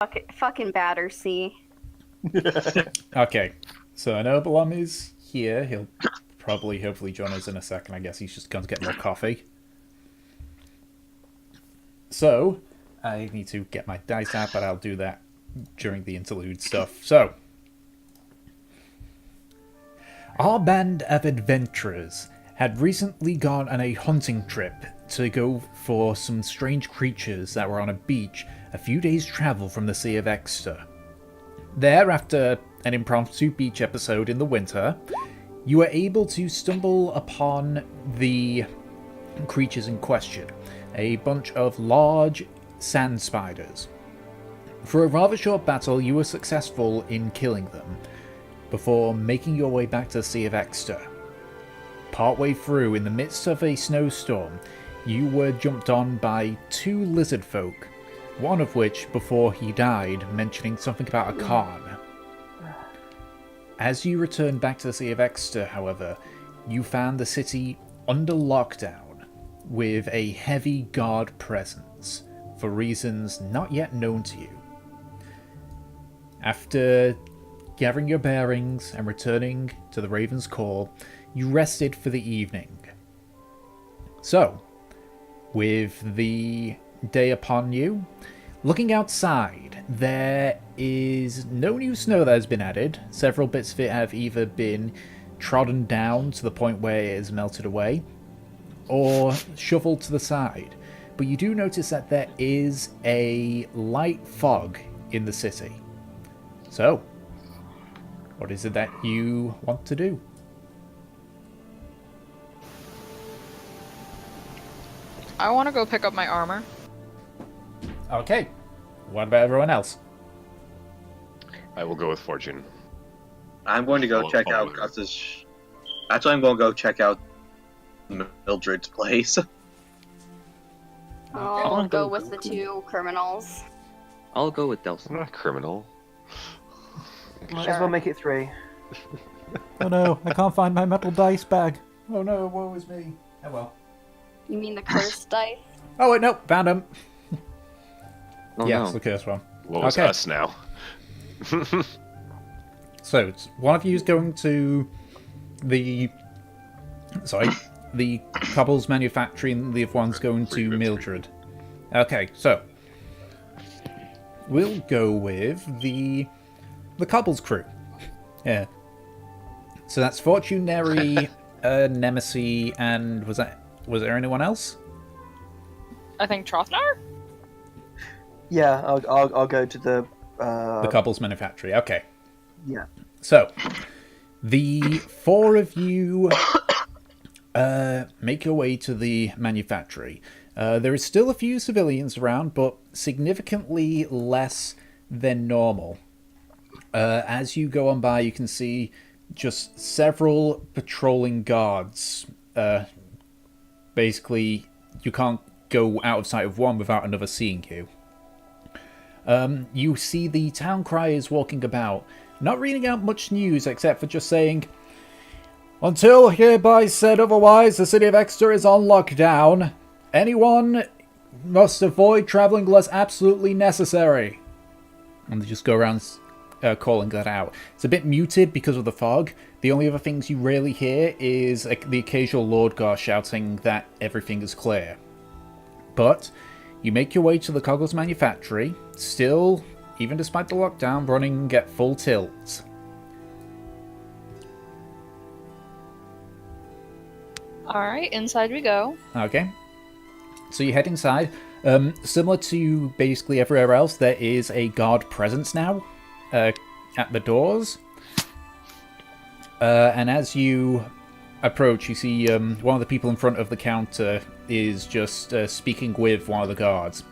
Fucking Battersea. Okay, so I know Balam is here. He'll probably, hopefully, join us in a second. I guess he's just going to get more coffee. So, I need to get my dice out, but I'll do that during the interlude stuff. So, our band of adventurers had recently gone on a hunting trip to go for some strange creatures that were on a beach a few days' travel from the Sea of Exeter. There, after an impromptu beach episode in the winter, you were able to stumble upon the creatures in question, a bunch of large sand spiders. For a rather short battle, you were successful in killing them, before making your way back to the Sea of Exeter. Partway through, in the midst of a snowstorm, you were jumped on by two lizard folk, one of which, before he died, mentioning something about a Khan. As you returned back to the Sea of Exeter, however, you found the city under lockdown, with a heavy guard presence, for reasons not yet known to you. After gathering your bearings and returning to the Raven's Call, you rested for the evening. So, with the day upon you, looking outside, there is no new snow that has been added. Several bits of it have either been trodden down to the point where it has melted away, or shoveled to the side. But you do notice that there is a light fog in the city. So, what is it that you want to do? I want to go pick up my armor. Okay. What about everyone else? I will go with Fortune. I'm going to go check out Gus's. Actually, I'm going to go check out Mildred's place. I'll go with the two criminals. I'll go with I'm Delson. not a criminal. Might as well make it 3. Oh no, I can't find my metal dice bag. Oh no, woe is me. Oh well. You mean the cursed dice? Oh wait, no, found him. Oh Yeah, no. it's the cursed one. What was Okay. us now? So, it's one of you is going to the... Sorry, the Cobble's manufacturing, the other one's going to Mildred. Okay, so... We'll go with the Cobble's crew. Yeah. So that's Fortunary, Nemesis, and was there anyone else? I think Trothnar? Yeah, I'll go to the. The Cobble's manufactory. Okay. Yeah. So, the four of you make your way to the manufactory. There is still a few civilians around, but significantly less than normal. As you go on by, you can see just several patrolling guards. Basically, you can't go out of sight of one without another seeing you. You see the town criers walking about, not reading out much news except for just saying, "Until hereby said otherwise, the city of Exeter is on lockdown. Anyone must avoid traveling unless absolutely necessary." And they just go around calling that out. It's a bit muted because of the fog. The only other things you really hear is the occasional Lord Gar shouting that everything is clear. But you make your way to the Coggles manufactory, still, even despite the lockdown, running at full tilt. Alright, inside we go. Okay. So you head inside. Similar to basically everywhere else, there is a guard presence now at the doors. And as you approach, you see one of the people in front of the counter is just speaking with one of the guards.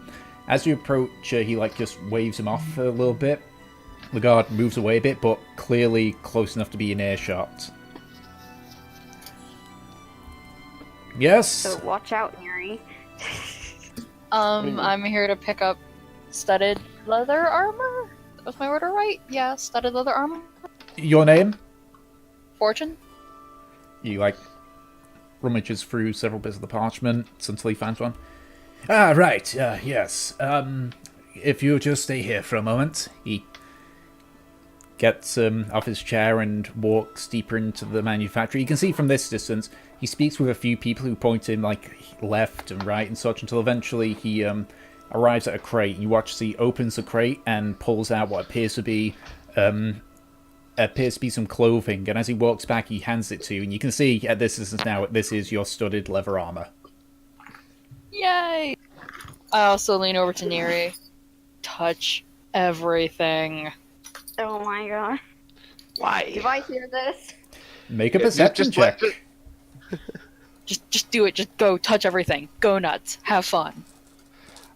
As you approach, he just waves him off a little bit. The guard moves away a bit, but clearly close enough to be in earshot. Yes? So watch out, Yuri. I'm here to pick up studded leather armor? Was my order right? Yeah, studded leather armor. Your name? Fortune? You, rummages through several bits of the parchment until he finds one. Ah, right, yes. if you'll just stay here for a moment. He gets off his chair and walks deeper into the manufactory. You can see from this distance, he speaks with a few people who point him like left and right and such until eventually he arrives at a crate. You watch as he opens the crate and pulls out what appears to be some clothing. And as he walks back, he hands it to you. And you can see at this distance now, this is your studded leather armor. Yay! I also lean over to Neri. Touch everything. Oh my god. Why? If I hear this, Make a perception check. Just do it. Just go. Touch everything. Go nuts. Have fun.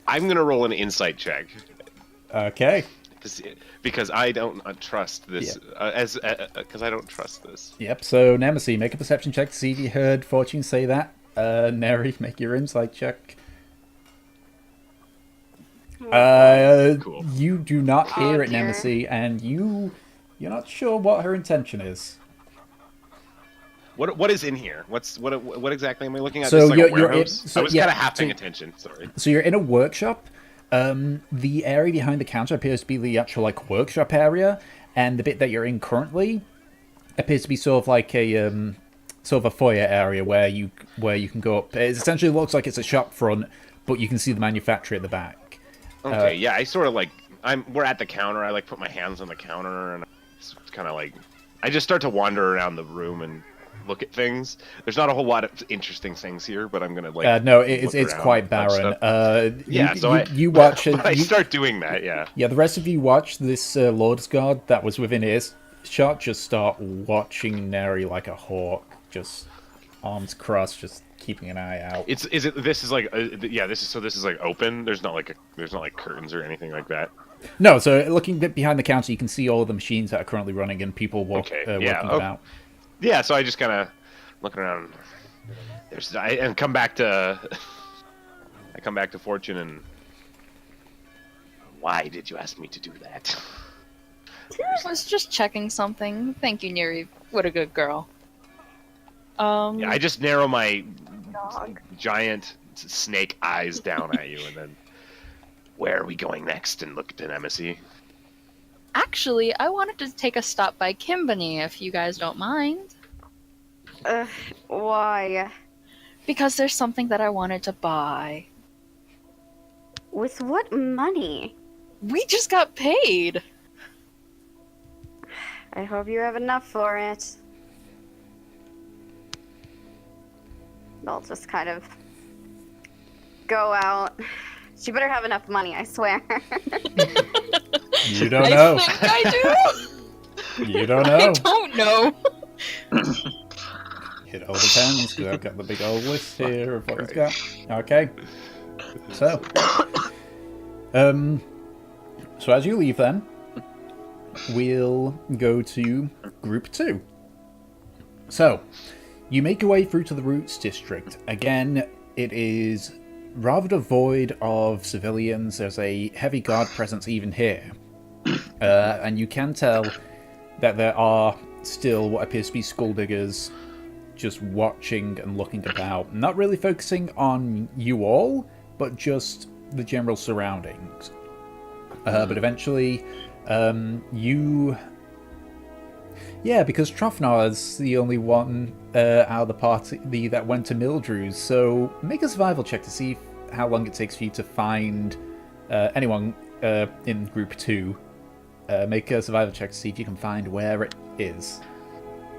I'm gonna roll an insight check Okay. because I don't trust this. Because I don't trust this. Yep, so Nemesis, make a perception check to see if you heard Fortune say that. Neri, make your insight check. Cool. You do not hear it, dear. Nemesis, and you're not sure what her intention is. What is in here? What exactly am I looking at? So Just like a you're warehouse? I was yeah, kind of half paying so- attention. Sorry. So you're in a workshop. The area behind the counter appears to be the actual like workshop area, and the bit that you're in currently appears to be sort of like a foyer area where you can go up. It essentially looks like it's a shop front, but you can see the manufacturer at the back. Okay, yeah, I sort of like we're at the counter. I like put my hands on the counter and it's kind of like I just start to wander around the room and look at things. There's not a whole lot of interesting things here, but I'm gonna like. No, look it's around, quite touch barren. stuff. You watch. I start doing that. Yeah. Yeah, the rest of you watch this Lord's Guard that was within earshot just start watching Neri like a hawk, just arms crossed, just keeping an eye out. This is like open. There's not like curtains or anything like that. No, so looking behind the counter, you can see all of the machines that are currently running and people working about. Yeah, so I just kind of looking around. I come back to Fortune and why did you ask me to do that? I was just checking something. Thank you, Neri. What a good girl. Yeah, I just narrow my dog. giant snake eyes down at you, and then where are we going next? And look at Nemesis. Actually, I wanted to take a stop by Kimbany, if you guys don't mind. Why? Because there's something that I wanted to buy. With what money? We just got paid! I hope you have enough for it. I'll just kind of go out. She better have enough money, I swear. You don't know. I think I do! You don't I know. don't know! It all depends, because I've got the big old list here of what he's got. Okay. So as you leave then, we'll go to Group 2. So, you make your way through to the Roots District. Again, it is rather devoid of civilians. There's a heavy guard presence even here. And you can tell that there are still what appears to be skulldugers just watching and looking about. Not really focusing on you all, but just the general surroundings. But eventually, because Trofnar is the only one out of the party that went to Mildrew's, so make a survival check to see how long it takes for you to find anyone in Group 2. Make a survival check to see if you can find where it is.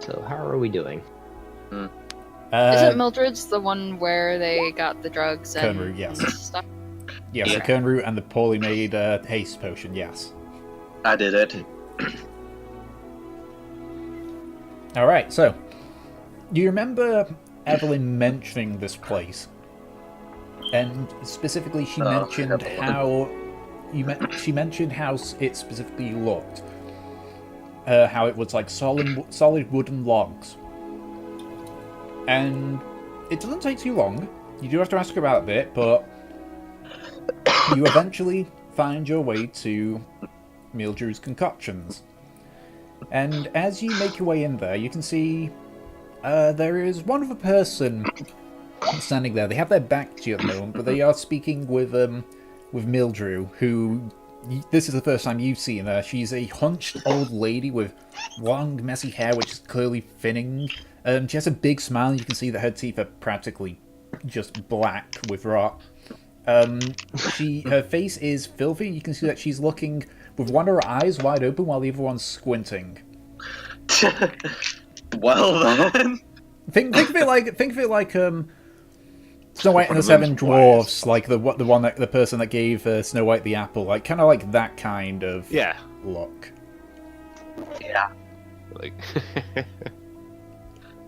So how are we doing? Isn't Mildred's the one where they got the drugs and Kernroot, yes. stuff? Yes, the Kernroot and the poorly made haste potion, yes. I did it. Alright, so, do you remember Evelyn mentioning this place? And specifically, she mentioned how she mentioned how it specifically looked. How it was like solid wooden logs. And it doesn't take too long. You do have to ask her about a bit, but you eventually find your way to Mildrew's Concoctions. And as you make your way in there, you can see there is one other person standing there. They have their back to you at the moment, but they are speaking with with Mildrew, who this is the first time you've seen her. She's a hunched old lady with long, messy hair, which is clearly thinning. She has a big smile, and you can see that her teeth are practically just black with rot. Her face is filthy. You can see that she's looking with one of her eyes wide open while the other one's squinting. Well then. Think of it like Snow White and the Seven Dwarfs, like the person that gave Snow White the apple, like kind of like that kind of look. Yeah. Like,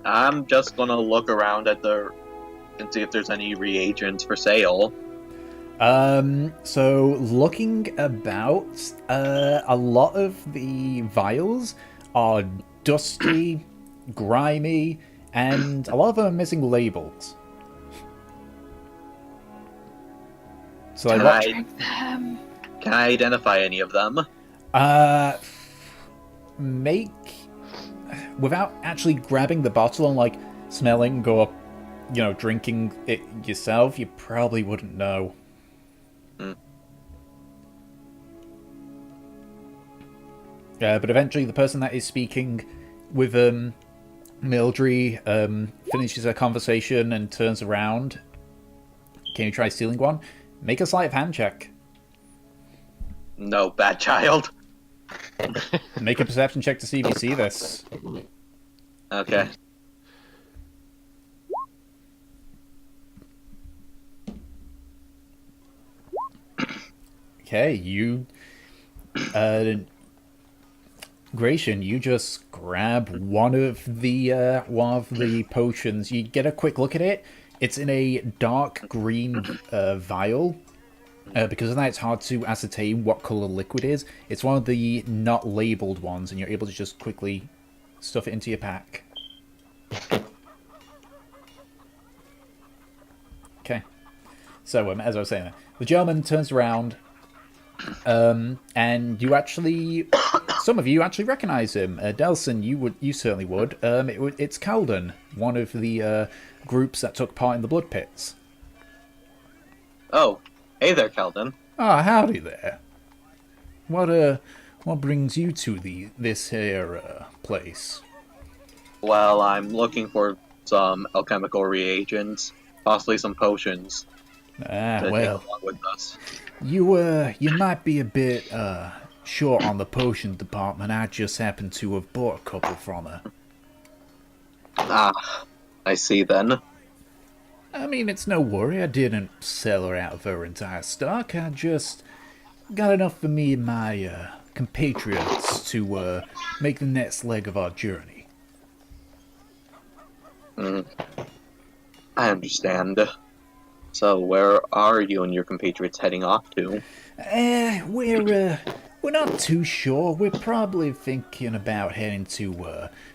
I'm just gonna look around and see if there's any reagents for sale. So looking about, a lot of the vials are dusty, grimy, and a lot of them are missing labels. So Can I identify any of them? Without actually grabbing the bottle and like smelling or, drinking it yourself, you probably wouldn't know. But eventually the person that is speaking with Mildred finishes her conversation and turns around. Can you try stealing one? Make a sleight of hand check. No, bad child. Make a perception check to see if you see this. Okay. Okay, you... Gratian, you just grab one of the potions. You get a quick look at it. It's in a dark green vial. Because of that, it's hard to ascertain what color liquid is. It's one of the not labeled ones, and you're able to just quickly stuff it into your pack. Okay. So, as I was saying, the gentleman turns around, and you actually, some of you actually recognize him. Delson, you certainly would. It's Calden, one of the groups that took part in the Blood Pits. Oh, hey there, Calden. Ah, howdy there. What brings you to this here place? Well, I'm looking for some alchemical reagents, possibly some potions. Ah, to well, take along with us. you might be a bit short on the potion department. I just happened to have bought a couple from her. Ah, I see then. I mean, it's no worry. I didn't sell her out of her entire stock. I just got enough for me and my compatriots to make the next leg of our journey. I understand. So, where are you and your compatriots heading off to? We're not too sure. We're probably thinking about heading to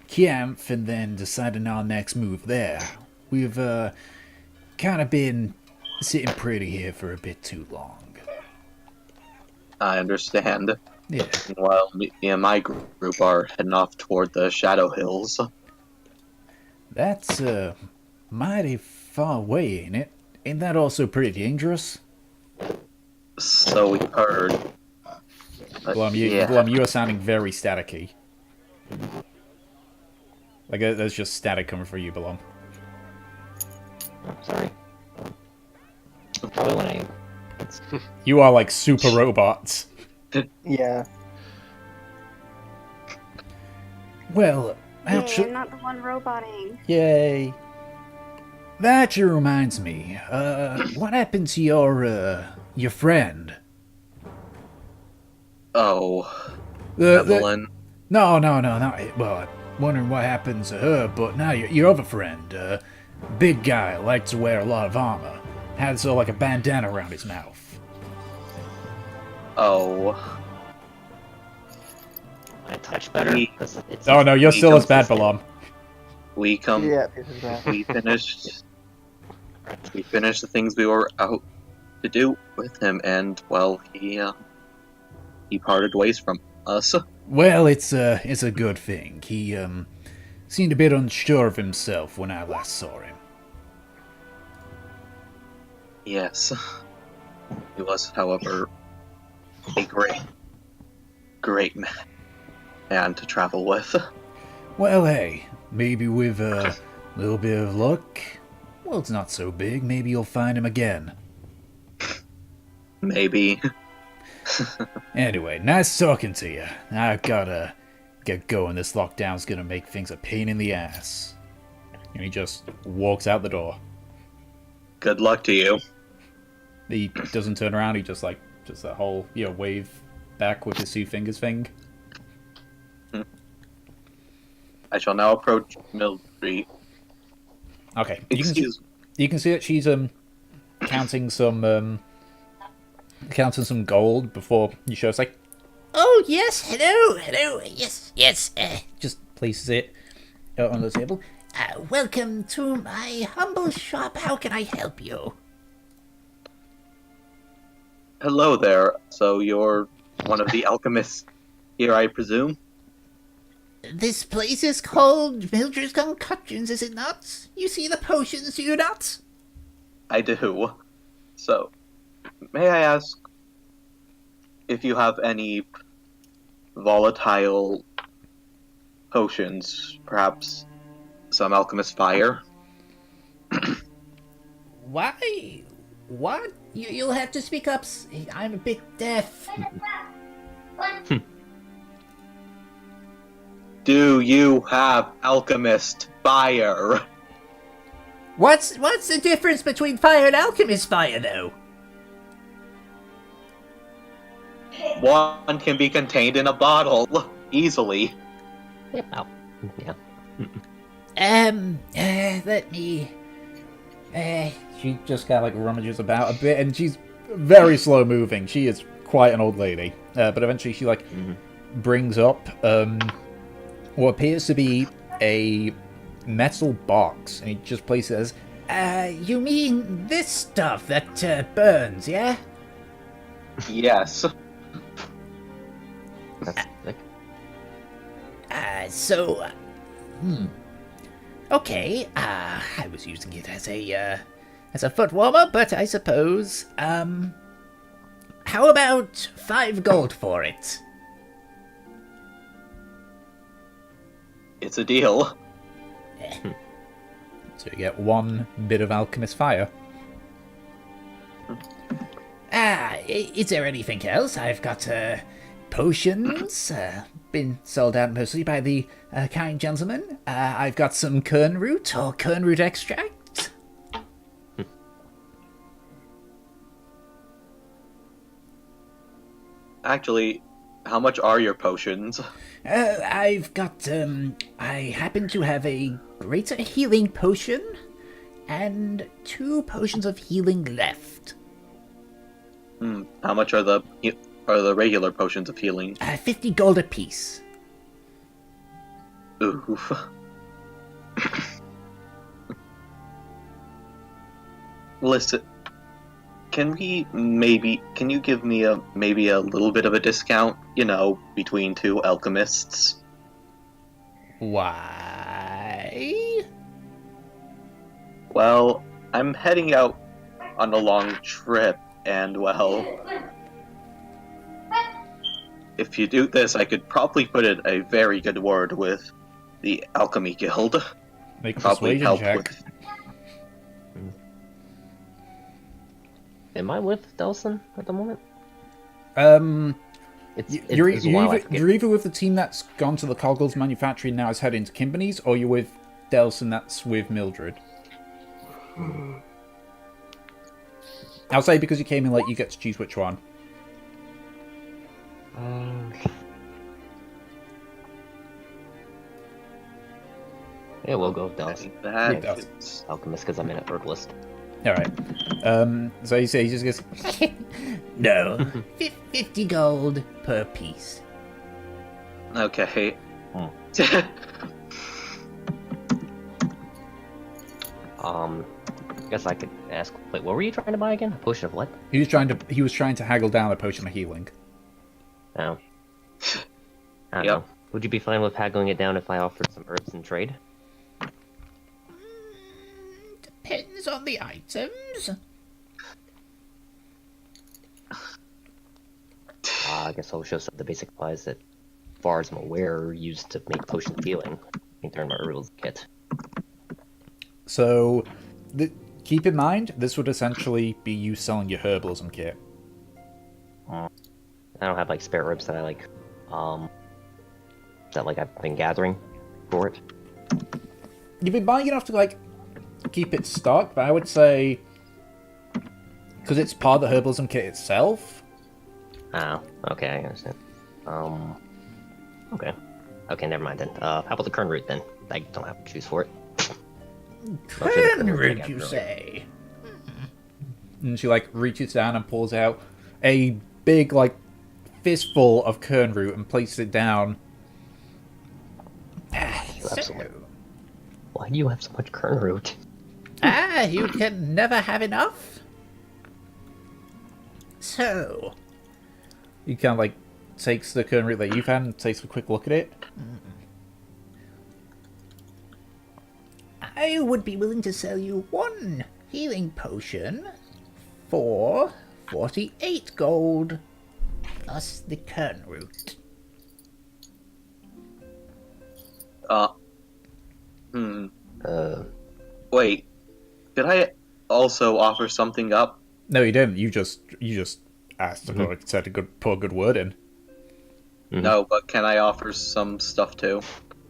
Kiamph and then deciding our next move there. We've kind of been sitting pretty here for a bit too long. I understand. Yeah. Well, me and my group are heading off toward the Shadow Hills. That's mighty far away, ain't it? Ain't that also pretty dangerous? So we heard. Blum, you are sounding very staticky. Like there's just static coming from you, Blum. Sorry. Probably when I... You are like super robots. Yeah. Well, Hey, actually, I'm not the one roboting. yay. That actually reminds me. What happened to your friend? Oh, The Evelyn. no, not well. I'm wondering what happened to her, but now your other friend, big guy, liked to wear a lot of armor, had sort of like a bandana around his mouth. Oh. I touch better. Because it's Oh no, you're he still comes as bad, to say- Balam. We come. Yeah, this is that. We finished. We finished the things we were out to do with him, and well, he parted ways from us. Well, it's a good thing. He seemed a bit unsure of himself when I last saw him. Yes. He was, however, a great man to travel with. Well, hey, maybe with a little bit of luck, world's not so big, maybe you'll find him again. Maybe. Anyway, nice talking to you. I gotta get going. This lockdown's gonna make things a pain in the ass. And he just walks out the door. Good luck to you. He doesn't turn around, he just that whole, wave back with his two fingers thing. I shall now approach Mildred. Okay. Excuse me. You can see that she's counting some gold before you show us like, Oh, yes, hello, yes, just places it on the table. welcome to my humble shop. How can I help you? Hello there. So you're one of the alchemists here, I presume? This place is called Mildred's Concoctions, is it not? You see the potions, do you not? I do. So, may I ask if you have any volatile potions, perhaps some alchemist fire? Why? What? You'll have to speak up. I'm a bit deaf. Do you have alchemist fire? What's the difference between fire and alchemist fire, though? One can be contained in a bottle easily. Oh, yeah. Let me... she just kind of rummages about a bit, and she's very slow moving. She is quite an old lady. But eventually she brings up what appears to be a metal box, and he just places it as, you mean this stuff that, burns, yeah? Yes. That's sick. Okay, I was using it as a foot warmer, but I suppose, how about 5 gold for it? It's a deal. so you get 1 bit of alchemist fire. Is there anything else? I've got, potions, been sold out mostly by the, kind gentleman. I've got some kern root or kern root extract. Actually, how much are your potions? I've got, I happen to have a greater healing potion and 2 potions of healing left. How much are the regular potions of healing? 50 gold apiece. Oof. Listen, can you give me maybe a little bit of a discount, between 2 alchemists? Why? Well, I'm heading out on a long trip, and if you do this, I could probably put in a very good word with the Alchemy Guild. Make a Probably persuasion help check. with. Am I with Delson at the moment? You're It's a while I forget. either with the team that's gone to the Coggles manufactory and now is heading to Kimberly's, or you're with Delson that's with Mildred. I'll say because you came in late, you get to choose which one. Yeah, we'll go with Delson. That does. is- Alchemist, because I'm in a herbalist. Alright. So he just goes, No. 50 gold per piece. Okay. Guess I could ask. Wait, what were you trying to buy again? A potion of what? he was trying to haggle down a potion of healing. Oh. I don't Yep. know. Would you be fine with haggling it down if I offered some herbs in trade? Depends on the items. I guess I'll show some of the basic supplies that, as far as I'm aware, are used to make potions of healing. I think they're in my herbal kit. So, keep in mind, this would essentially be you selling your herbalism kit. I don't have like spare herbs that I like, that like I've been gathering for it. You've been buying enough to, like, keep it stocked, but I would say, because it's part of the herbalism kit itself. Oh, okay, I understand. Okay. Okay, never mind then. How about the kern root then? I don't have to choose for it. Kern root, you say? And she, like, reaches down and pulls out a big, like, fistful of kern root and places it down. Why do you have so much kern root? You can never have enough? So, He kind of, like, takes the kern root that you've had and takes a quick look at it. I would be willing to sell you one healing potion for 48 gold, plus the kern root. Wait. Did I also offer something up? No, you didn't. You just asked or said put a good word in. No, but can I offer some stuff too?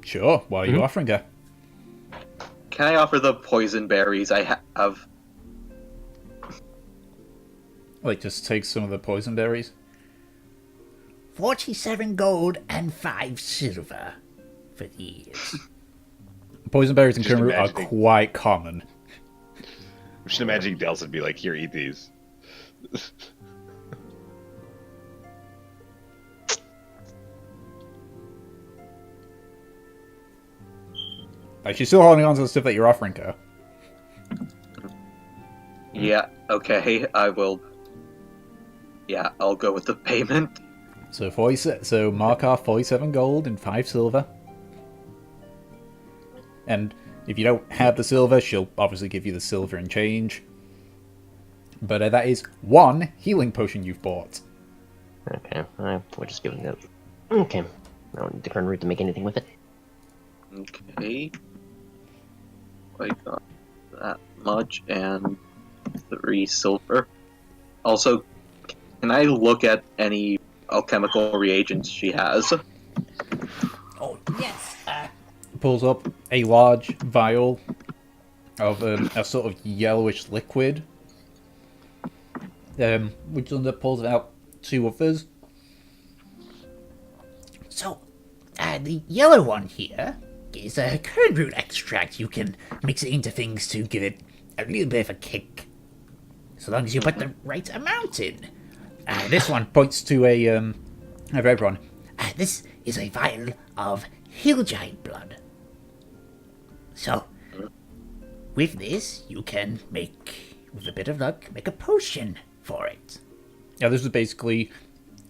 Sure. What are you offering her? Can I offer the poison berries I have? Like, just take some of the poison berries. 47 gold and 5 silver for these. Poison berries and Just kern root are imagining. quite common. I'm just imagining Dels would be like, here, eat these. Like, she's still holding on to the stuff that you're offering her. Yeah, okay, I will. Yeah, I'll go with the payment. So so mark off 47 gold and 5 silver. And if you don't have the silver, she'll obviously give you the silver and change. But that is one healing potion you've bought. Okay, we'll just give it that. Okay. I don't need the kern root to make anything with it. Okay. I got that much and 3 silver. Also, can I look at any alchemical reagents she has? Oh, yes. Pulls up a large vial of a sort of yellowish liquid. Which pulls out 2 others. So, the yellow one here is a kern root extract. You can mix it into things to give it a little bit of a kick. So long as you put the right amount in. This one points to a red one. This is a vial of hill giant blood. So, with this, you can make, with a bit of luck, make a potion for it. Yeah, this was basically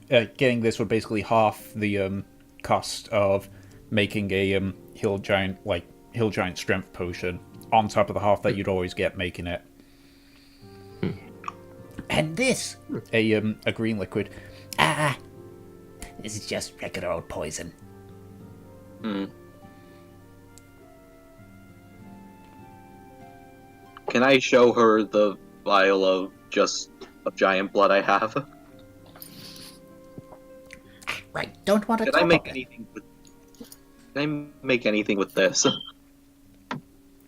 getting this would basically half the cost of making a hill giant strength potion on top of the half that you'd always get making it. And this, A green liquid. this is just regular old poison. Can I show her the vial of giant blood I have? Right, don't want to Can talk I make about it. anything with? Can I make anything with this?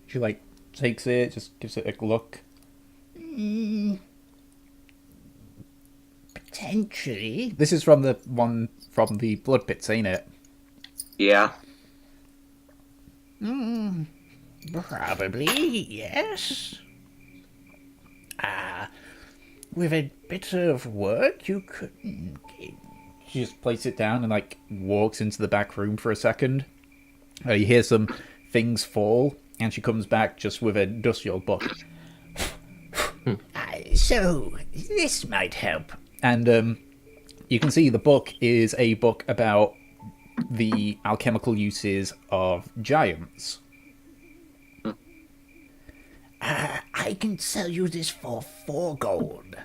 She like takes it, just gives it a look. Potentially. This is from the one from the blood pits, ain't it? Yeah. Probably, yes. With a bit of work, you could... She just places it down and like walks into the back room for a second. You hear some things fall, and she comes back just with a dusty old book. So, this might help. And you can see the book is a book about the alchemical uses of giants. I can sell you this for 4 gold.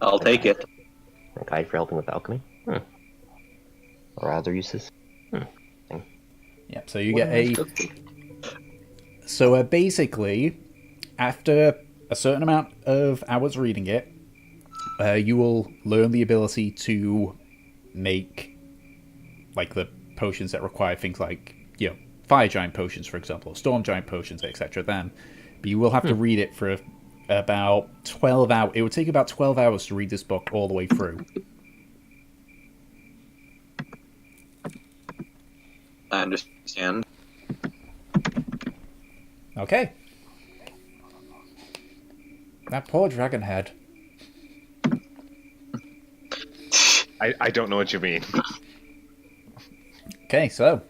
I'll take it. A guide for helping with alchemy? Or other uses? Yep, so you get a... So basically, after a certain amount of hours reading it, you will learn the ability to make, like, the potions that require things like, you know, fire giant potions, for example, or storm giant potions, etc. Then, but you will have to read it for about 12 hours. It would take about 12 hours to read this book all the way through. I understand. Okay. That poor dragon head. I don't know what you mean. Okay, so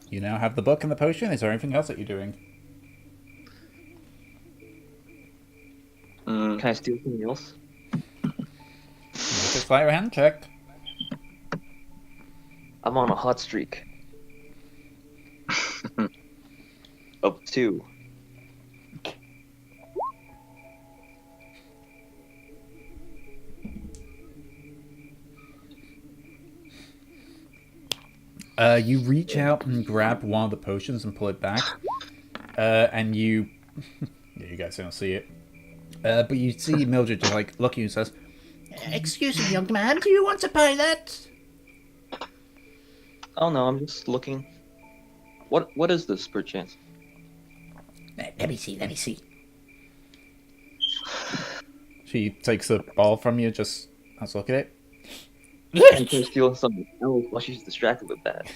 you now have the book and the potion. Is there anything else that you're doing? Can I steal something else? Make a sleight of hand check. I'm on a hot streak. Up 2. You reach out and grab one of the potions and pull it back, and you... yeah, you guys don't see it. But you see Mildred just like looking and says, Excuse me, young man, do you want to buy that? Oh no, I'm just looking. What is this, perchance? Let me see. she takes the ball from you, just let's look at it. I'm trying to steal something else while she's distracted with that.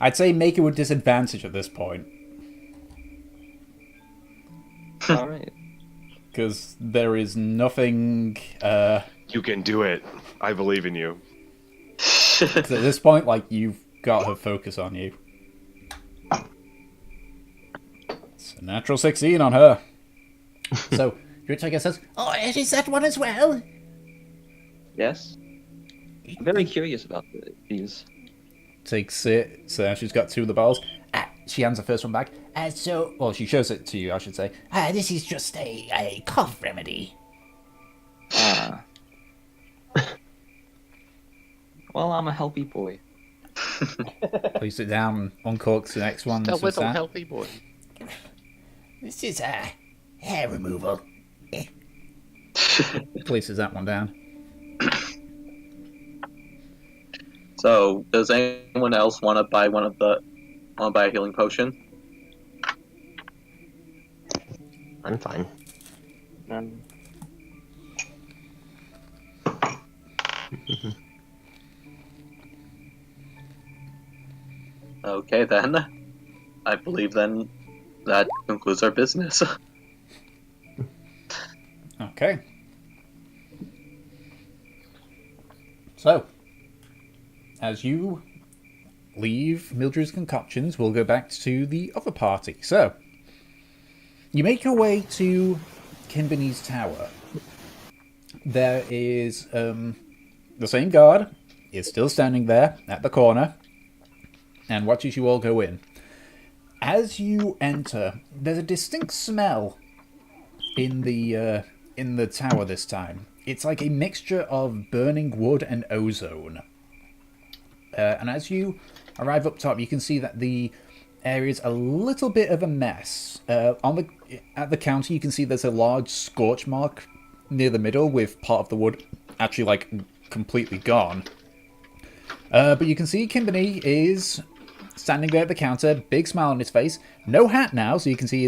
I'd say make it with disadvantage at this point, Alright. because there is nothing... You can do it. I believe in you. 'cause at this point, like, you've got her focus on you. It's a natural 16 on her. So, Yuritaga says, Oh, it is that one as well? Yes? I'm very curious about these. takes it, so she's got 2 of the balls. She hands the first one back. So, Well, she shows it to you, I should say. this is just a cough remedy. Ah. Well, I'm a healthy boy. Places it down, uncorks the next one. A with little that. healthy boy. This is hair removal. Places that one down. So, does anyone else want to buy a healing potion? I'm fine. Okay then. I believe then that concludes our business. Okay. So, as you leave Mildred's concoctions, we'll go back to the other party. So, you make your way to Kimbany's tower. There is the same guard is still standing there at the corner and watches you all go in. As you enter, there's a distinct smell in the tower this time. It's like a mixture of burning wood and ozone. And as you arrive up top, you can see that the area's a little bit of a mess. At the counter, you can see there's a large scorch mark near the middle with part of the wood actually like completely gone. But you can see Kimbany is standing there at the counter, big smile on his face, no hat now, so you can see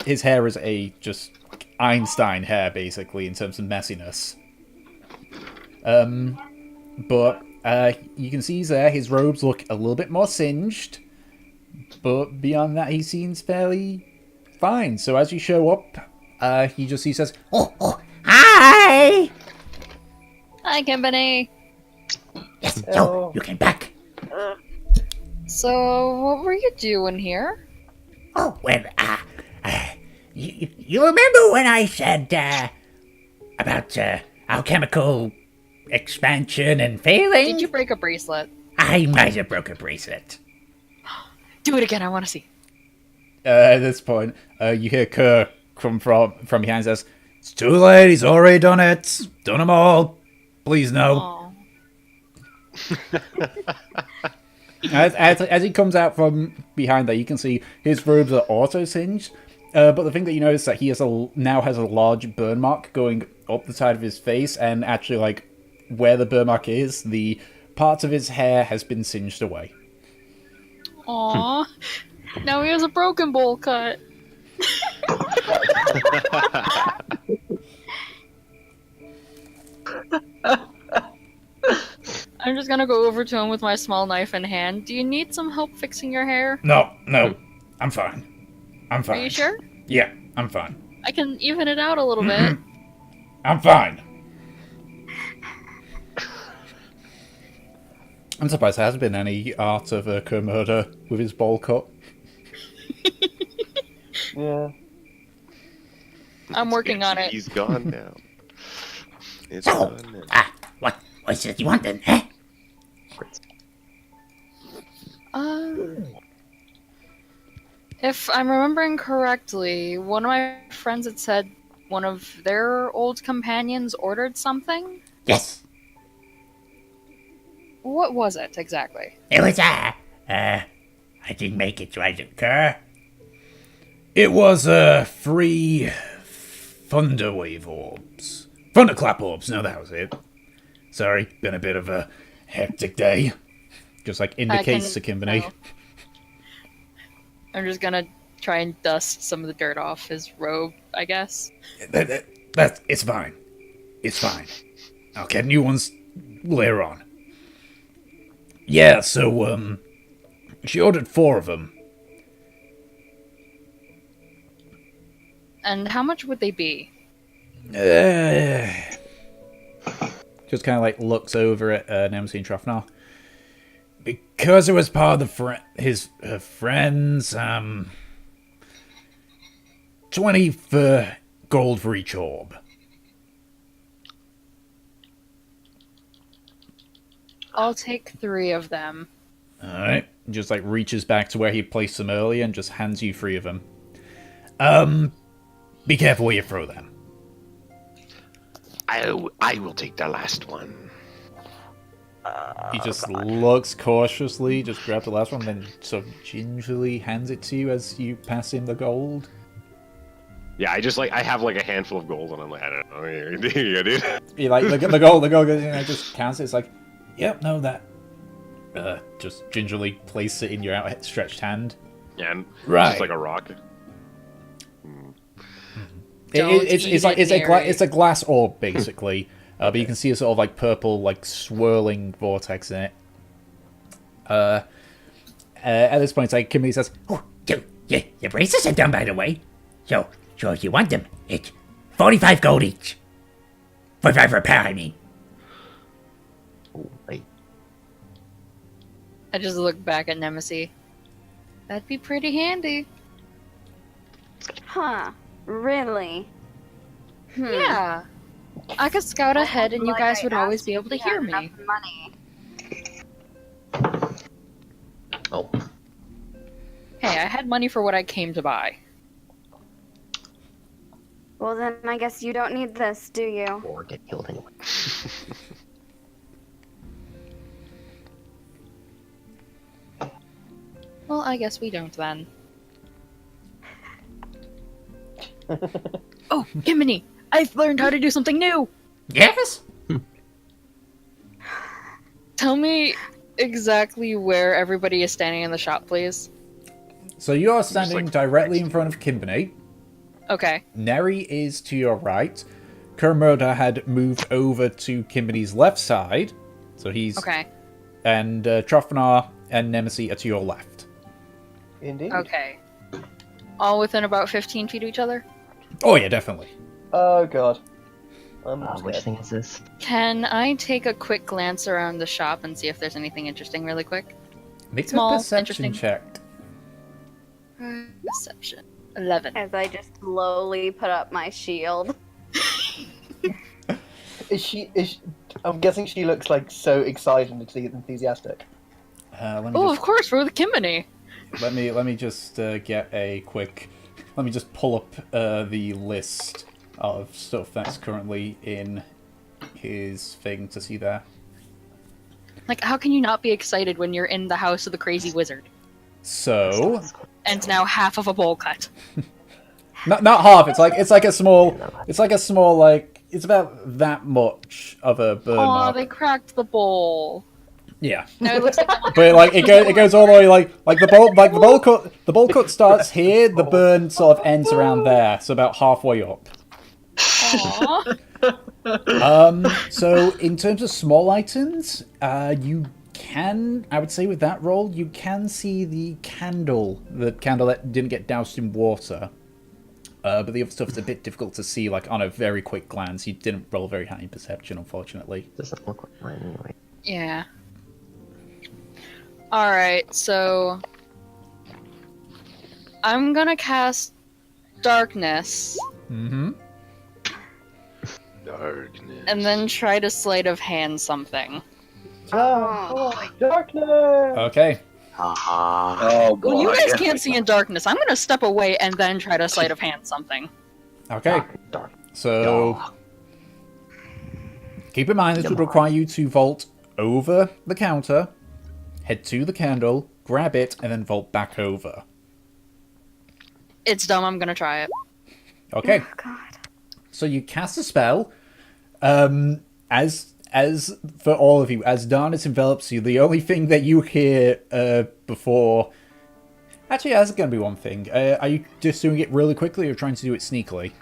his hair is a just Einstein hair basically in terms of messiness. But you can see he's there. His robes look a little bit more singed, but beyond that, he seems fairly fine. So as you show up, he says, Oh, hi! Hi, Company. Yes, yo, you came back. So, what were you doing here? Oh, well, you remember when I said, about, alchemical expansion and failing? Did you break a bracelet? I might have broke a bracelet. Do it again, I want to see. at this point, you hear Kerr come from behind and says, It's too late. He's already done it. Done them all. Please no. Aw. As he comes out from behind there, you can see his robes are auto-singed. But the thing that you notice is that he now has a large burn mark going up the side of his face, and actually, like, where the burn mark is, the parts of his hair has been singed away. Aw. Now he has a broken bowl cut. I'm just gonna go over to him with my small knife in hand. Do you need some help fixing your hair? No, I'm fine. I'm fine. Are you sure? Yeah, I'm fine. I can even it out a little bit. I'm fine. I'm surprised there hasn't been any art of Karmora with his bowl cut. Yeah. I'm working on it. He's gone now. It's So, gone now. what's it you want then, eh? If I'm remembering correctly, one of my friends had said one of their old companions ordered something? Yes. What was it exactly? It was, I didn't make it, right, occur? It was, 3 Thunderwave orbs. Thunderclap orbs, no, that was it. Sorry, been a bit of a hectic day. Just like indicates to Kimberly. tell. I'm just gonna try and dust some of the dirt off his robe, I guess. It's fine. It's fine. I'll get new ones later on. Yeah, so, she ordered 4 of them. And how much would they be? Just kind of like looks over at Nemesis and Trofnar. Because it was part of her friends, 20 for gold for each orb. I'll take 3 of them. Alright. Just like reaches back to where he placed them earlier and just hands you 3 of them. Be careful where you throw them. I will take the last one. He just looks cautiously, just grabs the last one, then sort of gingerly hands it to you as you pass him the gold. Yeah, I have like a handful of gold, and I'm like, I don't know, here you go, dude. You like the gold goes, you know, just counts it. It's like, yep, no, that. Just gingerly place it in your outstretched hand. Yeah, and Right. just like a rock. It's a glass orb basically, but you can see a sort of like purple, like swirling vortex in it. At this point, it's like Kimberly says, Oh, your braces are done, by the way. So if you want them, it's 45 gold each. 45 for a pair, I mean. Oh, wait. I just look back at Nemesis. That'd be pretty handy. Huh. Really? Yeah. I could scout ahead and you Like guys I would always asked be you able to if you hear had me. enough money. Oh, Hey, I had money for what I came to buy. Well, then I guess you don't need this, do you? or get killed anyway. Well, I guess we don't then. Oh, Jiminy! I've learned how to do something new! Yes? Tell me exactly where everybody is standing in the shop, please. so you are standing like, directly in front of Kimberly. Okay. Neri is to your right. Karmora had moved over to Kimberly's left side, so he's Okay. and Trofnar and Nemesis are to your left. Indeed. Okay. All within about 15 feet of each other? Oh yeah, definitely. Oh god. Which scared. thing is this? Can I take a quick glance around the shop and see if there's anything interesting really quick? Make Small, a perception interesting. check. Perception. 11. As I just slowly put up my shield. I'm guessing she looks like so excited and enthusiastic. Let me Oh, just, of course, for the Kimberly. let me just get a quick. Let me just pull up the list of stuff that's currently in his thing to see there. Like, how can you not be excited when you're in the house of the crazy wizard? So, And now half of a bowl cut. not half. It's like a small. It's about that much of a burn Aw, mark. they cracked the bowl. Yeah. Now it looks like But like it goes all the way like the bowl cut starts here. The burn sort of ends around there, so about halfway up. Aw. So in terms of small items, you can, I would say with that roll, you can see the candle that didn't get doused in water. But the other stuff is a bit difficult to see, like on a very quick glance. You didn't roll very high in perception, unfortunately. Doesn't look like mine anyway. Yeah. Alright, so... I'm gonna cast Darkness, Mm-hmm. Darkness. and then try to sleight of hand something. Darkness! Okay. Oh boy. Well, you guys can't see in darkness. I'm gonna step away and then try to sleight of hand something. Okay. Dark. So keep in mind this would require you to vault over the counter, head to the candle, grab it, and then vault back over. It's dumb, I'm gonna try it. Okay. Oh, God. So you cast a spell. As for all of you, as darkness envelops you, the only thing that you hear before... Actually, that's going to be one thing. Are you just doing it really quickly or trying to do it sneakily?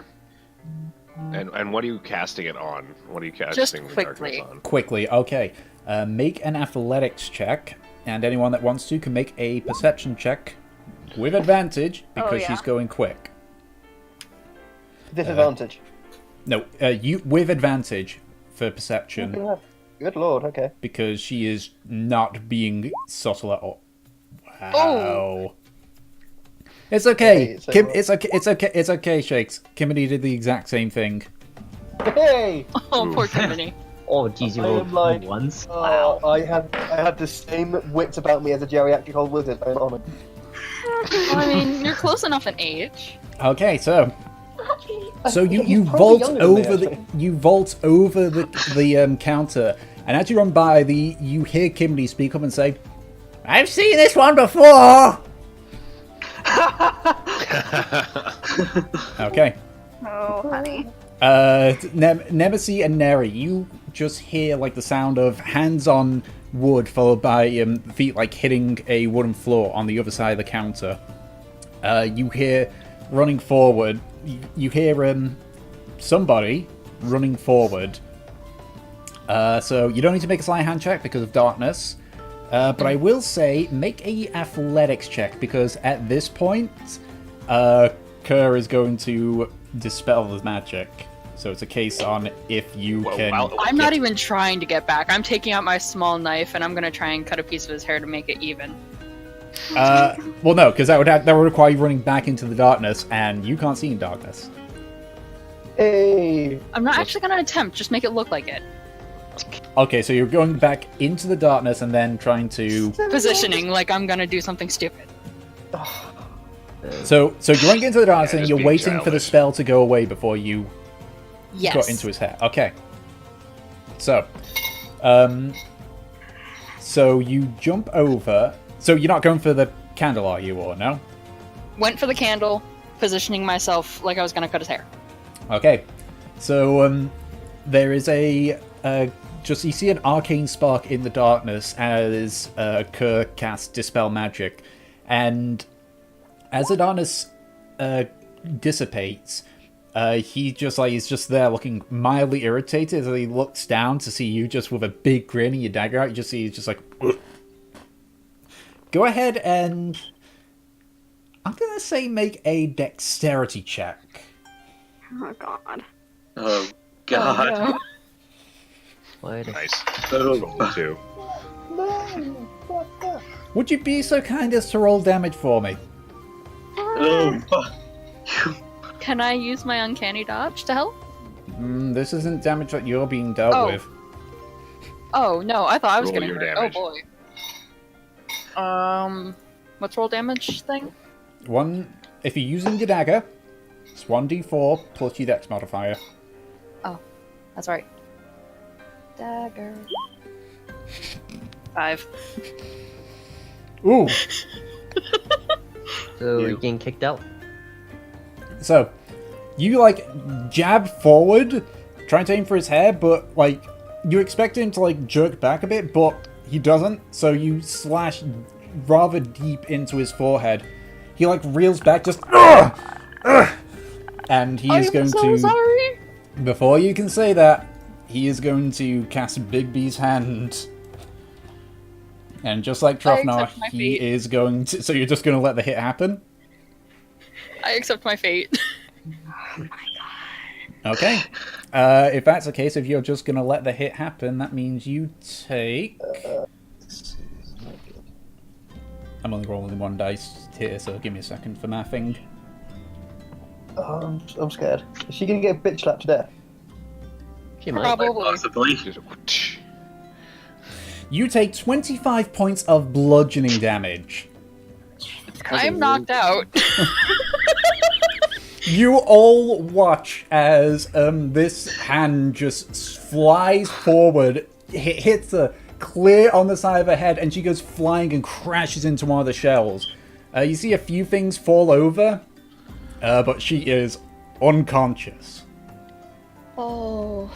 And what are you casting it on? What are you casting Just the quickly. darkness on? Quickly, okay. Make an athletics check, and anyone that wants to can make a perception check with advantage because yeah. she's going quick. Disadvantage. No, you with advantage for perception Good lord, okay. because she is not being subtle at all. Wow. Oh. It's okay. Hey, so Kim, what? it's okay. It's okay. It's okay, Shakes. Kimberly did the exact same thing. Hey! Oh, poor Kimberly. Oh, geez, you I rolled am like- ones? Oh, I had the same wits about me as a geriatric old wizard. I'm honored. Well, I mean, you're close enough in age. Okay, so you He's probably vault younger than me, over the actually. you vault over the counter, and as you run by you hear Kimberly speak up and say, "I've seen this one before." Okay. Oh, honey. Nemesis and Neri, you just hear like the sound of hands on wood followed by feet like hitting a wooden floor on the other side of the counter. You hear running forward. You hear somebody running forward. So you don't need to make a sleight of hand check because of darkness. But I will say make a athletics check because at this point, Kerr is going to dispel the magic. So it's a case on if you can. I'm not even trying to get back. I'm taking out my small knife and I'm gonna try and cut a piece of his hair to make it even. Well, no, because that would require you running back into the darkness, and you can't see in darkness. Hey! I'm not actually gonna attempt, just make it look like it. Okay, so you're going back into the darkness and then trying to. Positioning like I'm gonna do something stupid. So you're going into the darkness and just you're being waiting for the childish. spell to go away before you Yes. got into his hair. Okay. So you jump over. So you're not going for the candle, are you, or no? Went for the candle, positioning myself like I was gonna cut his hair. Okay. So there is a just you see an arcane spark in the darkness as Kerr casts Dispel Magic, and as the darkness dissipates, he just is just there looking mildly irritated as he looks down to see you just with a big grin and your dagger out. You just see he's just like. Ugh. Go ahead and I'm gonna say make a dexterity check. Oh, God. Oh god. What? Nice. Oh. Roll 2. Would you be so kind as to roll damage for me? Oh. Can I use my uncanny dodge to help? This isn't damage that you're being dealt Oh. with. Oh no, I thought I was Roll getting your hurt. damage. Oh boy. What's roll damage thing? One, if you're using your dagger, It's 1d4 plus your dex modifier. Oh, that's right. Dagger. 5. Ooh. So you're getting kicked out. So, you, like, jab forward, trying to aim for his hair, but, like, you expect him to, like, jerk back a bit, but he doesn't, so you slash rather deep into his forehead. He, like, reels back, just, Ugh! Ugh! And he is going to... sorry. Before you can say that, he is going to cast Bigby's hand. And just like Trofnar, accept my he fate. is going to... So you're just going to let the hit happen? I accept my fate. Okay. If that's the case, if you're just going to let the hit happen, that means you take... I'm only rolling one dice here, so give me a second for mathing. I'm scared. Is she gonna get bitch slapped to death? She might. Probably. Possibly. You take 25 points of bludgeoning damage. I'm knocked out. You all watch as this hand just flies forward, hits her clear on the side of her head, and she goes flying and crashes into one of the shells. You see a few things fall over, but she is unconscious. Oh,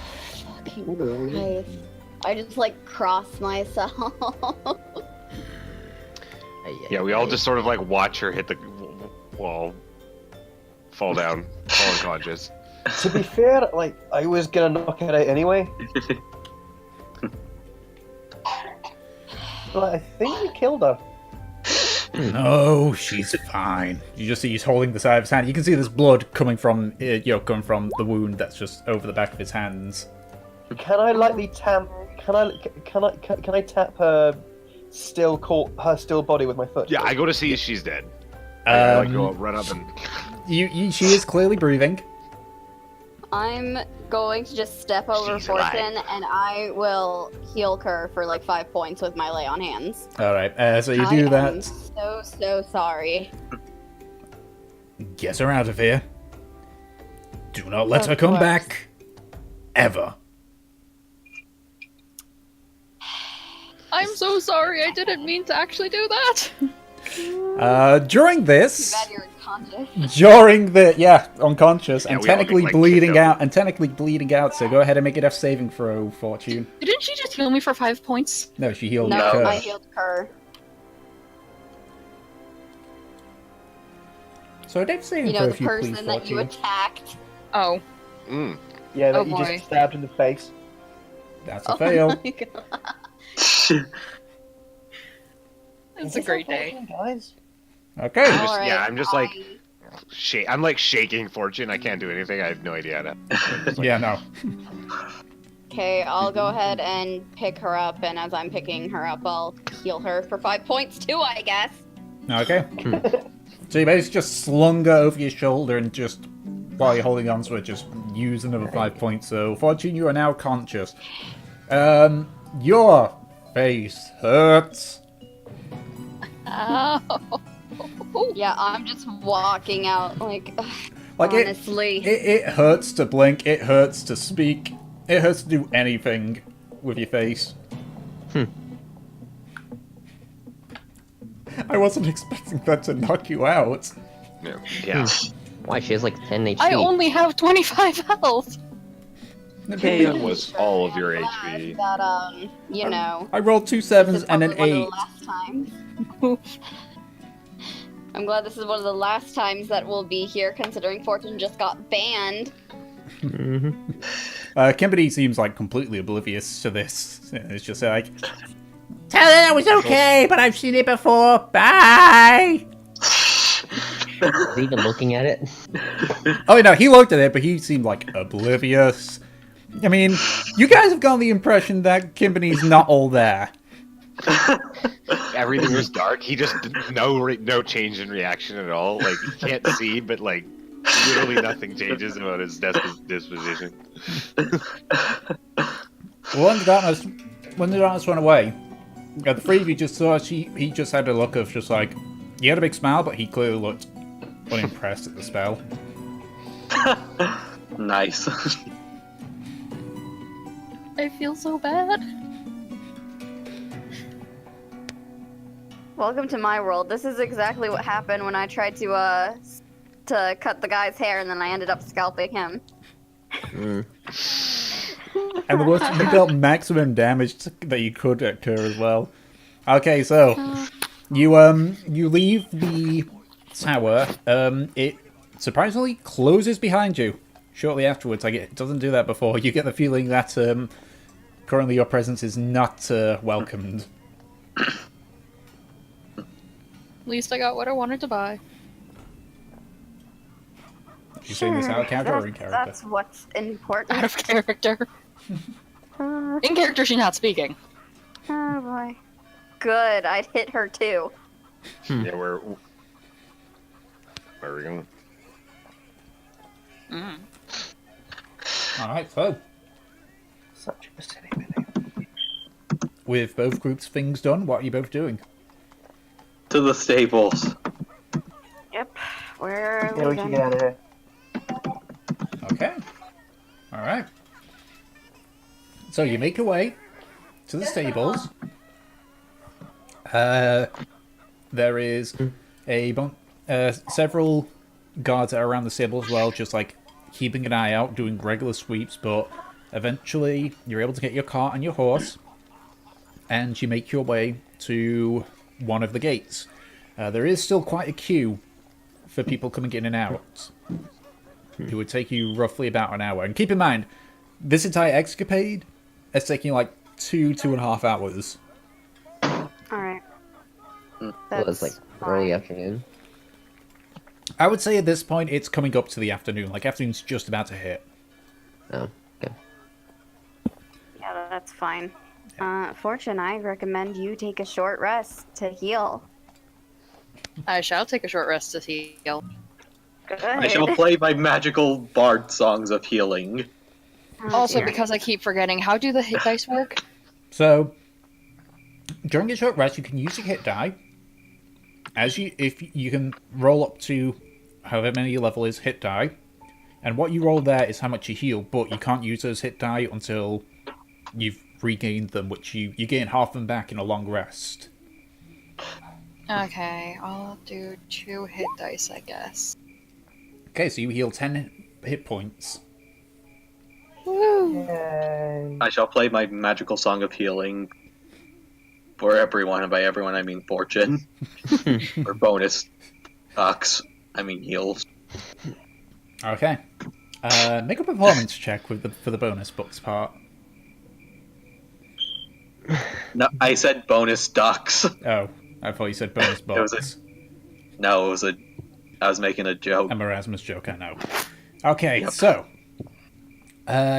fucking Christ. I just, like, cross myself. Yeah, we all just sort of like watch her hit the wall, fall down, fall unconscious. To be fair, like, I was gonna knock her out anyway. But I think we killed her. No, she's fine. You just see he's holding the side of his hand. You can see there's blood coming from, coming from the wound that's just over the back of his hands. Can I lightly tap? Can I tap her still body with my foot? Yeah, I go to see if she's dead. I like go run up and. She is clearly breathing. I'm going to just step over She's Fortune, alive. and I will heal her for, like, 5 points with my lay on hands. Alright, so you I do am that. so sorry. Get her out of here. Do not let Of her come course. back. Ever. I'm so sorry. I didn't mean to actually do that. During Too this... bad you're unconscious. During the... Yeah, unconscious, Yeah, and we all get, technically like, bleeding kicked out, so go ahead and make a death saving throw, Fortune. Didn't she just heal me for 5 points? No, she healed No, her. I healed her. So a death saving You know, throw, the if you please, person that you Fortune. attacked. Oh. Mm. Yeah, that Oh you boy. just stabbed in the face. That's a fail. my God. It's a great day. Guys. Okay. I'm just, Alright, yeah, I'm just like, I- I'm like shaking Fortune. I can't do anything. I have no idea how to. Yeah, no. Okay, I'll go ahead and pick her up, and as I'm picking her up, I'll heal her for 5 points too, I guess. Okay. So you basically just slung her over your shoulder and just, while you're holding on to it, just use another 5 points. So, Fortune, you are now conscious. Your face hurts. Ow. Yeah, I'm just walking out, like, Like honestly. it hurts to blink, it hurts to speak, it hurts to do anything with your face. I wasn't expecting that to knock you out. Yeah. Why? She has like 10 HP. I only have 25 health. Okay, that was all of your HP. That, you know. I rolled 2 this 7s is and an probably one 8. of the last times. I'm glad this is one of the last times that we'll be here, considering Fortune just got banned. Kimberly seems like completely oblivious to this. It's just like, Tell her that was okay, but I've seen it before. Bye! Is he even looking at it? oh no, he looked at it, but he seemed like oblivious. I mean, you guys have gotten the impression that Kimberly's not all there. Everything was dark. He just no change in reaction at all. Like he can't see, but like literally nothing changes about his disposition. When the darkness went away, the three of you just saw he just had a look of just like, he had a big smile, but he clearly looked unimpressed at the spell. Nice. I feel so bad. Welcome to my world. This is exactly what happened when I tried to cut the guy's hair, and then I ended up scalping him. Mm. And the worst, you dealt maximum damage that you could occur as well. Okay, so you leave the tower. It surprisingly closes behind you shortly afterwards. Like, it doesn't do that before. You get the feeling that currently your presence is not welcomed. At least I got what I wanted to buy. You saying this out of character or in character? That's what's important. Out of character. In character, she's not speaking. Oh boy. Good, I'd hit her too. Yeah, where are we going? Alright, so Such a silly video. with both groups' things done, what are you both doing? To the stables. Yep. Where are Yeah, we should get out of here. Okay. Alright. So you make your way to the stables. There is several guards that are around the stable as well, just like keeping an eye out, doing regular sweeps, but eventually you're able to get your cart and your horse, and you make your way to one of the gates. There is still quite a queue for people coming in and out. It would take you roughly about an hour. And keep in mind, this entire escapade is taking like 2.5 hours. Alright. Well, it's like early afternoon. I would say at this point it's coming up to the afternoon. Like, afternoon's just about to hit. Oh, okay. Yeah, that's fine. Fortune, I recommend you take a short rest to heal. I shall take a short rest to heal. Good. I shall play my magical bard songs of healing. Oh, Also, dear. because I keep forgetting, how do the hit dice work? So, during a short rest, you can use your hit die. If you can roll up to however many your level is hit die, and what you roll there is how much you heal, but you can't use those hit die until you've regained them, which you gain half them back in a long rest. Okay, I'll do 2 hit dice, I guess. Okay, so you heal 10 hit points. Woo! Yay. I shall play my magical song of healing for everyone, and by everyone I mean Fortune. Or bonus ducks, I mean heals. Okay. Make a performance check for the bonus books part. No, I said bonus ducks. Oh, I thought you said bonus was books. No, it was I was making a joke. A Marasmus joke, I know. Okay, Yep. so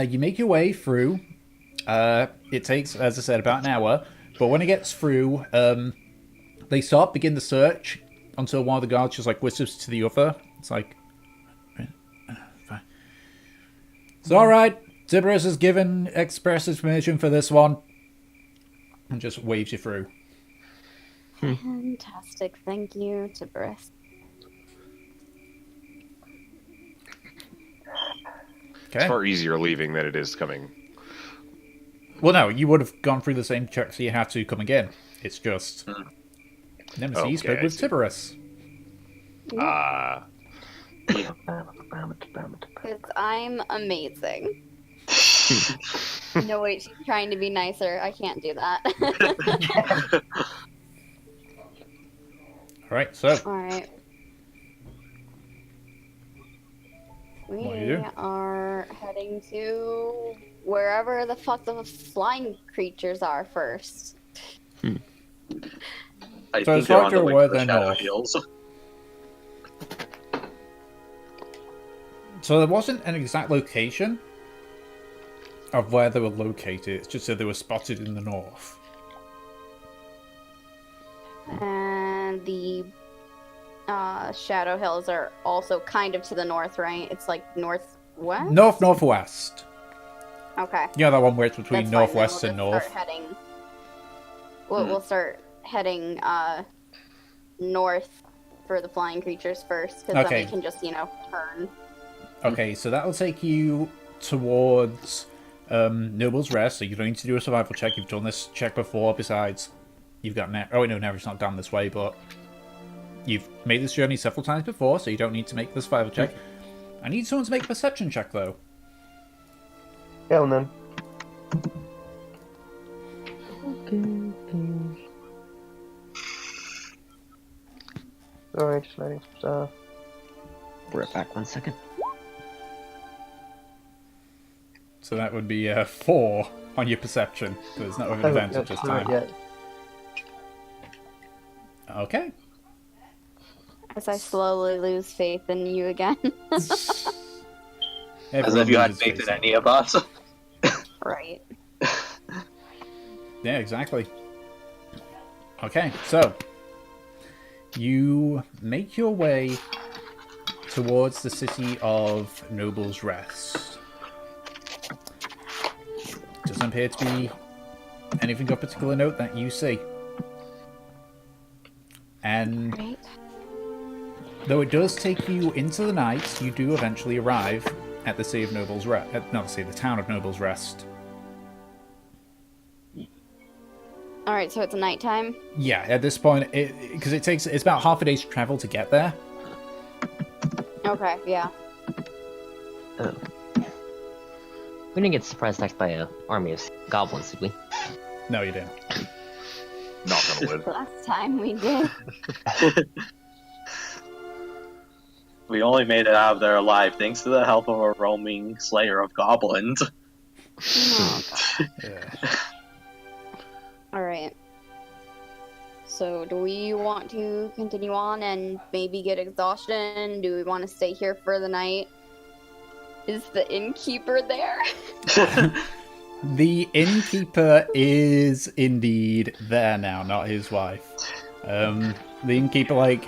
you make your way through. It takes, as I said, about an hour. But when it gets through, they begin the search until one of the guards just like whispers to the other. It's like, fine. It's all right. Tiberius has given express permission for this one, and just waves you through. Fantastic. Thank you, Tiberius. It's Okay. far easier leaving than it is coming. Well, no, you would have gone through the same checks you had to come again. It's just Nemesis Okay, spoke I with see. Tiberius. Because I'm amazing. No, wait, she's trying to be nicer. I can't do that. All right, so Alright. What do We you do? are heading to wherever the fuck the flying creatures are first. I So think as they're far on as the you're way aware, to the they're Shadow north. Hills. So there wasn't an exact location of where they were located. It's just that they were spotted in the north. And the Shadow Hills are also kind of to the north, right? It's like northwest? Northwest. Okay. You know that one where it's between That's fine, then northwest we'll and just north? Start heading, we'll start heading north for the flying creatures first, because Okay. then we can just, turn. Okay, so that'll take you towards Noble's Rest, so you don't need to do a survival check. You've done this check before, besides you've got... Oh, wait, no, Never's not down this way, but you've made this journey several times before, so you don't need to make the survival check. I need someone to make a perception check, though. Yeah, and then. Sorry, just loading some stuff. Right back 1 second. So that would be 4 on your perception, so it's not with an advantage this time. Yeah. Okay. As I slowly lose faith in you again. As Everyone if you had loses faith in faith. any of us. Right. Yeah, exactly. Okay, so you make your way towards the city of Noble's Rest. Doesn't appear to be anything of particular note that you see. And Right. though it does take you into the night, you do eventually arrive at the city of Noble's Rest. Not the city, the town of Noble's Rest. Alright, so it's nighttime. Yeah, at this point, because it's about half a day's travel to get there. Okay, yeah. Oh. We didn't get surprise attacked by an army of goblins, did we? No, you didn't. Knock on wood. Last time we did. We only made it out of there alive thanks to the help of a roaming slayer of goblins. Oh, God. Yeah. Alright. So, do we want to continue on and maybe get exhaustion? Do we want to stay here for the night? Is the innkeeper there? The innkeeper is indeed there now, not his wife. The innkeeper,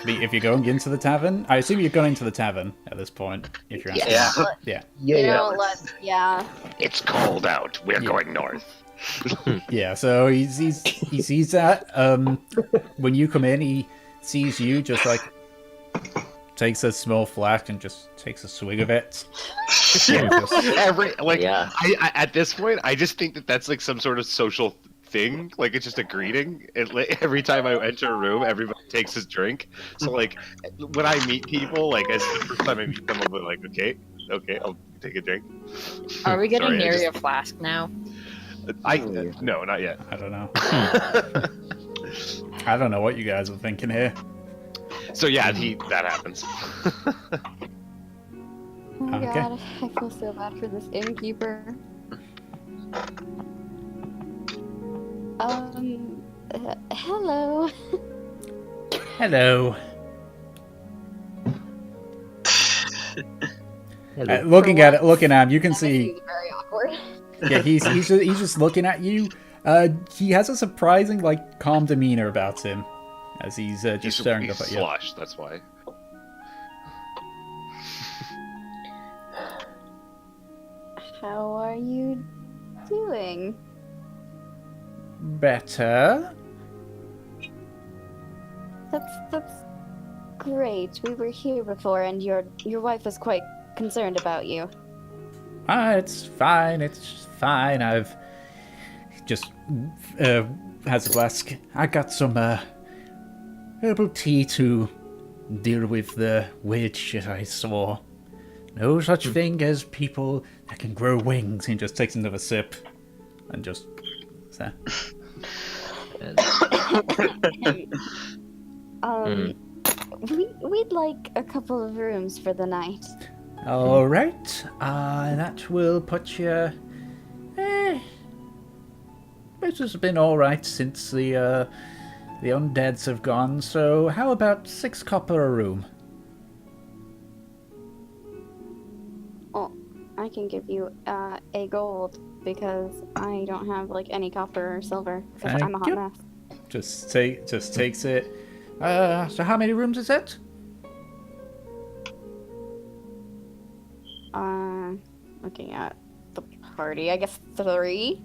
if you're going into the tavern, I assume you're going into the tavern at this point. If you're asking. Yeah. Yeah. Yeah. It's cold out. We're going north. Yeah. So he sees that. When you come in, he sees you just takes a small flask and just takes a swig of it. Yeah. I at this point, I just think that that's like some sort of social thing. Like it's just a greeting. Every time I enter a room, everybody takes his drink. So like when I meet people, like as the first time I meet them, I'll be like, okay, I'll take a drink. Are we getting Sorry, near your flask now? No, not yet. I don't know. I don't know what you guys are thinking here. So yeah, that happens. Oh my Okay. God, I feel so bad for this innkeeper. Hello. Hello. Hello. Looking at him, you can That see. makes me very awkward. Yeah, he's just looking at you. He has a surprising, calm demeanor about him, as he's just staring up at you. Flushed, that's why. How are you doing? Better. That's great. We were here before, and your wife was quite concerned about you. It's fine. It's fine. I've just has a flask. I got some herbal tea to deal with the weird shit I saw. No such thing as people that can grow wings. He just takes another sip and just. So. We'd like a couple of rooms for the night. All right. That will put you. This has been all right since the undeads have gone. So how about 6 copper a room? Oh, I can give you a gold because I don't have any copper or silver because Thank I'm a hot you. mess. Just takes it. So how many rooms is it? Looking at the party, I guess 3.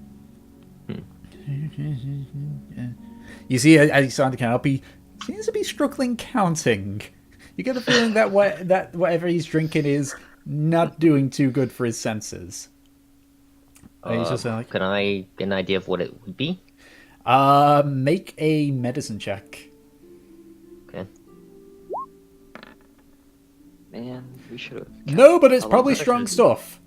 You see, as he's starting to count up, he seems to be struggling counting. You get the feeling that whatever he's drinking is not doing too good for his senses. And he's just like, Can I get an idea of what it would be? make a medicine check. Okay. Man, we should have. No, but it's How long probably does that strong take? stuff.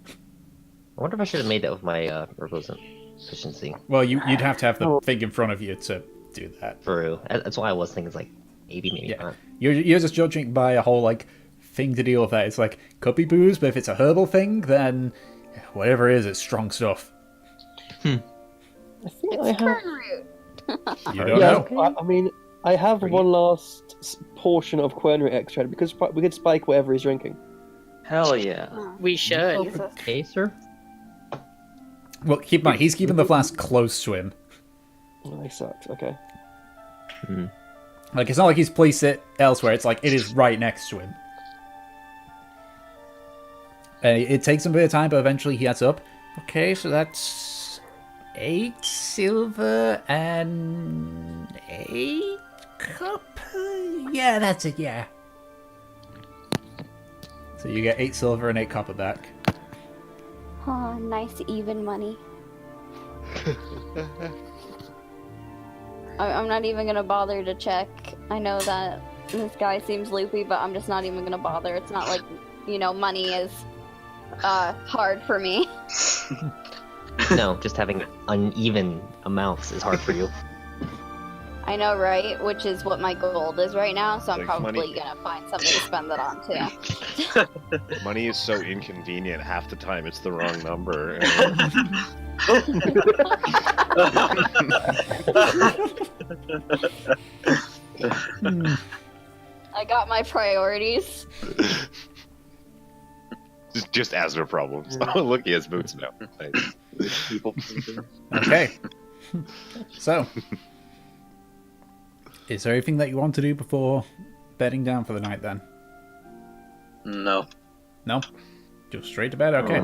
I wonder if I should have made that with my herbalism efficiency. Well, you'd have to have the thing in front of you to do that. True. That's why I was thinking, it's like, maybe Yeah. not. You're just judging by a whole, like, thing to deal with that. It's like, could be booze, but if it's a herbal thing, then whatever it is, it's strong stuff. I think I It's have. Kern root. You don't Yeah, know. I mean, I have one last portion of quernary extract because we could spike whatever he's drinking. Hell yeah. We should. Jesus. Okay, sir. Well, keep in mind, he's keeping the flask close to him. Oh, they sucked. Okay. Like, it's not like he's placed it elsewhere. It's like, it is right next to him. And it takes him a bit of time, but eventually he adds up. Okay, so that's 8 silver and 8 copper? Yeah, that's it, yeah. So you get 8 silver and 8 copper back. Oh, nice even money. I'm not even gonna bother to check. I know that this guy seems loopy, but I'm just not even gonna bother. It's not like, money is hard for me. No, just having uneven amounts is hard for you. I know, right? Which is what my gold is right now, so I'm Like probably money. gonna find something to spend that on too. Money is so inconvenient. Half the time, it's the wrong number. I got my priorities. just asthma problems. Oh, look, he has boots now. Nice. People. Okay. So, is there anything that you want to do before bedding down for the night then? No. No? Just straight to bed? Okay.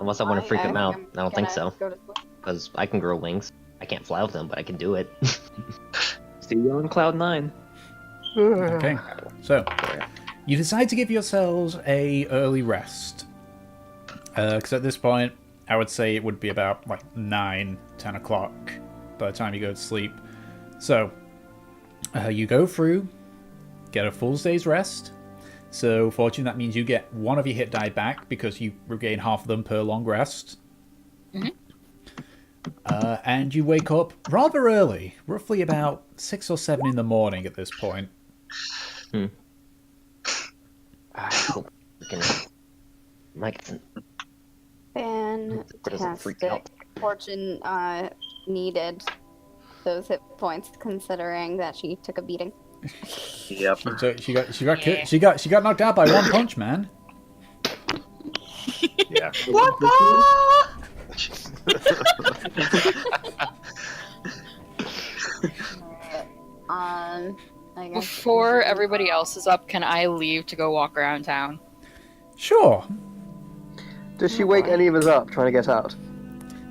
Unless I want to freak him out. I don't think so. Go to sleep. Because I can grow wings. I can't fly with them, but I can do it. See you on cloud 9. Okay. So, you decide to give yourselves a early rest. Because at this point, I would say it would be about like 9, 10 o'clock by the time you go to sleep. So, you go through, get a full day's rest. So, fortune, that means you get one of your hit die back because you regain half of them per long rest. And you wake up rather early, roughly about 6 or 7 in the morning at this point. I hope we can. Mike, doesn't freak out. Fantastic. Fortune needed those hit points considering that she took a beating. Yep. So she got knocked out by one punch, man. Yeah. I guess Before everybody else is up, can I leave to go walk around town? Sure. Does she wake any of us up trying to get out?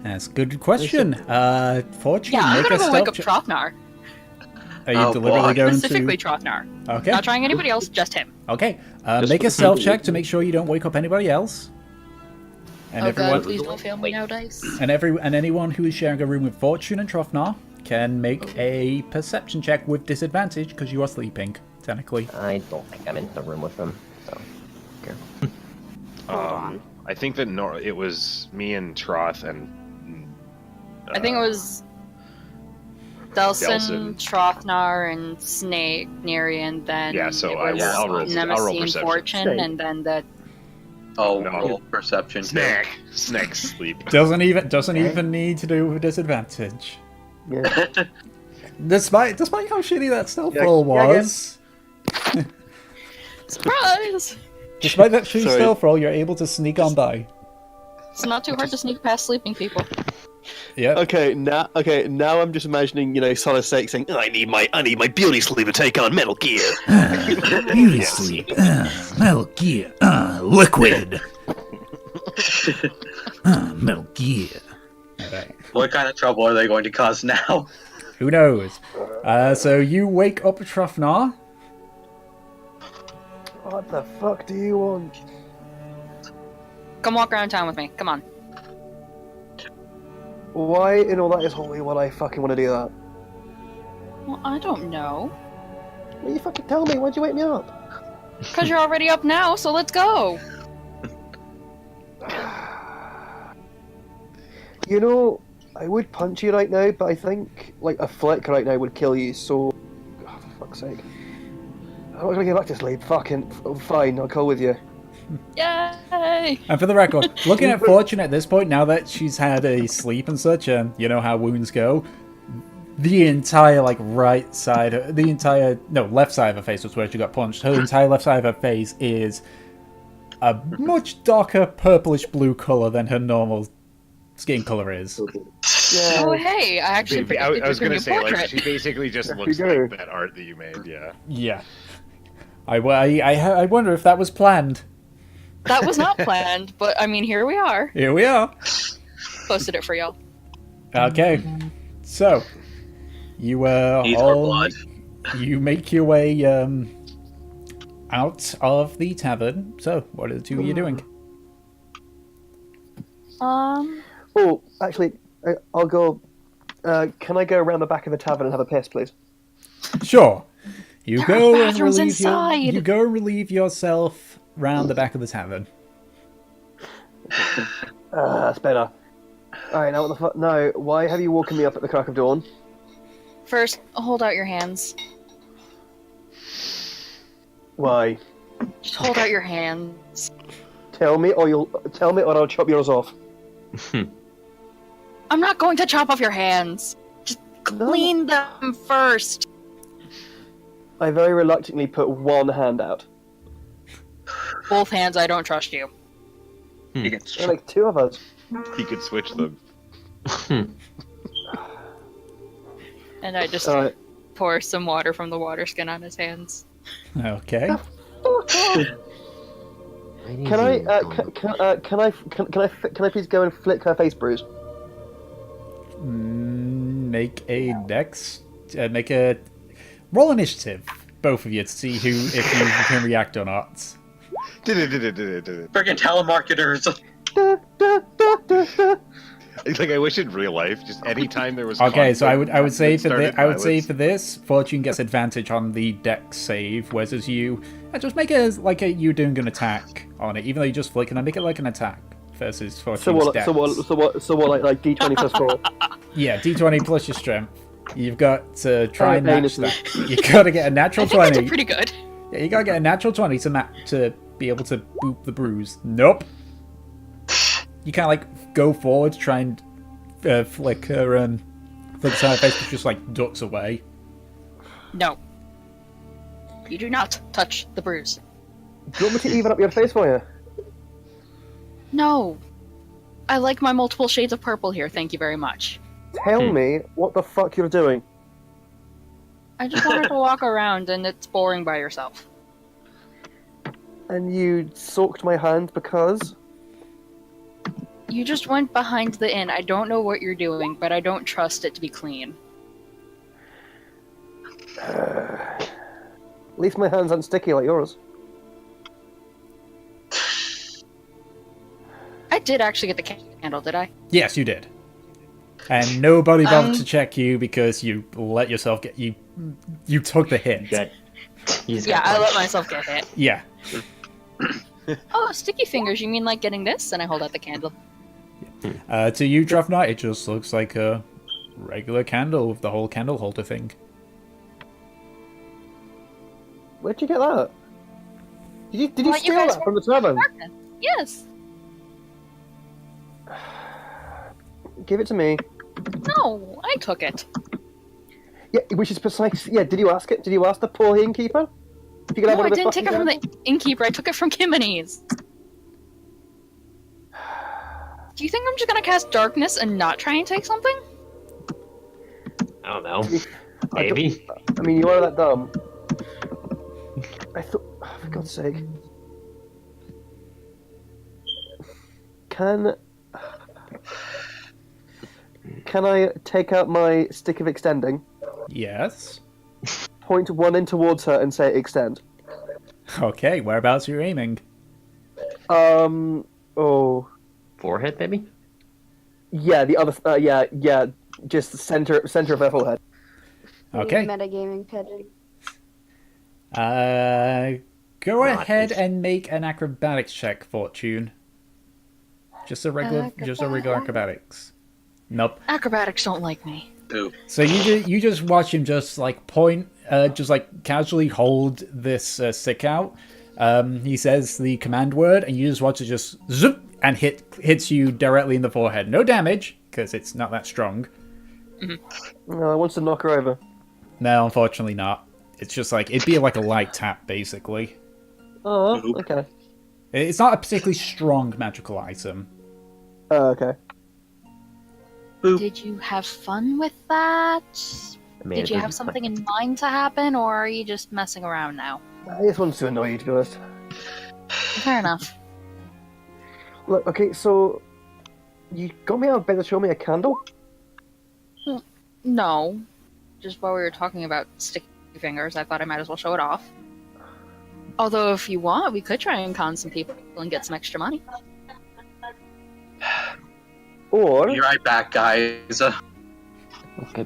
That's a good question. Fortune, Yeah, I'm make a gonna go wake up stealth check. Trothnar. Are you Oh, deliberately boy. going Specifically to? Trothnar. Okay. Not trying anybody else, just him. Okay. Just Make for a stealth the- check to make sure you don't wake up anybody else. And Oh god, everyone, please don't fail me now, dice. and anyone who is sharing a room with Fortune and Trofnar can make a perception check with disadvantage because you are sleeping, technically. I don't think I'm in the room with them. So, here. Hold on. I think that it was me and Troth and. I think it was Delson, Delson. Trothnar, and Snake, Nerian, then Yeah, so it I will- was I'll roll Nemesis, perception. Fortune, Snake. and then the Oh, No. roll perception. Snack. Snack sleep. Doesn't even need to do with disadvantage. Yeah. Despite how shitty that stealth Yeah, roll yeah, yeah. was. surprise! Despite that shitty Sorry. stealth roll, you're able to sneak on by. It's not too hard to sneak past sleeping people. Yeah. Okay, now I'm just imagining, Solid Snake saying, I need my beauty sleep to take on Metal Gear. Beauty sleep. Metal Gear. Liquid. Metal Gear. Alright. What kind of trouble are they going to cause now? Who knows? So you wake up Trofnar. What the fuck do you want? Come walk around town with me. Come on. Why in all that is holy would I fucking want to do that? Well, I don't know. Well, you fucking tell me. Why'd you wake me up? Because you're already up now, so let's go. You know, I would punch you right now, but I think like a flick right now would kill you. So, oh, for fuck's sake, I'm not gonna get back to sleep. Fucking fine. I'll go with you. Yay! And for the record, looking at Fortune at this point, now that she's had a sleep and such, and you know how wounds go, the entire left side of her face was where she got punched. Her entire left side of her face is a much darker purplish blue color than her normal skin color is. Yeah. Oh, hey, I actually I was gonna say, portrait. like, she basically just There looks you go. like that art that you made. Yeah. Yeah. I wonder if that was planned. That was not planned, but I mean, here we are. Here we are. Posted it for y'all. Okay. So, you Need our blood. you make your way out of the tavern. So, what are the two of you doing? Oh, actually, I'll go. Can I go around the back of the tavern and have a piss, please? Sure. You There go are and bathrooms relieve inside. you go and relieve yourself round the back of the tavern. That's better. Alright, now what the fuck? No, why have you woken me up at the crack of dawn? First, hold out your hands. Why? Just hold out your hands. Tell me, or I'll chop yours off. I'm not going to chop off your hands. Just clean them first. I very reluctantly put one hand out. Both hands, I don't trust you. There are like two of us. He could switch them. And I just Alright. pour some water from the water skin on his hands. Okay. Can I please go and flick her face bruise? Make a dex. Make a roll initiative, both of you, to see if you can react or not. Freaking telemarketers. Like, I wish in real life, just anytime there was. Okay, so I would conflict say that for started I would say violence- for this, Fortune gets advantage on the dex save, whereas you just make a you doing an attack on it, even though you just flick, and I make it like an attack versus Fortune's dex. So what? Like D20 plus 4. Yeah, D20 plus your strength. You've got to try and Alright, match Dana, that. You got to get a natural I think I 20. did pretty good. Yeah, you got to get a natural 20 to be able to boop the bruise. Nope. You can't go forward, try and flick her flick side face, but just ducks away. No. You do not touch the bruise. Do you want me to even up your face for you? No. I like my multiple shades of purple here, thank you very much. Tell me what the fuck you're doing. I just wanted to walk around and it's boring by yourself. And you soaked my hand because... You just went behind the inn. I don't know what you're doing, but I don't trust it to be clean. At least my hands aren't sticky like yours. I did actually get the candle, did I? Yes, you did. And nobody bothered to check you because you let yourself get you took the hit. Yeah, I let myself get hit. Yeah. Oh, sticky fingers, you mean like getting this? And I hold out the candle. To you, Draft Knight, it just looks like a regular candle with the whole candle holder thing. Where'd you get that? Did you Well, you steal guys that from the tavern? Yes. Give it to me. No, I took it. Yeah, which is precise. Yeah, did you ask it? Did you ask the poor innkeeper? If you could have No, one I of the didn't take it fucking from the innkeeper. I took it from Kimini's. Do you think I'm just gonna cast darkness and not try and take something? I don't know. I don't- Maybe. I mean, you are that dumb. I thought, oh, for God's sake. Can I take out my stick of extending, Yes. point one in towards her, and say extend? Okay, whereabouts are you aiming? Oh, Forehead, maybe? yeah, the other. Yeah, just center of her forehead. Okay. Metagaming pigeon. Go Not ahead is- and make an acrobatics check, Fortune. Just a regular acrobatics. Nope. Acrobatics don't like me. Ooh. So you just watch him just like point, just like casually hold this stick out. He says the command word, and you just watch it just zoop and hits you directly in the forehead. No damage because it's not that strong. No, I wants to knock her over. No, unfortunately not. It's just like it'd be like a light tap basically. Oh, Oop. okay. It's not a particularly strong magical item. Oh, okay. Did you have fun with that? I mean, Did it you have doesn't- something in mind to happen, or are you just messing around now? I just wanted to annoy you, to be honest. Fair enough. Look, okay, so you got me out of bed to show me a candle? No. Just while we were talking about sticky fingers, I thought I might as well show it off. Although, if you want, we could try and con some people and get some extra money. Or Be right back, guys. Okay.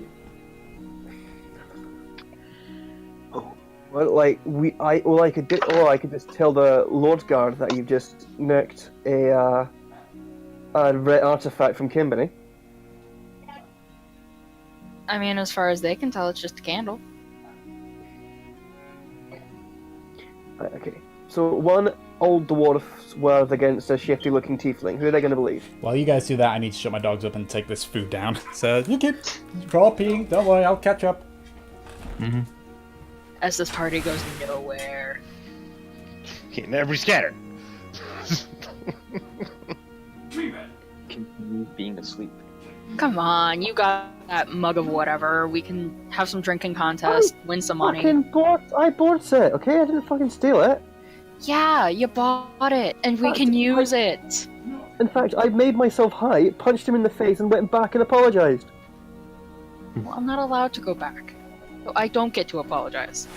well, like I could just tell the Lord Guard that you've just nicked a red artifact from Kimberly. I mean, as far as they can tell, it's just a candle. Right, okay. So one old dwarf's word against a shifty-looking tiefling. Who are they going to believe? While you guys do that, I need to shut my dogs up and take this food down. So you keep peeing. Don't worry, I'll catch up. As this party goes nowhere. Can't never be scattered. Continue being asleep. Come on, you got that mug of whatever. We can have some drinking contest, win some money. I bought it, okay? I didn't fucking steal it. Yeah, you bought it, and we can use it. In fact, I made myself high, punched him in the face, and went back and apologized. Well, I'm not allowed to go back. So I don't get to apologize.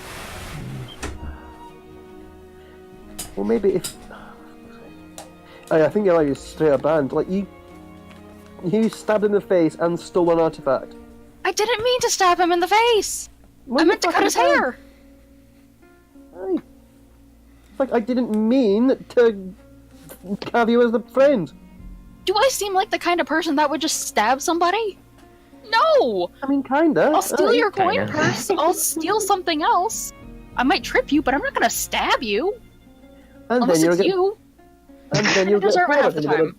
Well, maybe if... I think you're just straight up banned. Like, you stabbed him in the face and stole an artifact. I didn't mean to stab him in the face! Well, I you meant to cut fucking his did. hair! Aye. Like, I didn't mean to have you as a friend. Do I seem like the kind of person that would just stab somebody? No! I mean, kinda. I'll steal Aye. your coin Kinda. purse, I'll steal something else. I might trip you, but I'm not gonna stab you. And Unless then you'll it's get, you. and then I you'll get deserve it bored. half the time.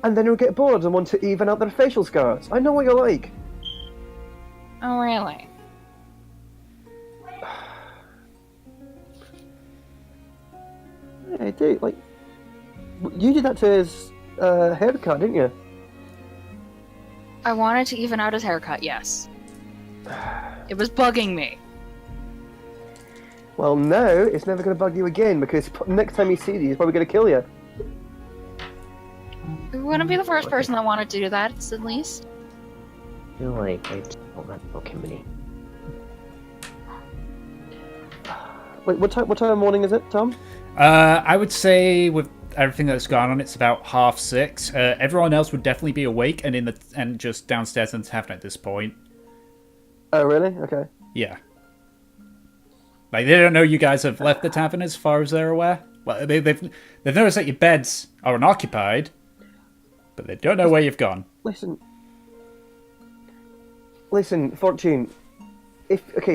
And then you'll get bored and want to even out their facial scars. I know what you're like. Oh, really? Yeah, I do. Like, you did that to his haircut, didn't you? I wanted to even out his haircut, yes. It was bugging me. Well, no, it's never going to bug you again because next time you see these, he's probably going to kill you. You wouldn't be the first person that wanted to do that, at least. I feel like I don't have Pokemon. Wait, what time of morning is it, Tom? I would say with everything that's gone on, it's about 6:30. Everyone else would definitely be awake and just downstairs in the tavern at this point. Oh, really? Okay. Yeah. Like they don't know you guys have left the tavern as far as they're aware. Well, they've noticed that your beds are unoccupied, but they don't know where you've gone. Listen, Fortune.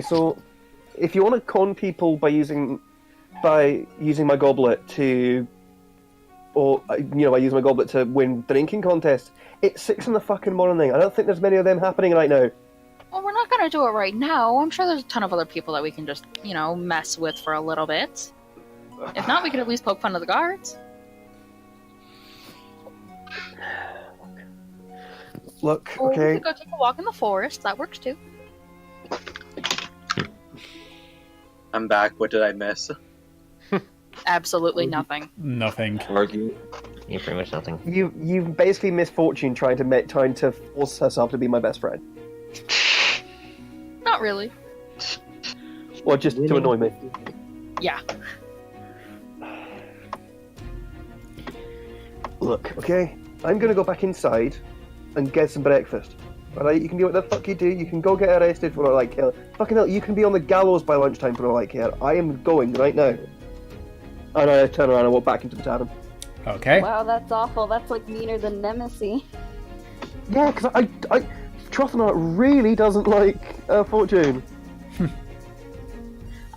So if you want to con people by using my goblet to, or by using my goblet to win drinking contest, it's 6 in the fucking morning. I don't think there's many of them happening right now. Well, we're not gonna do it right now. I'm sure there's a ton of other people that we can just, mess with for a little bit. If not, we could at least poke fun of the guards. Look, Or we okay. could go take a walk in the forest. That works too. I'm back. What did I miss? Absolutely nothing. Nothing. Argue. Yeah, pretty much nothing. You've basically missed Fortune trying to force herself to be my best friend, Not really. or just to annoy me. Look, okay? I'm gonna go back inside and get some breakfast. Alright, you can do what the fuck you do. You can go get arrested for all I care. Fucking hell, you can be on the gallows by lunchtime for all I care. I am going right now. And I turn around and walk back into the tavern. Okay. Wow, that's awful. That's like meaner than Nemesis. Yeah, because I Trothanart really doesn't like Fortune.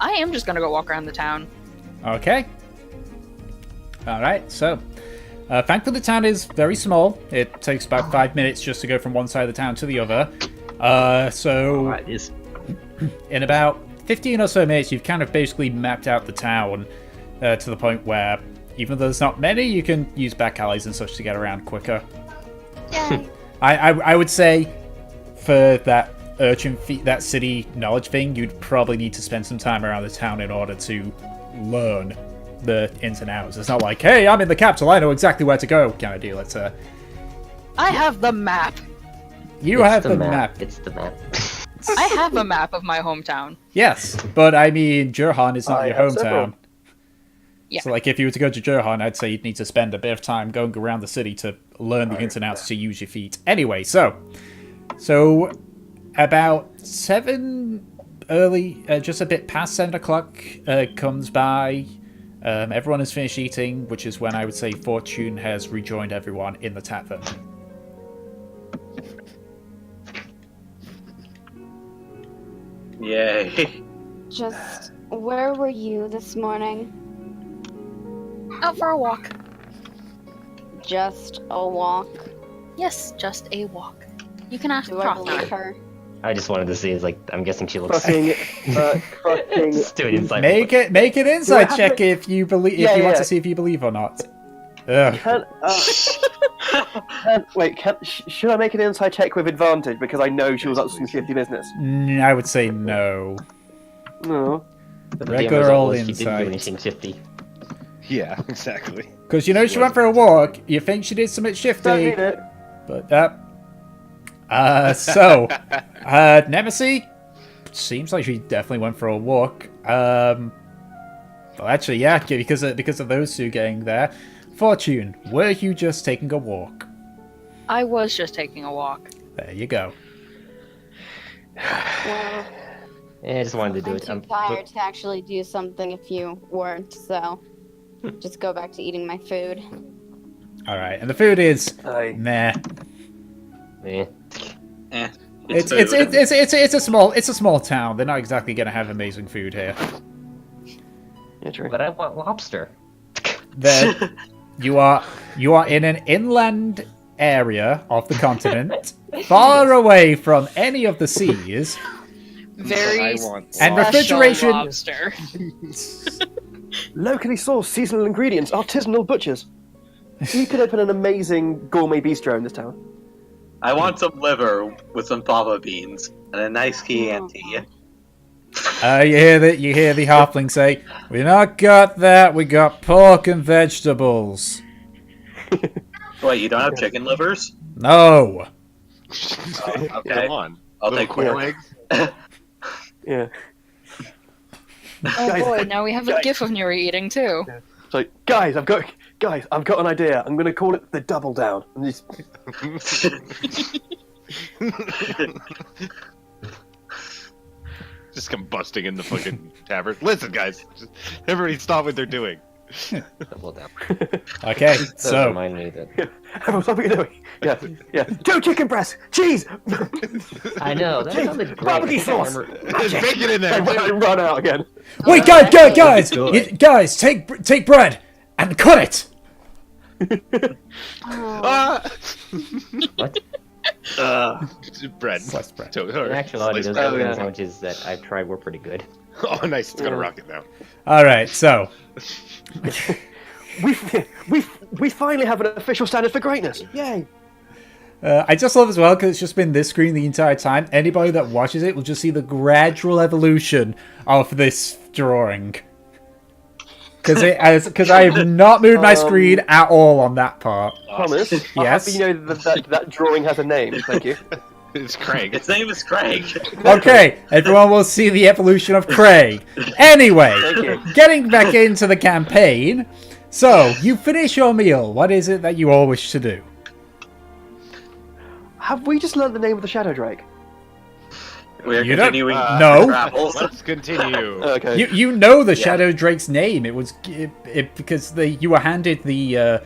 I am just gonna go walk around the town. Okay. Alright, so. Thankfully, the town is very small. It takes about 5 minutes just to go from one side of the town to the other. So, It is. in about 15 or so minutes, you've kind of basically mapped out the town to the point where, even though there's not many, you can use back alleys and such to get around quicker. Yay. I would say, for that that city knowledge thing, you'd probably need to spend some time around the town in order to learn the ins and outs. It's not like, hey, I'm in the capital, I know exactly where to go kind of deal. It's I have the map. you have the map. It's the map. I have a map of my hometown. Yes, but I mean, Jurhan is not I your have several. hometown. Yeah. So, like, if you were to go to Jurhan, I'd say you'd need to spend a bit of time going around the city to learn the ins and outs to use your feet. Anyway, so about 7 early, just a bit past 7 o'clock comes by. Everyone has finished eating, which is when I would say Fortune has rejoined everyone in the tavern. Yay. Just, where were you this morning? Out for a walk. Just a walk. Yes, just a walk. You can ask Do I believe Prothnar. her? I just wanted to see. It's like I'm guessing she looks. Fucking, fucking. Just do an insight. Make an insight have check to- if you believe. Yeah, if you want yeah. to see if you believe or not. Ugh. Should I make an inside check with advantage because I know she was up to some shifty business? I would say no. No. The Regular result old was she didn't do insight. anything shifty. Yeah, exactly. Because you know she went for a walk. You think she did something Don't shifty, need it. but Nemesis seems like she definitely went for a walk. Well, actually, yeah, because of those two getting there. Fortune, were you just taking a walk? I was just taking a walk. There you go. Well, I just wanted to do I'm it. too tired to actually do something if you weren't, so just go back to eating my food. All right, and the food is Aye. meh. Eh. It's a small town. They're not exactly gonna have amazing food here. Yeah, true. But I want lobster. There, you are in an inland area of the continent, far away from any of the seas, Very I want and special refrigeration. lobster. Locally sourced seasonal ingredients, artisanal butchers. You could open an amazing gourmet bistro in this town. I want some liver with some fava beans and a nice Chianti. You hear the halfling say, "We not got that. We got pork and vegetables." Wait, you don't have chicken livers? No. Okay. Come on. I'll Little take quail one. eggs. Yeah. Oh boy, now we have a gif of Nuri eating too. It's like, guys, I've got an idea. I'm gonna call it the double down. And just, Just come busting in the fucking tavern. Listen, guys, just, everybody stop what they're doing. Double down. Okay, Does so remind me that everyone, stop what you're doing. Yeah. 2 chicken breasts, cheese. I know that sounded great. Barbecue I can't sauce. remember- There's bacon in there. I too. run out again. wait, guys, take bread and cut it. Oh, Ah! What? Bread. Sliced bread. To- In or actuality, sliced those bread. chicken sandwiches that I've tried were pretty good. Oh, nice. It's got a rocket now. All right, so We finally have an official standard for greatness. Yay! I just love as well because it's just been this screen the entire time. Anybody that watches it will just see the gradual evolution of this drawing. Because I have not moved my screen at all on that part. Thomas, I'm Yes? happy you know that drawing has a name. Thank you. It's Craig. Its name is Craig. Okay, everyone will see the evolution of Craig. Anyway, Thank you. getting back into the campaign, So, you finish your meal. What is it that you all wish to do? Have we just learned the name of the Shadow Drake? We are You don't- continuing No. travels. Let's continue. Okay. You know the Yeah. Shadow Drake's name. It was because you were handed the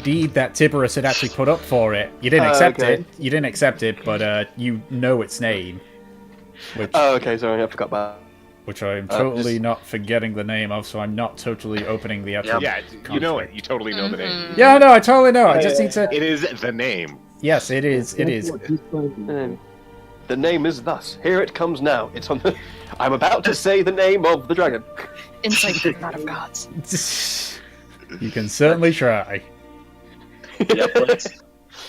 deed that Tiberius had actually put up for it. You didn't accept okay. it. You didn't accept it, but you know its name, which Oh, okay, sorry, I forgot about which I'm totally just- not forgetting the name of. So I'm not totally opening the actual. Yeah, you know it. contract. You totally know the name. Yeah, no, I totally know. I just need to. It is the name. Yes, it is. It is. And the name is thus. Here it comes now. It's on the... I'm about to say the name of the dragon. Insight to the God of Gods. You can certainly try. Yep,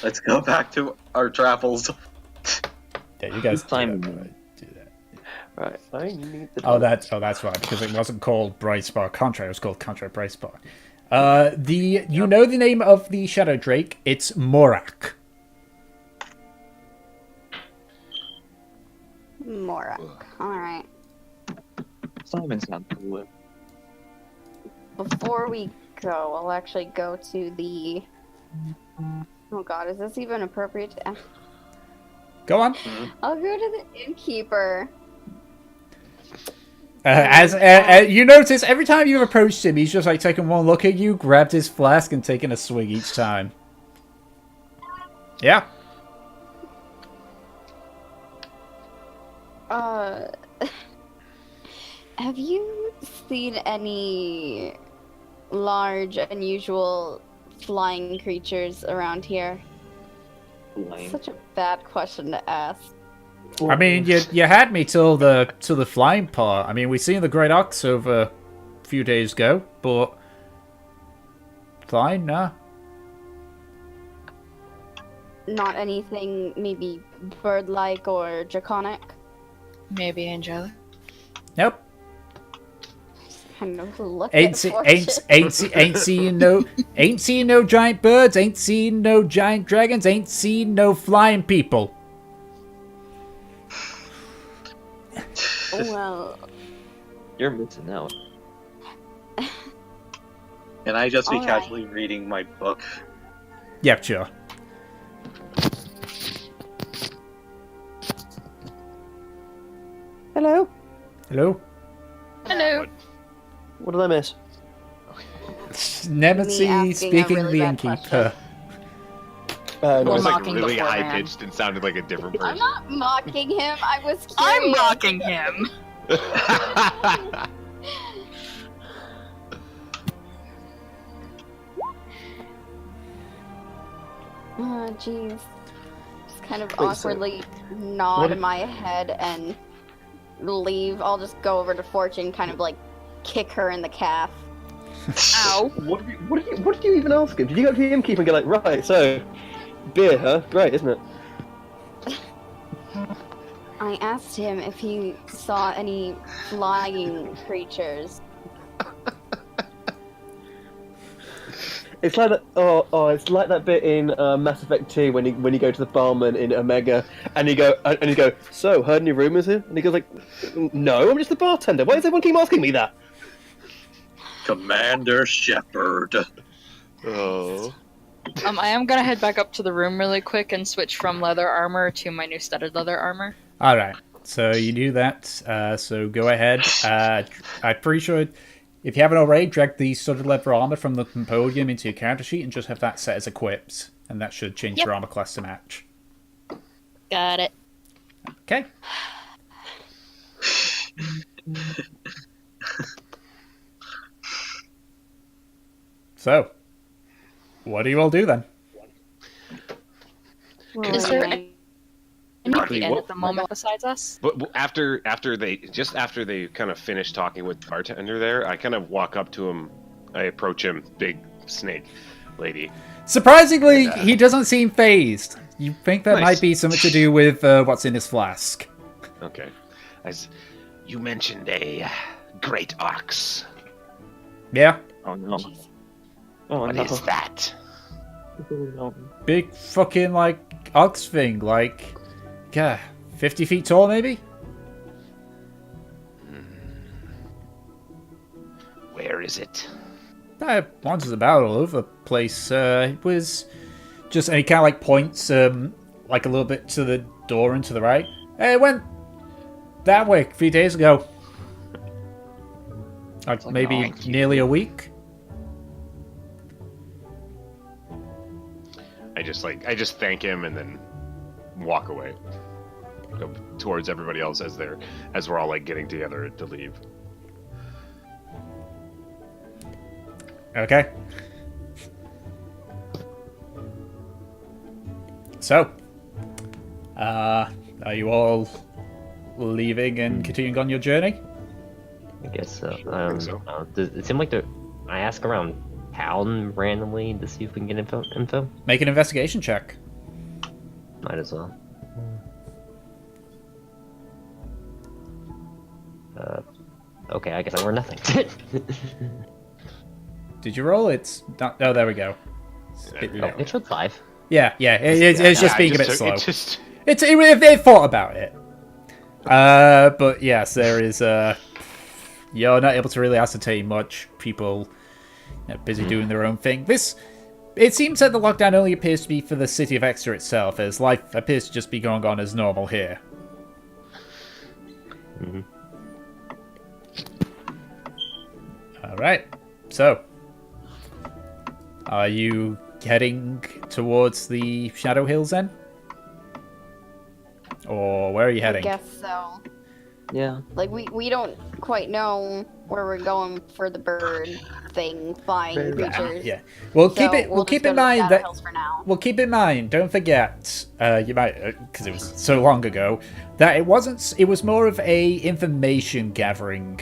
let's go back to our travels. Yeah, you guys. Time. Do that. Right, I need the... Oh, that's right, because it wasn't called Bright Spar Contract, it was called Contract Bright Spar. You know the name of the Shadow Drake? It's Morak. Morak. Alright. Simon's not cool. Before we go, I'll actually go to the... Oh god, is this even appropriate to... Go on. I'll go to the innkeeper. As you notice, every time you approached him, he's just like taking one look at you, grabbed his flask, and taking a swig each time. Yeah. Have you seen any large, unusual flying creatures around here? Such a bad question to ask. I mean, you had me till the flying part. I mean, we seen the Great Ox over a few days ago, but flying, nah. Not anything maybe bird-like or draconic? Maybe angelic. Nope. Kind of look Ain't at see, Fortune. ain't seeing no giant birds, ain't seeing no giant dragons, ain't seeing no flying people. Well, You're missing out. Can I just be Alright. casually reading my book? Yep, sure. Hello? Hello? Hello. What did I miss? Nemesis asking a speaking really the bad innkeeper. It Well, was like mocking really beforehand. high pitched and sounded like a different I'm person. not mocking him. I was curious. I'm mocking him. Oh, jeez. Just kind of Wait, so- awkwardly nod What- my head and leave. I'll just go over to Fortune, kind of like kick her in the calf. Ow. What did you even ask him? Did you go to the innkeeper and go like, right, so, beer, huh? Great, isn't it? I asked him if he saw any flying creatures. It's like that. It's like that bit in Mass Effect 2 when you go to the barman in Omega and you go. So, heard any rumors here? And he goes like, no, I'm just the bartender. Why does everyone keep asking me that? Commander Shepard. Oh. I am gonna head back up to the room really quick and switch from leather armor to my new studded leather armor. All right, so you do that. So go ahead. I'm pretty sure if you haven't already, drag the studded leather armor from the podium into your character sheet and just have that set as equipped, and that should change Yep. your armor class to match. Got it. Okay. So, what do you all do then? Is there Right. anybody in What- at the moment besides us? But after they kind of finish talking with the bartender there, I kind of walk up to him. I approach him, big snake lady. Surprisingly, he doesn't seem phased. You think that Nice. might be something to do with what's in his flask. Okay. You mentioned a great ox. Yeah, Oh no. Oh What no. is that? Oh, no. big fucking like ox thing, like, yeah, 50 feet tall maybe? Where is it? wanders about all over the place. It was just, and he kind of like points like a little bit to the door and to the right. It went that way a few days ago. Like maybe nearly a week. I just thank him and then walk away. Go towards everybody else as we're all like getting together to leave. Okay. So, are you all leaving and continuing on your journey? I guess so. Sure, I think so. Does it seem like I ask around town randomly to see if we can get info? Make an investigation check. Might as well. Okay, I guess I learned nothing. Did you roll? It's not. Oh, there we go. It showed 5. Yeah. It's just being a bit slow. It thought about it. But yes, there is. You're not able to really ascertain much. People busy doing their own thing. It seems that the lockdown only appears to be for the city of Exeter itself, as life appears to just be going on as normal here. Mm-hmm. Alright, so are you heading towards the Shadow Hills then? Or where are you heading? I guess so. Yeah. Like, we don't quite know where we're going for the bird thing, flying creatures. Yeah. We'll keep We'll keep just in go to mind Shadow that Hills for now. We'll keep in mind, don't forget, you might, because it was so long ago, that it was more of a information gathering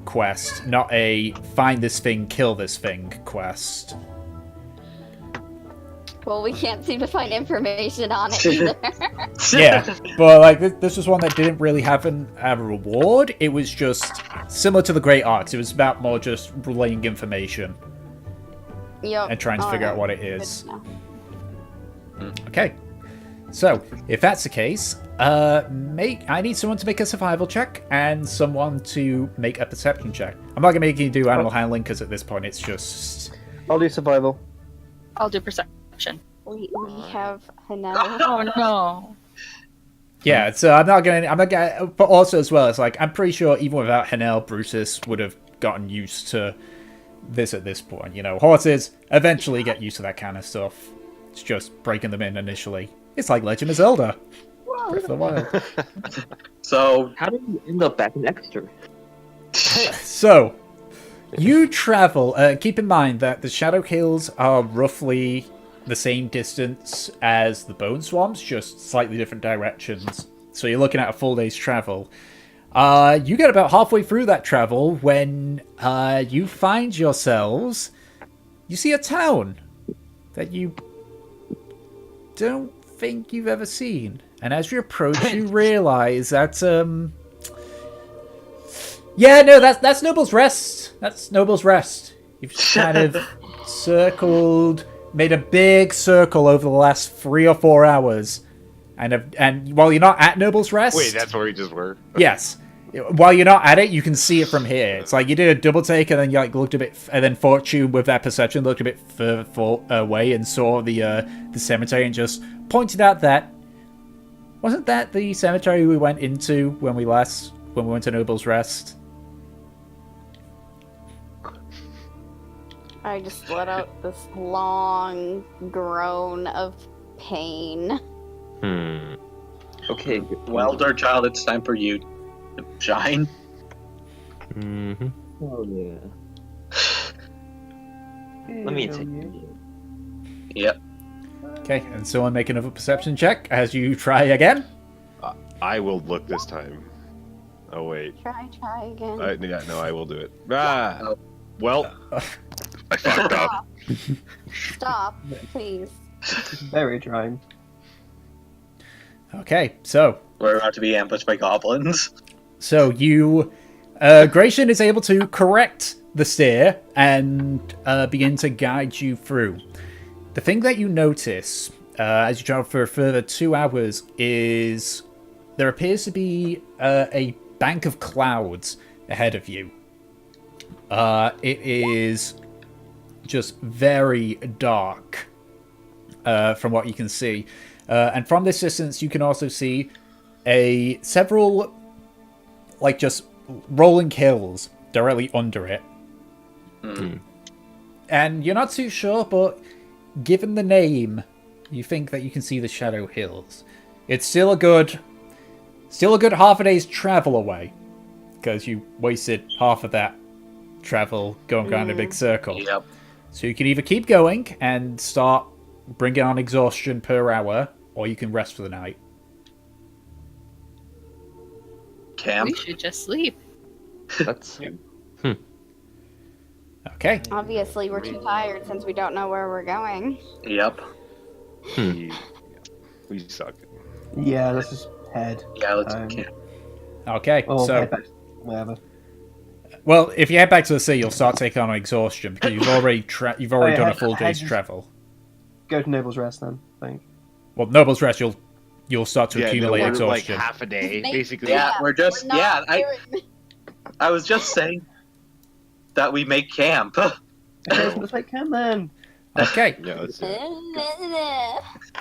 quest, not a find this thing, kill this thing quest. Well, we can't seem to find information on it either. Yeah, but like this was one that didn't really have a reward. It was just similar to the Great Arcs. It was about more just relaying information Yep. and trying to figure out what it Good is. to know. Okay, so if that's the case, I need someone to make a survival check and someone to make a perception check. I'm not gonna make you do animal handling because at this point it's just. I'll do survival. I'll do perception. We have Hanel. Oh no. Yeah, so I'm not gonna, but also as well, it's like, I'm pretty sure even without Hanel, Brutus would have gotten used to this at this point. You know, horses eventually get used to that kind of stuff. It's just breaking them in initially. It's like Legend of Zelda. Breath of the Wild. So, How did you end up back in Exeter? So, you travel, keep in mind that the Shadow Hills are roughly the same distance as the Bone Swamps, just slightly different directions. So you're looking at a full day's travel. You get about halfway through that travel when you find yourselves... You see a town that you don't think you've ever seen. And as you approach, you realize that... Yeah, no, that's Noble's Rest. That's Noble's Rest. You've just kind of circled... Made a big circle over the last 3 or 4 hours, and while you're not at Noble's Rest, Wait, that's where we just were. yes. While you're not at it, you can see it from here. It's like you did a double take, and then you like looked a bit, and then Fortune with that perception looked a bit further away and saw the cemetery and just pointed out that wasn't that the cemetery we went into when we went to Noble's Rest. I just let out this long groan of pain. Okay, well, Dark Child, it's time for you to shine. Mm-hmm. oh yeah. Let me take you. Yep. Okay, and someone make another perception check as you try again. I will look this time. Oh wait. Try again. Yeah, no, I will do it. Well, I fucked up. Stop, please. Very trying. Okay, so We're about to be ambushed by goblins. you, Gratian is able to correct the steer and begin to guide you through. The thing that you notice as you travel for a further 2 hours is there appears to be a bank of clouds ahead of you. It is just very dark from what you can see. And from this distance, you can also see several, like, just rolling hills directly under it. And you're not too sure, but given the name, you think that you can see the Shadow Hills. It's still a good half a day's travel away, because you wasted half of that travel going around a big circle. Yep. So you can either keep going and start bringing on exhaustion per hour, or you can rest for the night. Camp. We should just sleep. That's Okay. Obviously, we're too tired since we don't know where we're going. Yep. We suck. Yeah, let's just head. Yeah, let's Um, camp. Okay. Oh, So, head back. Whatever. well, if you head back to the sea, you'll start taking on exhaustion because you've already Oh, yeah, done a head- full head day's just- travel. Go to Noble's Rest then, I think. Well, Noble's Rest, you'll start to accumulate we're exhaustion. like half a day, Make- basically. Yeah, we're just not yeah. doing- I was just saying that we make camp. Okay, let's make camp then. Okay. Yeah, let's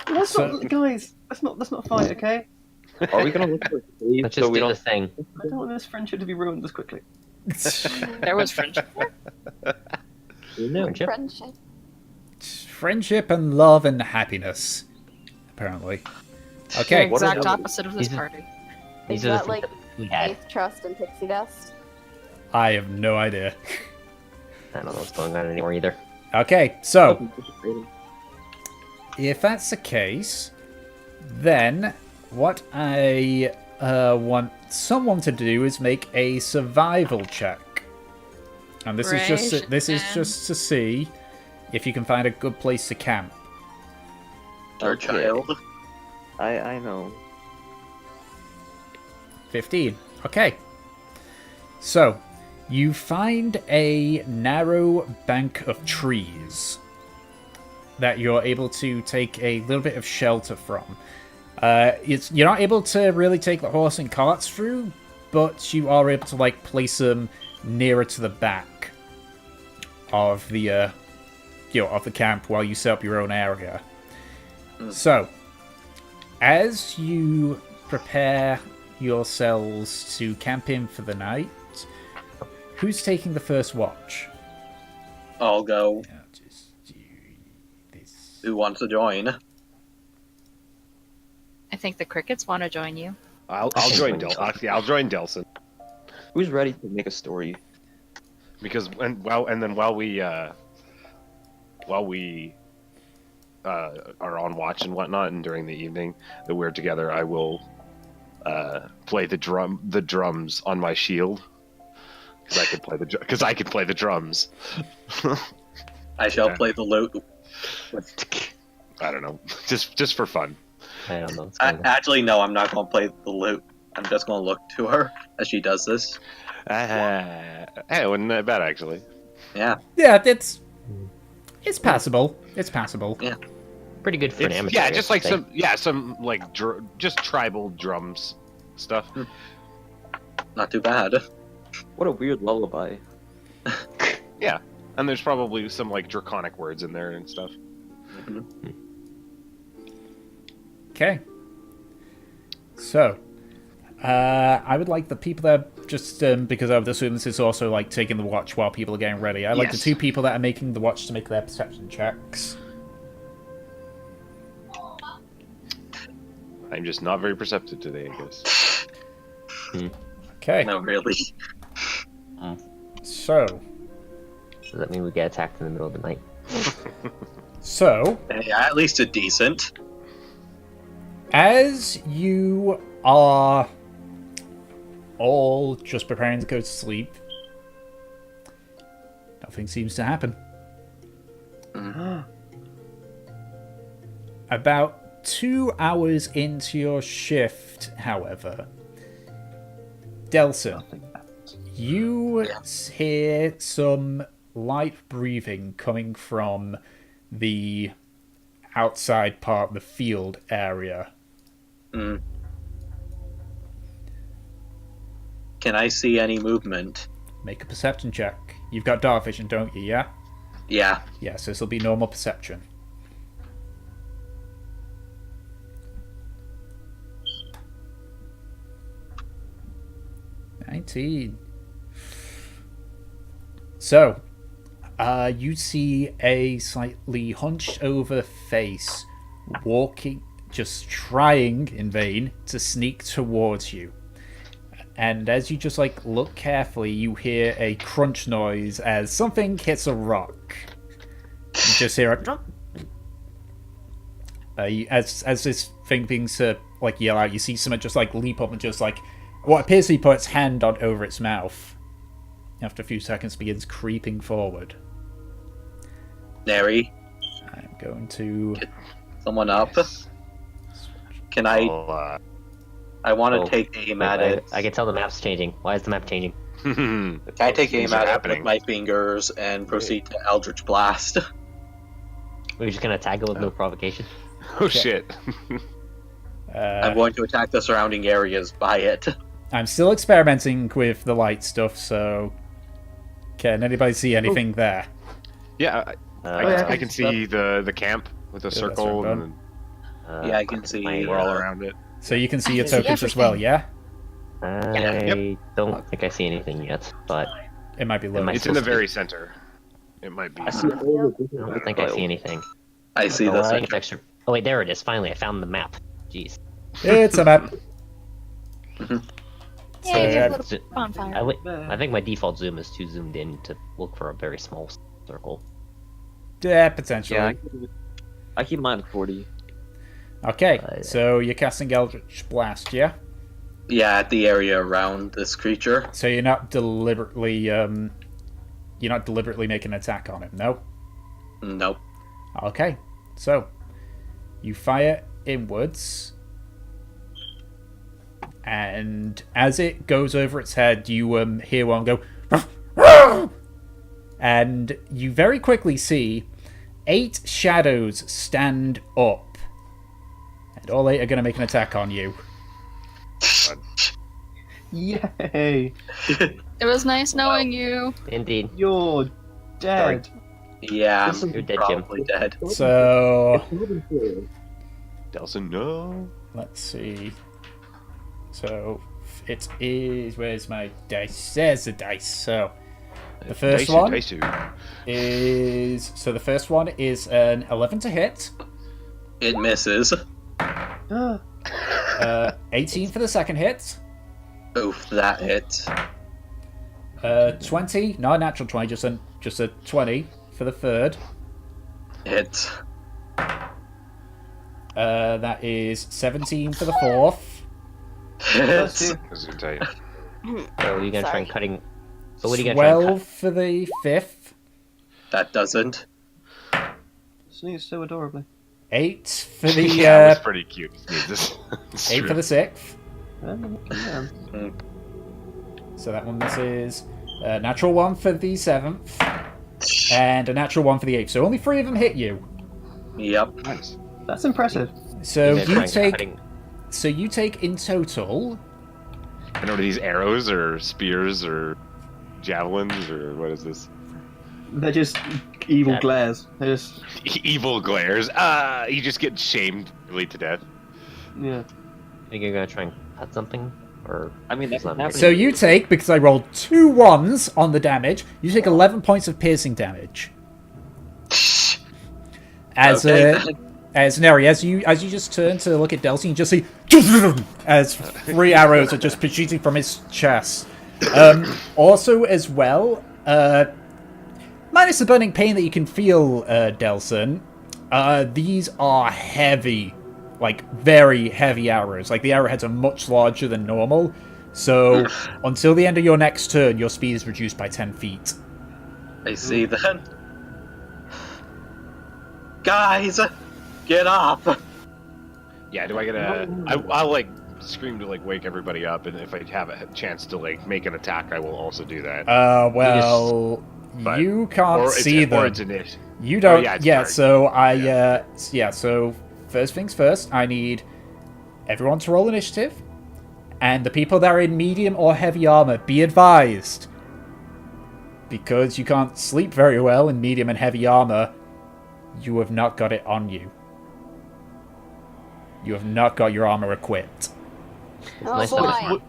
Let's So- not, guys. Let's not fight, okay? Are we gonna look for a cave let's so just we do the don't? thing. I don't want this friendship to be ruined this quickly. There was friendship. No. Friendship. Friendship. Friendship and love and happiness, apparently. Okay. The What are exact the- opposite of this These are- party. Oh, Is These are the that things like that we had. faith, trust, and pixie dust? I have no idea. I don't know what's going on anymore either. Okay, so if that's the case, then what I want someone to do is make a survival check, and this is just to see if you can find a good place to camp. Our Okay. child. I know. 15. Okay. So, you find a narrow bank of trees that you're able to take a little bit of shelter from. You're not able to really take the horse and carts through, but you are able to like place them nearer to the back of the of the camp while you set up your own area. So, as you prepare yourselves to camp in for the night, who's taking the first watch? I'll go. I'll just do this. Who wants to join? I think the crickets want to join you. I'll join I'll join Delson Who's ready to make a story? because while we are on watch and whatnot, and during the evening that we're together, I will play the drums on my shield because I can play the drums. I shall Okay. play the lute. I don't know, just for fun. I don't know what's going on. Actually, no, I'm not going to play the lute. I'm just going to look to her as she does this. Hey, it wasn't that bad actually. Yeah. Yeah, it's passable. It's passable. Yeah. Pretty good for an amateur. Yeah, just like I think. some like just tribal drums stuff. Not too bad. What a weird lullaby. Yeah, and there's probably some like draconic words in there and stuff. Okay. So, I would like the people that just because I would assume this is also like taking the watch while people are getting ready. I'd like the Yes. 2 people that are making the watch to make their perception checks. I'm just not very perceptive today, I guess. Okay. No, really. So, Does that mean we get attacked in the middle of the night? Hey, at least a decent. as you are all just preparing to go to sleep, nothing seems to happen. About 2 hours into your shift, however, Delson, you hear some light breathing coming from the outside part of the field area. Can I see any movement? Make a perception check. You've got dark vision, don't you? Yeah. Yeah. Yeah. So this will be normal perception. So, you see a slightly hunched over face walking, just trying in vain to sneak towards you. And as you just like look carefully, you hear a crunch noise as something hits a rock. You just hear a as this thing begins to like yell out, you see someone just like leap up and just like what appears to be put its hand on over its mouth. After a few seconds, begins creeping forward. Neri, I'm going to someone up. Can I? I want to take aim at it. I can tell the map's changing. Why is the map changing? Can I take aim at it with my fingers and proceed to Eldritch Blast? We're just gonna attack it with no provocation. Oh shit! I'm going to attack the surrounding areas by it. I'm still experimenting with the light stuff, so can anybody see anything there? Yeah, I can see the camp with the circle, right, and yeah, I can see we're all around it. So you can see your can see tokens as well, yeah? I don't think I see anything yet, but It might be low. Am I It's in the supposed to- very center. It might be. I don't think I see anything. I see I the think it's extra. Oh wait, there it is. Finally, I found the map. Jeez. It's a map. Yeah, yeah, just a little bonfire. I think my default zoom is too zoomed in to look for a very small circle. Yeah, potentially. Yeah, I keep mine at 40. Okay, so you're casting Eldritch Blast, yeah? Yeah, at the area around this creature. So you're not deliberately making an attack on him, no? Nope. Okay, so you fire inwards, and as it goes over its head, you hear one go, and you very quickly see 8 shadows stand up, and all 8 are going to make an attack on you. Yay! It was nice knowing you. Indeed. You're dead. Yeah, This is- You're dead, Jim. probably dead. So Delson, no. let's see. So it is. Where's my dice? There's the dice. So the first one is. So the first one is an 11 to hit. It misses. 18 for the second hit. Oof, that hit. 20, not a natural 20, just a 20 for the third. Hit. That is 17 for the fourth. Hit. I was gonna tell you. So are you gonna try and cutting? So what are you gonna 12 try and cut? for the fifth. That doesn't. Sneeze so adorably. 8 for the Yeah, it was pretty cute. It's 8 true. for the sixth. Yeah. So that one misses. Natural 1 for the seventh. And a natural 1 for the eighth. So only 3 of them hit you. Yep. Nice. That's impressive. So You're gonna try you and take. cutting- So you take in total. I know, are these arrows or spears or javelins or what is this? They're just evil Yeah. glares. They're just Evil glares. You just get shamed really to death. yeah. Think you're gonna try and cut something, or I mean, that it's not can happen. So you take, because I rolled 2 1s on the damage, you take 11 points of piercing damage. As Okay, as Neri, as you just turn to look at Delcy, you just see as 3 arrows are just shooting from his chest. Also, as well, minus the burning pain that you can feel, Delson, these are heavy, like very heavy arrows. Like the arrowheads are much larger than normal. So until the end of your next turn, your speed is reduced by 10 feet. I see then. Guys, get up! Yeah, do I get a... I'll like scream to like wake everybody up, and if I have a chance to like make an attack, I will also do that. Well, But- you can't see Or them. it's an it. You don't. yeah, it's yeah. dark. So So first things first, I need everyone to roll initiative, and the people that are in medium or heavy armor, be advised. because you can't sleep very well in medium and heavy armor, you have not got it on you. You have not got your armor equipped. It's Oh nice that boy.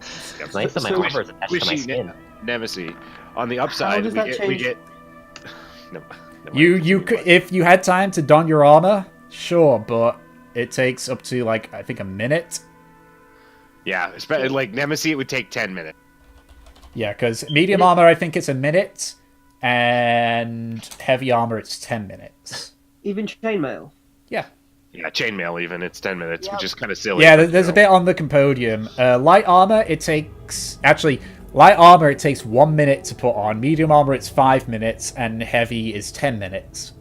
it's nice that my So- armor is attached to my skin. Nemesis. On the upside, does we that get, change? No, You could, if you had time to don your armor, sure, but it takes up to like I think a minute. Yeah, like Nemesis, it would take 10 minutes. Yeah, because medium armor I think it's a minute, and heavy armor it's 10 minutes. Even chainmail. Yeah. Yeah, chainmail even, it's 10 minutes, Yep. which is kind of silly. Yeah, but, there's a you know. bit on the compodium. Light armor, it takes... Actually, light armor, it takes 1 minute to put on. Medium armor, it's 5 minutes. And heavy is 10 minits.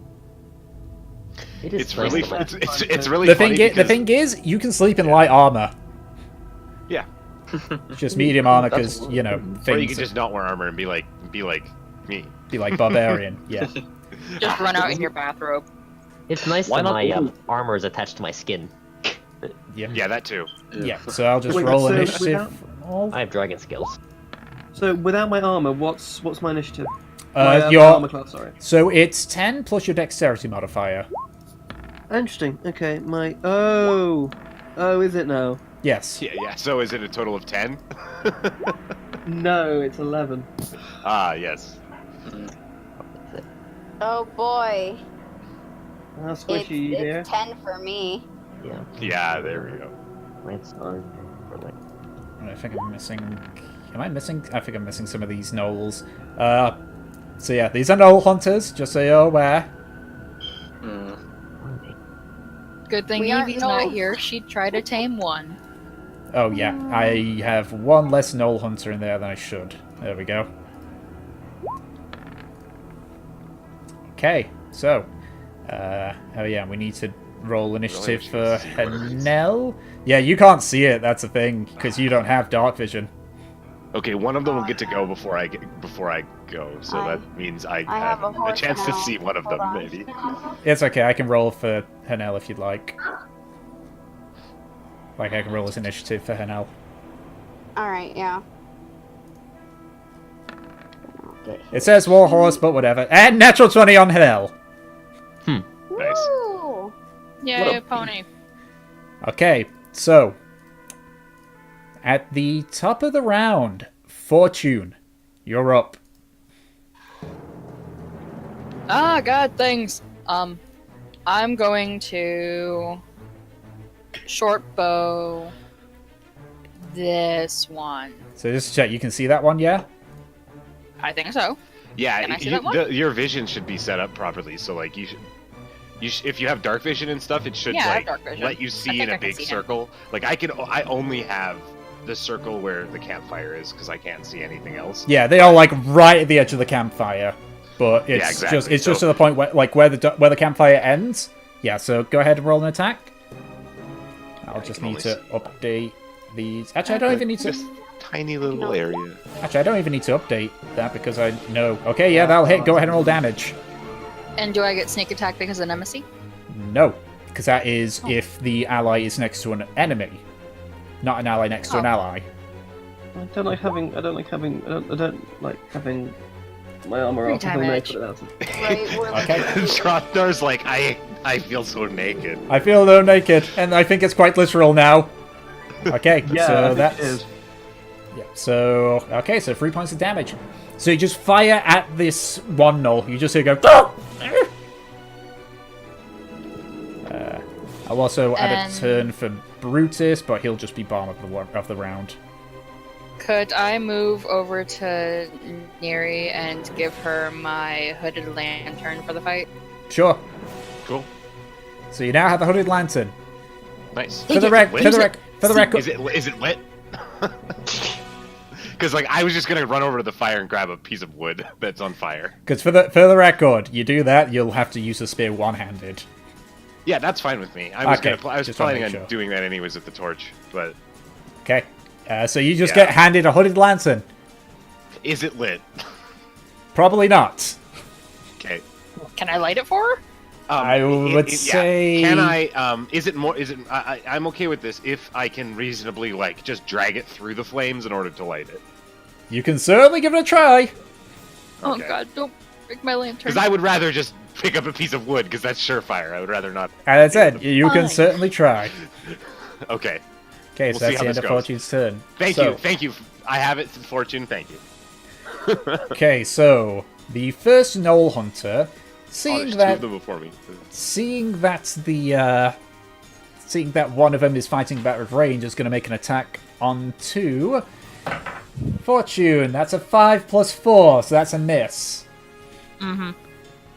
It is It's nice really, that my- it's really The funny thing, the because- thing is, you can sleep in light armor. Yeah. It's just medium armor That's- because, you know, Or you things could just not wear armor and be like me. be like barbarian. Yeah. Just run out in your bathrobe. It's nice Why that not my all? armor is attached to my skin. Yeah, that too. Yeah, so I'll just Wait, roll so initiative. I have dragon skills. So without my armor, what's my initiative? My Your armor class, sorry. So it's 10 plus your dexterity modifier. Interesting. Okay, my oh, is it now? Yes. Yeah. So is it a total of 10? No, it's 11. Ah, yes. Oh boy. How squishy, you dear. It's 10 for me. Yeah. Yeah, there we go. Mine's or like I think I'm missing... Am I missing? I think I'm missing some of these gnolls. So yeah, these are gnoll hunters, just so you're aware. Good thing We aren't Evie's not gnolls. here. She'd try to tame one. Oh yeah, I have one less gnoll hunter in there than I should. There we go. Okay, so... oh yeah, we need to roll initiative for see what it is. Hanel. Yeah, you can't see it, that's a thing, because you don't have dark vision. Okay, one of them will get to go before I go, so I- that means I have have a a horse chance to now. see one of Hold them, on. maybe. It's okay, I can roll for Hanel if you'd like. Like, I can roll his initiative for Hanel. Alright, yeah. Okay. It says Warhorse, but whatever. And natural 20 on Hanel! Nice. Woo! Yay, pony. Okay, so... At the top of the round, Fortune, you're up. Ah, God, things. I'm going to short bow this one. So just to check, you can see that one, yeah? I think so. Yeah, Can I see that one? your vision should be set up properly. So like you should, if you have dark vision and stuff, it should Yeah, I have like dark vision. let you I see think in I a can big see him. circle. Like I only have the circle where the campfire is because I can't see anything else. Yeah, they are like right at the edge of the campfire, but it's Yeah, exactly. just just So- to the point where where the campfire ends. Yeah, so go ahead and roll an attack. I'll I just can need only to update these. Actually, I don't even need to. Just tiny little area. Actually, I don't even need to update that because I know. Okay, yeah, that'll hit. Go ahead and roll damage. And do I get sneak attack because of Nemesis? No, because that is if the ally is next to an enemy, not an ally next to an Oh. ally. I don't like having my armor Free off until damage. naked without it. Right, we're Okay. Strothnar's like I feel so naked. I feel though naked, and I think it's quite literal now. Okay, Yeah, I so think that's it is. yeah. So okay, so 3 points of damage. So you just fire at this one gnoll. You just hear go. I'll also add And- a turn for Brutus, but he'll just be bomb of the round. Could I move over to Neri and give her my hooded lantern for the fight? Sure. Cool. So you now have a hooded lantern. Nice. For the record, Is it lit? Because like I was just gonna run over to the fire and grab a piece of wood that's on fire. Because for the record, you do that, you'll have to use the spear one-handed. Yeah, that's fine with me. I was Okay, I was just wanna planning on make sure. doing that anyways with the torch, but Okay. So you just Yeah. get handed a hooded lantern. is it lit? Probably not. Okay. Can I light it for her? I would say- Can I? Is it more? Is it? I'm okay with this if I can reasonably like just drag it through the flames in order to light it. You can certainly give it a try. Oh Okay. god, don't break my lantern. Because I would rather just pick up a piece of wood, because that's surefire. I would rather not. As I said, you can Fine. certainly try. Okay. Okay, We'll so see that's how the end this of goes. Fortune's turn. Thank you. I have it, Fortune. Thank you. Okay, so the first Knoll Hunter, Oh, seeing there's two that of them before me. seeing that one of them is fighting back with range, is going to make an attack onto Fortune. That's a 5 plus 4, so that's a miss. Mm-hmm.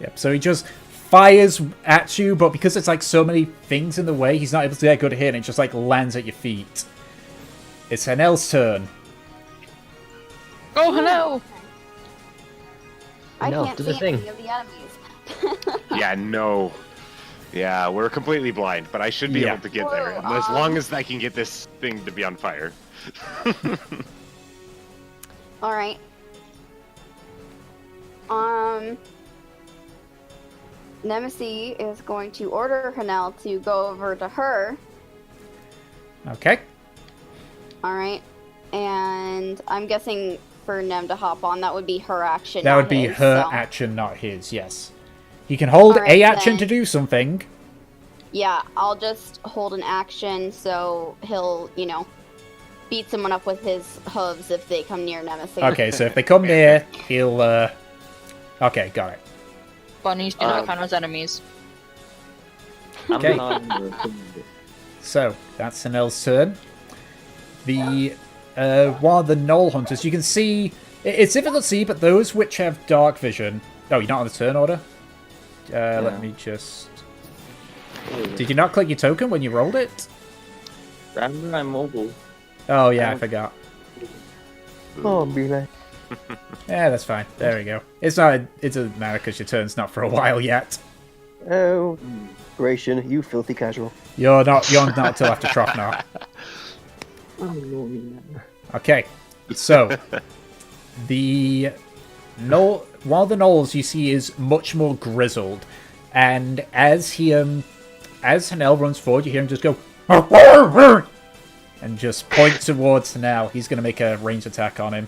Yep. So he just fires at you, but because it's like so many things in the way, he's not able to get a good hit, and it just like lands at your feet. It's Hanel's turn. Oh, hello! I No, can't do see the thing. any of the enemies. Yeah, no. Yeah, we're completely blind, but I should be Yeah. able to get there. Whoa, As long as I can get this thing to be on fire. All right. Nemesis is going to order Hanel to go over to her. Okay. All right. And I'm guessing for Nem to hop on, that would be her action. That not would be his, her so- action, not his. Yes. He can hold Alright, a action then. to do something. Yeah, I'll just hold an action so he'll, beat someone up with his hooves if they come near Nemesis. Okay, so if they come near, he'll. Okay, got it. Bunnies do not count as enemies. Okay. I'm not. So that's Hanel's turn. The one of the Knoll Hunters, you can see. It's difficult to see, but those which have dark vision. Oh, you're not on the turn order. Let me just. Did you not click your token when you rolled it? Remember, I'm mobile. Oh yeah, I forgot. Oh, be nice. Yeah, that's fine. There we go. It's not. It doesn't matter because your turn's not for a while yet. Oh, Gratian, you filthy casual. You're not till after Trough now. Oh, no, man. Okay, so the Knoll, one of the Knolls you see is much more grizzled, and as Hanel runs forward, you hear him just go and just point towards Hanel. He's going to make a ranged attack on him.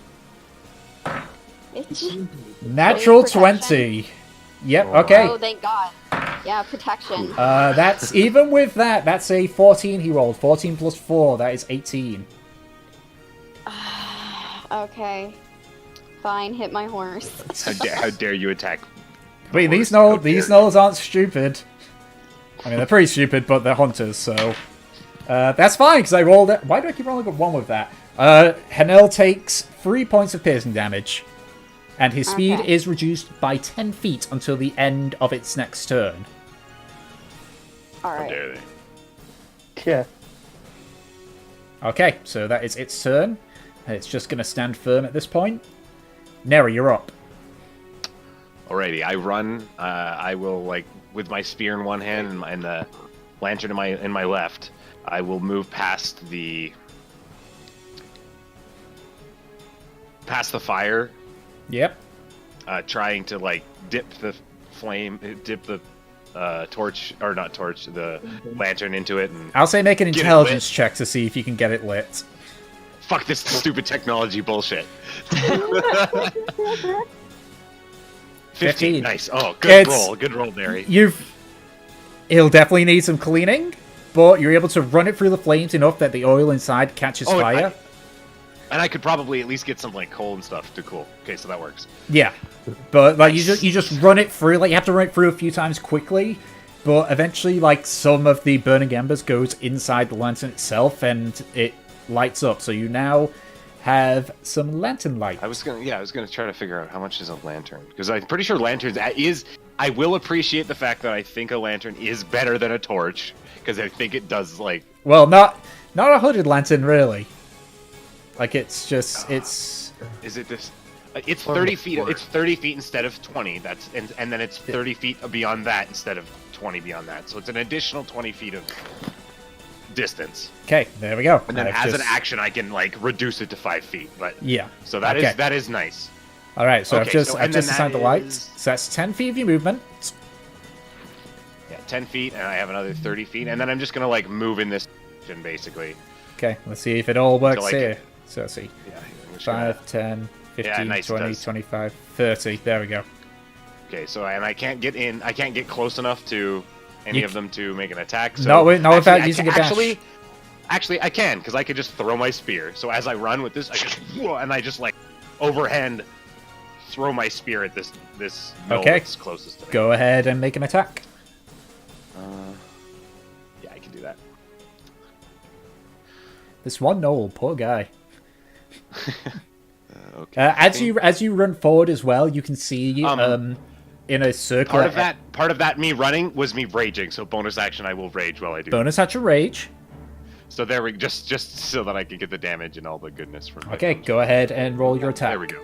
Natural Protection. 20. Yep. Okay. Oh, thank God. Yeah, protection. That's even with that. That's a 14 he rolled. 14 plus 4. That is 18. Okay. Fine, hit my horse. How dare you attack? I mean, these How dare Knolls aren't stupid. I mean, they're pretty stupid, but they're hunters, so that's fine because I rolled it. Why do I keep rolling a 1 with that? Hanel takes 3 points of piercing damage, and his speed Okay. is reduced by 10 feet until the end of its next turn. All How right. dare they? Yeah. Okay, so that is its turn. It's just going to stand firm at this point. Neri, you're up. Alrighty, I run. I will with my spear in one hand and the lantern in my left. I will move past the fire, Yep. trying to dip the torch, or not torch, the lantern into it, and I'll say make an Get it intelligence lit. check to see if you can get it lit. fuck this stupid technology bullshit. 15. Nice. Oh, good It's- roll. Good roll, Derry. It'll definitely need some cleaning, but you're able to run it through the flames enough that the oil inside catches Oh, fire. And I could probably at least get some coal and stuff to cool. Okay, so that works. Yeah, but you just run it through. You have to run it through a few times quickly, but eventually some of the burning embers goes inside the lantern itself, and it lights up. So you now have some lantern light. I was gonna try to figure out how much is a lantern, because I'm pretty sure lanterns is. I will appreciate the fact that I think a lantern is better than a torch, because I think it does Well, not a hooded lantern really. It's just it's. Is it this? It's 30 feet. It's 30 feet instead of 20. That's and then it's 30 feet beyond that instead of 20 beyond that. So it's an additional 20 feet of distance. Okay, there we go. And then I've as just- an action, I can reduce it to 5 feet. But Yeah. so that Okay. is that is nice. All right, so Okay, I've just so- and then assigned the that lights. is- So that's 10 feet of your movement. Yeah, 10 feet, and I have another 30 feet, and then I'm just gonna move in this direction basically. Okay, let's see if it all works Until I here. get- So let's see. Yeah, I'm just gonna- 5, 10, 15, nice, 20, does. 25, 30. There we go. Okay, so and I can't get in. I can't get close enough to any You of them to make an attack. So No, without actually, using a dash. Actually, I can because I could just throw my spear. So as I run with this, I just and I just like overhand throw my spear at this knoll Okay. that's closest to me. Go ahead and make an attack. Yeah, I can do that. This one knoll, poor guy. Okay. As you run forward as well, you can see in a circle. Part of that me running was me raging. So bonus action, I will rage while I do. Bonus action rage. So there we just so that I can get the damage and all the goodness from. my Okay, bonus. go ahead and roll your attack. There we go.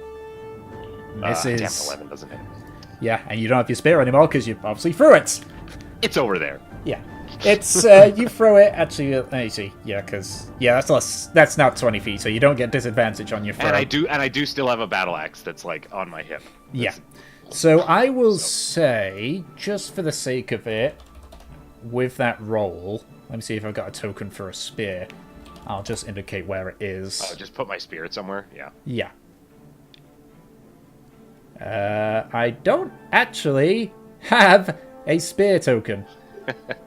Misses. Damn, 11 doesn't hit. Yeah, and you don't have your spear anymore because you obviously threw it. It's over there. Yeah, it's you throw it. Actually, let me see. Yeah, because that's less. That's not 20 feet, so you don't get disadvantage on your throw. And I do still have a battle axe that's like on my hip. Yeah. So I will say, just for the sake of it, with that roll, let me see if I've got a token for a spear. I'll just indicate where it is. Oh, just put my spirit somewhere. Yeah. Yeah. I don't actually have a spear token.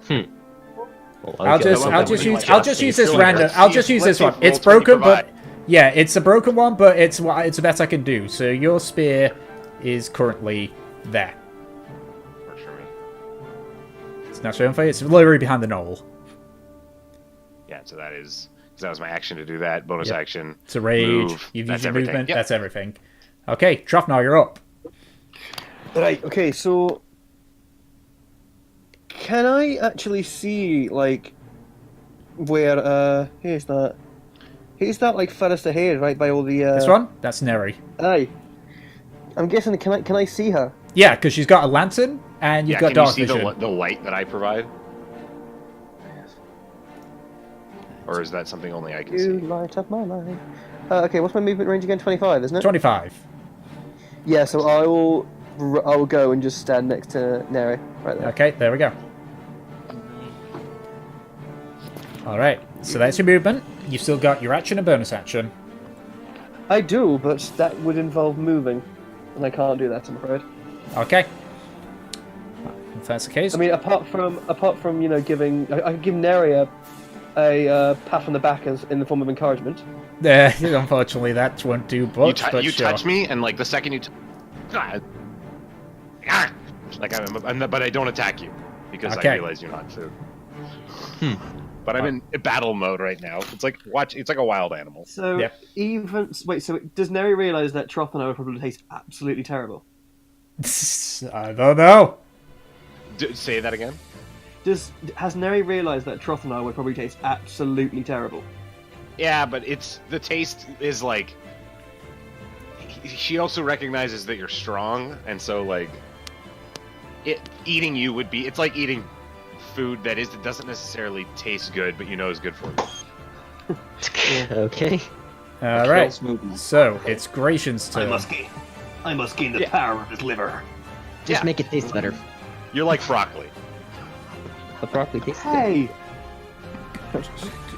Well, I'll just use this random. Let's I'll see just if- use let's this see one. if It's Roll20 broken, but provide. yeah, it's a broken one, but it's the best I can do. So your spear is currently there. Works for me. It's not showing for you. It's literally behind the knoll. Yeah, so that is because that was my action to do that. Bonus Yep. action. It's a rage. Move. You've That's used your everything. movement. Yep. That's everything. Okay, Trofnar, you're up. Right. Okay. So, can I actually see like where? Here's that. Here's that like furthest ahead, right by all the. This one? That's Neri. Aye. I'm guessing. Can I see her? Yeah, because she's got a lantern and you've Yeah, got can you dark see vision. the light that I provide? Or is that something only I can You see? light up my mind. Okay. What's my movement range again? 25, isn't it? 25. Yeah. So I will go and just stand next to Neri right there. Okay, there we go. Alright, so that's your movement. You've still got your action and bonus action. I do, but that would involve moving, and I can't do that. I'm afraid. Okay. If that's the case. I mean, apart from giving, I could give Neri a pat on the back as in the form of encouragement. Unfortunately, that won't do much, but You sure. touch me, and like the second you, like but I don't attack you because Okay. I realize you're not food. But I'm in battle mode right now. It's like It's like a wild animal. So Yep. so does Neri realise that Trothan would probably taste absolutely terrible? I don't know. Say that again. Has Neri realised that Trothan would probably taste absolutely terrible? Yeah, but the taste is like. She also recognizes that you're strong, and so like, eating you would be. It's like eating food that doesn't necessarily taste good, but you know is good for you. Okay. Alright, Smoothie. so it's Gratian's turn. I must gain the power of his liver. Just Yeah. make it taste better. You're like broccoli. The broccoli tastes good. Hey,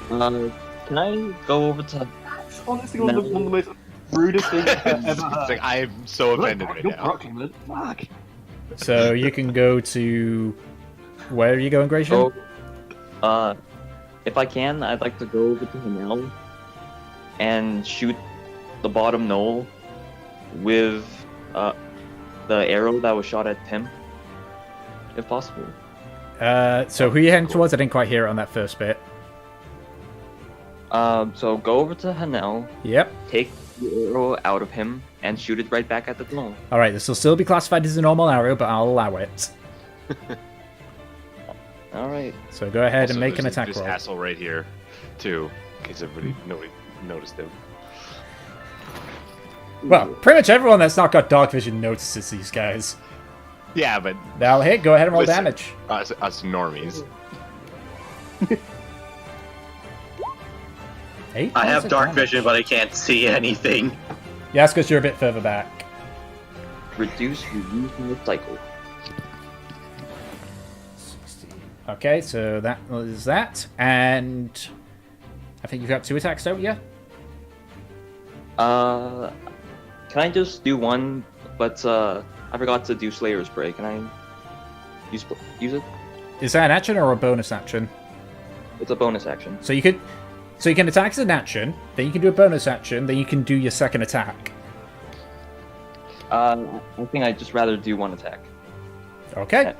Can I go over to? it's honestly one of the most rudest things I've ever It's heard. like I'm so offended right You're now. broccoli, man. Fuck. So you can go to... Where are you going, Gratian? Go. If I can, I'd like to go over to Hanel and shoot the bottom knoll with the arrow that was shot at Tim, if possible. So who are you heading towards? I didn't quite hear it on that first bit. So go over to Hanel, Yep. take the arrow out of him, and shoot it right back at the knoll. Alright, this will still be classified as a normal arrow, but I'll allow it. All right. So go ahead and Also, make an there's attack this roll. asshole right here, too, in case nobody noticed him. Well, pretty much everyone that's not got dark vision notices these guys. Yeah, but Now, hey, go ahead and roll Listen. damage. us normies. 8 I points have of dark damage. vision, but I can't see anything. Yeah, that's because you're a bit further back. Reduce reusable cycle. Okay, so that was that. And I think you've got 2 attacks, don't you? Can Can I just do one? But I forgot to do Slayer's Spray. Can I use it? Is that an action or a bonus action? It's a bonus action. So you can attack as an action, then you can do a bonus action, then you can do your second attack. I think I'd just rather do one attack. Okay.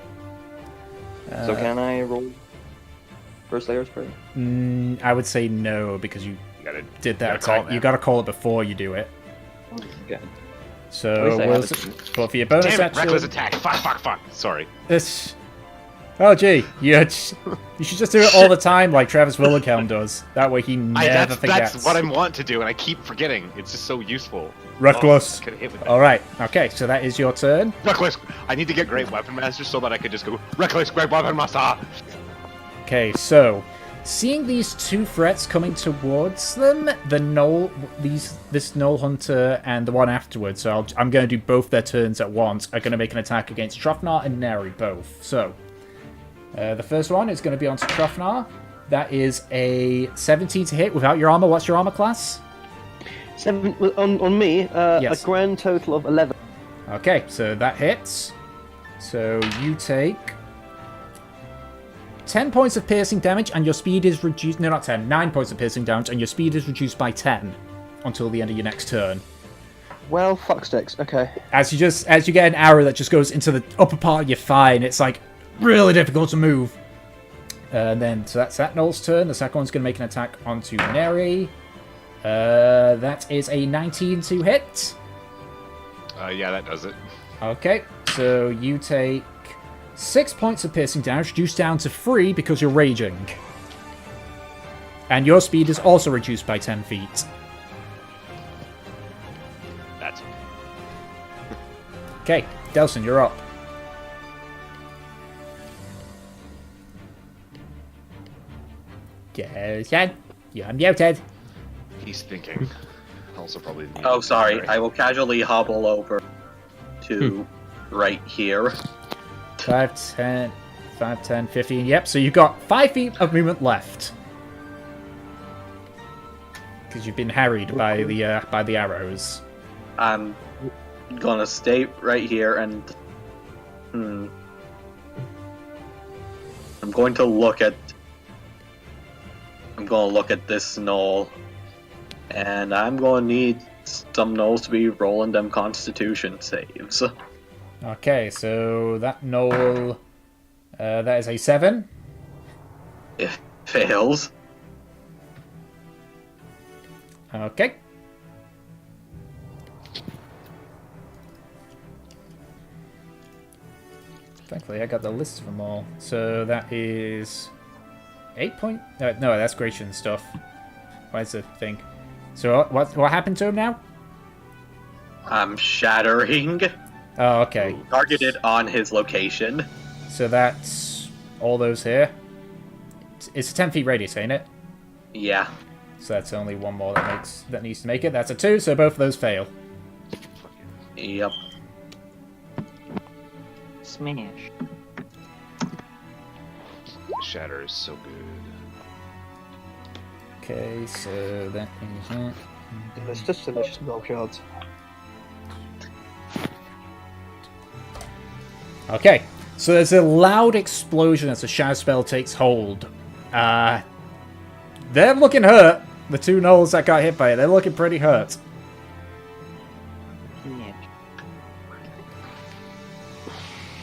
So can I roll for Slayer's Spray? I would say no, because you gotta did that call attack. it You now. gotta call it before you do it. Okay. So, At least I have but for your bonus Damn it, action... reckless attack. Fuck. Sorry. This... Oh, gee. You should just do it all the time like Travis Willichelm does. That way he never forgets. That's what I want to do, and I keep forgetting. It's just so useful. Reckless. Oh, I could hit with that. Alright, okay, so that is your turn. Reckless. I need to get Great Weapon Master so that I could just go Reckless Great Weapon Master. Okay, so seeing these two threats coming towards them, the Gnoll, this Gnoll Hunter and the one afterwards, so I'm going to do both their turns at once, are going to make an attack against Trofnar and Neri both. So, the first one is going to be onto Trofnar. That is a 17 to hit without your armor. What's your armor class? 7 on me. Yes. A grand total of 11. Okay, so that hits. So you take 10 points of piercing damage, and your speed is reduced. No, not 10. 9 points of piercing damage, and your speed is reduced by 10 until the end of your next turn. Well, fuck sticks. Okay. As you get an arrow that just goes into the upper part of your thigh, and it's like really difficult to move. And then, so that's that Noel's turn. The second one's going to make an attack onto Neri. That is a 19 to hit. Yeah, that does it. Okay, so you take 6 points of piercing damage, reduced down to 3 because you're raging. And your speed is also reduced by 10 feet. That's Okay, Delson, you're up. Delson, you're muted. He's thinking. Also probably. Oh, sorry. I will casually hobble over to right here. 5, 10, 5, 10, 15. Yep, so you've got 5 feet of movement left. Because you've been harried by the arrows. I'm gonna stay right here and I'm going to look at this knoll, and I'm gonna need some knolls to be rolling them Constitution saves. Okay, so that knoll, that is a 7. It fails. Okay. Thankfully, I got the list of them all. So that is 8 point. No, that's Gratian stuff. Where's the thing? So what happened to him now? I'm shattering. Oh, okay. Targeted on his location. So that's all those here. It's a 10 feet radius, ain't it? Yeah. So that's only one more that needs to make it. That's a 2, so both of those fail. Yep. Smash. Shatter is so good. Okay, so that is that. It's just delicious milk shards. Okay, so there's a loud explosion as the shadow spell takes hold. They're looking hurt. The two gnolls that got hit by it, they're looking pretty hurt.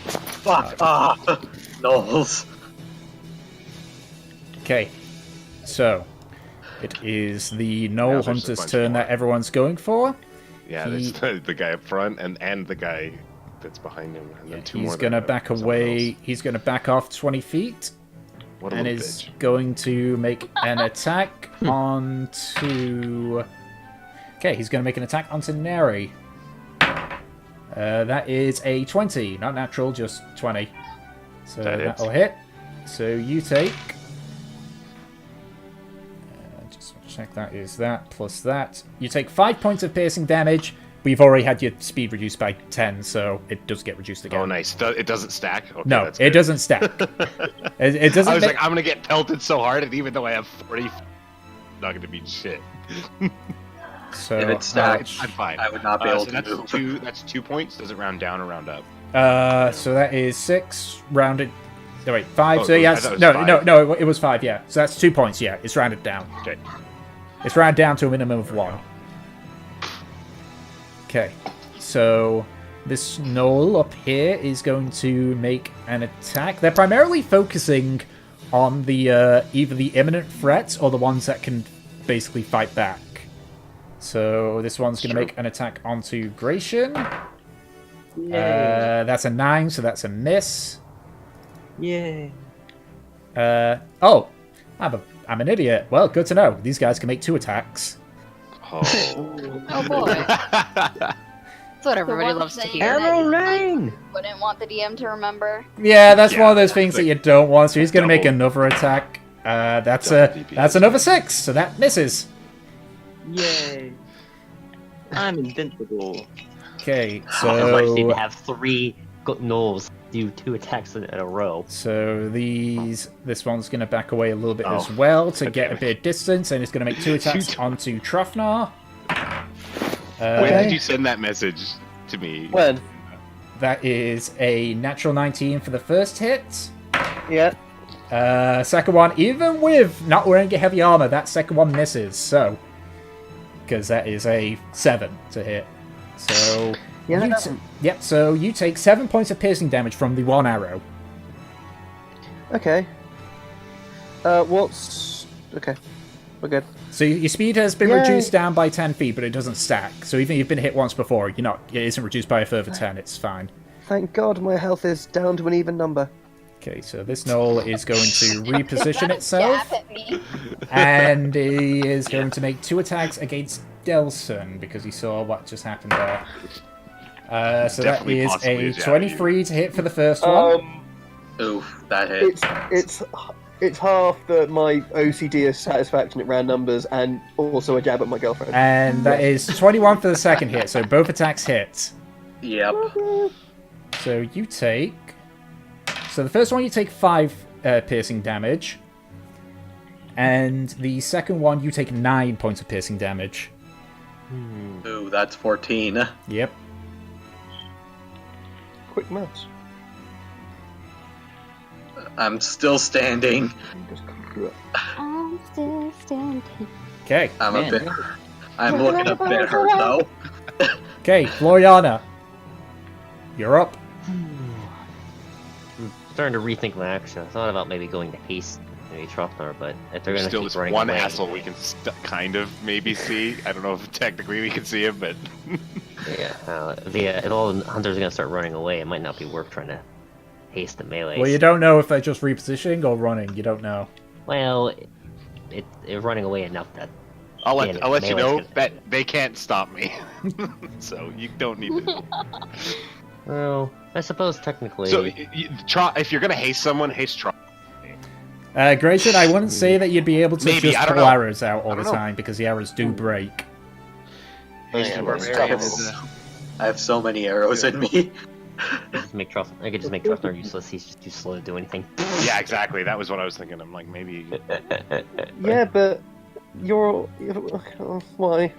Fuck off, Knowles. Okay, so it is the Now gnoll there's a hunter's bunch turn more. that everyone's going for. Yeah, He- there's the guy up front and the guy that's behind him, and then two more. He's that gonna are back someone away. else. He's gonna back off 20 feet. What a And little is bitch. going to make an attack onto... Okay, he's going to make an attack onto Neri. That is a 20. Not natural, just 20. So That hits. that'll hit. So you take... just check that is that plus that. You take 5 points of piercing damage. But you've already had your speed reduced by 10, so it does get reduced again. Oh, nice. It doesn't stack. Okay, No, that's it good. doesn't stack. It doesn't. I was ma- like, I'm gonna get pelted so hard, and even though I have 40, not gonna be shit. So If it's stacked, I'm fine. I would not be able so to that's move. That's 2 points. Does it round down or round up? So that is 6 rounded. No, wait, 5. Oh, So I yes, thought it was no, 5. no, it was 5. Yeah. So that's 2 points. Yeah, it's rounded down. Okay. It's rounded down to a minimum of 1. Okay. So this knoll up here is going to make an attack. They're primarily focusing on the either the imminent threats or the ones that can basically fight back. So this one's going to make an attack onto Gratian. That's a 9, so that's a miss. Yay. Oh, I'm an idiot. Well, good to know. These guys can make 2 attacks. Oh. Oh boy. That's what everybody loves to hear. Arrow rain! Wouldn't want the DM to remember. Yeah, that's one of Yeah, those things that you don't want. So he's going to make double. another attack. That's Double DPS. that's another 6, so that misses. Yay. I'm invincible. Okay, I just need so to have 3 gnolls do 2 attacks in a row. this one's going to back away a little bit as Oh, well to God get damn a it. bit of distance, and it's going to make 2 attacks onto Trufnar. When did you send that message to me? When? That is a natural 19 for the first hit. Yeah. Second one, even with not wearing a heavy armor, that second one misses. So, because that is a 7 to hit. So, Yeah, you that yep. So you take 7 points of piercing damage from the 1 arrow. Okay. What's... Okay. We're good. So your speed has been Yay. reduced down by 10 feet, but it doesn't stack. So even if you've been hit once before, it isn't reduced by a further 10. It's fine. Thank God my health is down to an even number. Okay, so this knoll is going to reposition Jab itself, at me. and he is going to make 2 attacks against Delson because he saw what just happened there. So that Definitely is possibly a a jab 23 to hit for the first one. Oof, that hit. It's half my OCD of satisfaction at round numbers and also a jab at my girlfriend. And that is 21 for the second hit, so both attacks hit. Yep. So you take... So the first one you take 5 piercing damage. And the second one you take 9 points of piercing damage. Ooh, that's 14. Yep. Quick maths. I'm still standing. I'm still standing. Okay. I'm Man. a bit. I'm looking a bit hurt though. Okay, Floriana. You're up. I'm starting to rethink my action. I thought about maybe going to haste maybe Trofnar, but if they're There's going to still keep this running one away, asshole we can kind of maybe see. I don't know if technically we can see him, but yeah, if all the hunters are going to start running away, it might not be worth trying to haste the melee. Well, you don't know if they're just repositioning or running. You don't know. Well, it's running away enough that I'll Yeah, let you melee's know gonna- that they can't stop me. So you don't need to. well, I suppose technically. So if you're gonna haste someone, haste Tron. Grayson, I wouldn't say that you'd be able to Maybe, just I don't pull know. arrows out all I the don't know. time because the arrows do break. Yeah, to but barbarian stop is, it. I have so many arrows in me. I could just make Trofnar useless. He's just too slow to do anything. Yeah, exactly. That was what I was thinking. I'm like, maybe. Yeah, but you're... Why?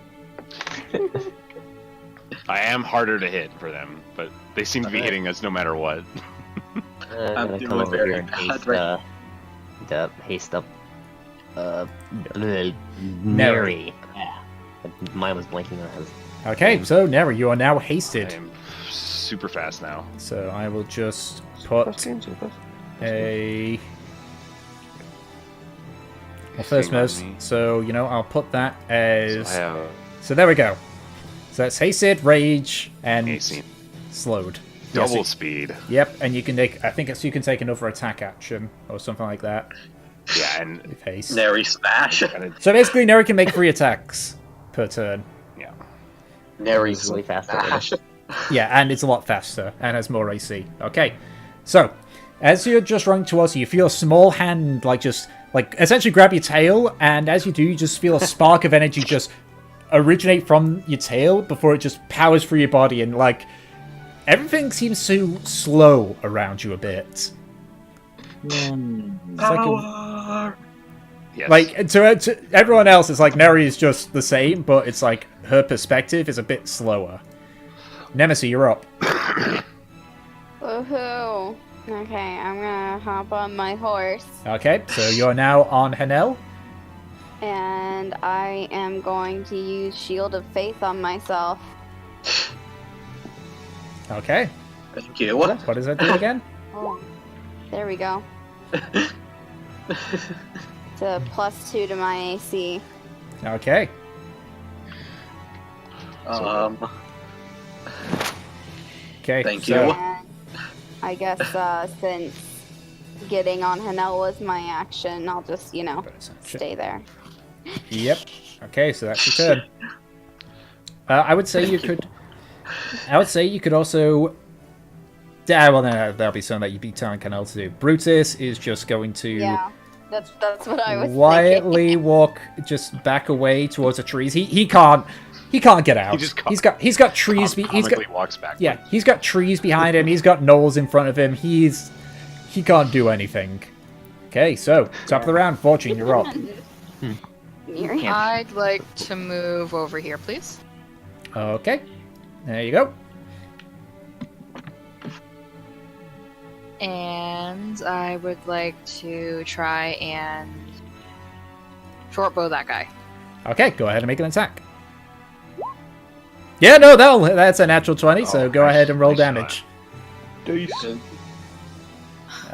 I am harder to hit for them, but they seem to be hitting us no matter what. I'm I'm gonna doing come over very here and bad haste, right haste up, Mary. Yeah. Mine was blanking on his. Okay, so Neri, you are now I hasted. am super fast now. So I will just First put game, so first. a... Well, first Hang on moves. me. So, I'll put that So as... I have So there we go. So that's hasted, rage, and AC. slowed. Double Yes, speed. Yep, and you can take... I think you can take another attack action or something like that Yeah, and with haste. Nary smash. So basically, Neri can make 3 attacks per turn. yeah. Nary He's really fast. smash. Yeah, and it's a lot faster and has more AC. Okay, so as you're just running towards you feel a small hand essentially grab your tail, and as you do, you just feel a spark of energy just originate from your tail before it just powers through your body, and everything seems to slow around you a bit. It's Power. Yes. to everyone else, it's like Neri is just the same, but it's like her perspective is a bit slower. Nemesis, you're up. Woohoo! Okay, I'm gonna hop on my horse, Okay, so you're now on Hanel. and I am going to use Shield of Faith on myself. Okay, Thank you. what does that do again? Oh, there we go. It's a +2 to my AC. Okay, okay. Thank so- you. And I guess since getting on Hanel was my action, I'll just, stay there. Yep. Okay, so that's your turn. I would say you could. I would say you could also. Yeah, well, no, that'll be something that you'd be telling Canel to do. Brutus is just going to Yeah, that's what I was quietly thinking. walk just back away towards the trees. He can't get out. He's got trees. He's got walks back. yeah. He's got trees behind him. He's got knolls in front of him. He can't do anything. Okay, so top of the round, Fortune, you're up. Near him. I'd like to move over here, please. Okay, there you go. And I would like to try and short bow that guy. Okay, go ahead and make an attack. Yeah, no, that's a natural 20, so go ahead and roll nice damage. Dice.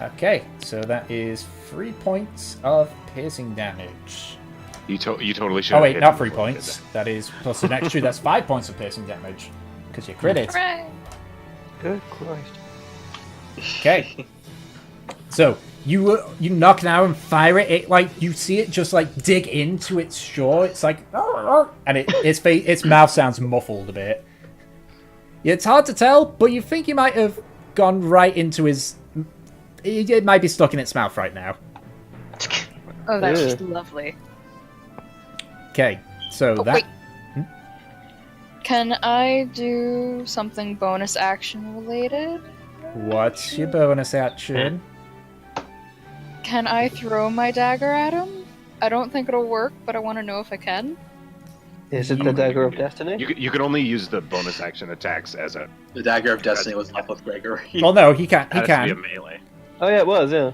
Okay, so that is 3 points of piercing damage. You totally should. Oh wait, not 3 points. That is plus an extra. That's 5 points of piercing damage because you crit it. Hooray! Good Christ. Okay. So you knock now and fire it. It like you see it just like dig into its jaw. It's like and its mouth sounds muffled a bit. It's hard to tell, but you think you might have gone right into his. It might be stuck in its mouth right now. Oh, that's Yeah. just lovely. Okay, so Oh, that. wait. Can I do something bonus action related? What's your bonus action? Can I throw my dagger at him? I don't think it'll work, but I want to know if I can. Is it the Dagger of Destiny? You can only use the bonus action attacks as a. The Dagger of Destiny was left with Gregory. Well, no, he can't. He That has to can. be a melee. Oh yeah, it was, yeah.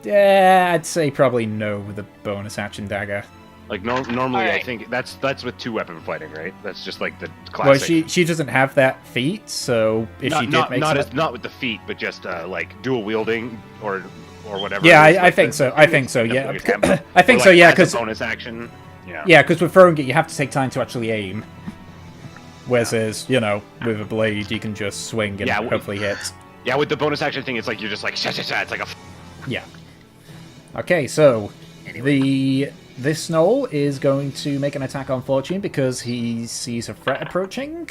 Yeah, I'd say probably no with the bonus action dagger. Like normally, I Alright. think that's with 2-weapon fighting, right? That's just like the Well, classic. she doesn't have that feat, so if she did make some... not with the feet, but just like dual wielding or whatever. Yeah, it is, I like think the- so. I think so. the Yeah, blade hammer. I think Or, so. like, Yeah, as a because bonus action. Yeah. yeah, because with throwing it, you have to take time to actually aim. Whereas, with a blade, you can just swing and Yeah, hopefully hit. Yeah, with the bonus action thing, it's like you're just like sha sha sha. It's like a. Yeah. Okay, so this Snoll is going to make an attack on Fortune because he sees a threat approaching.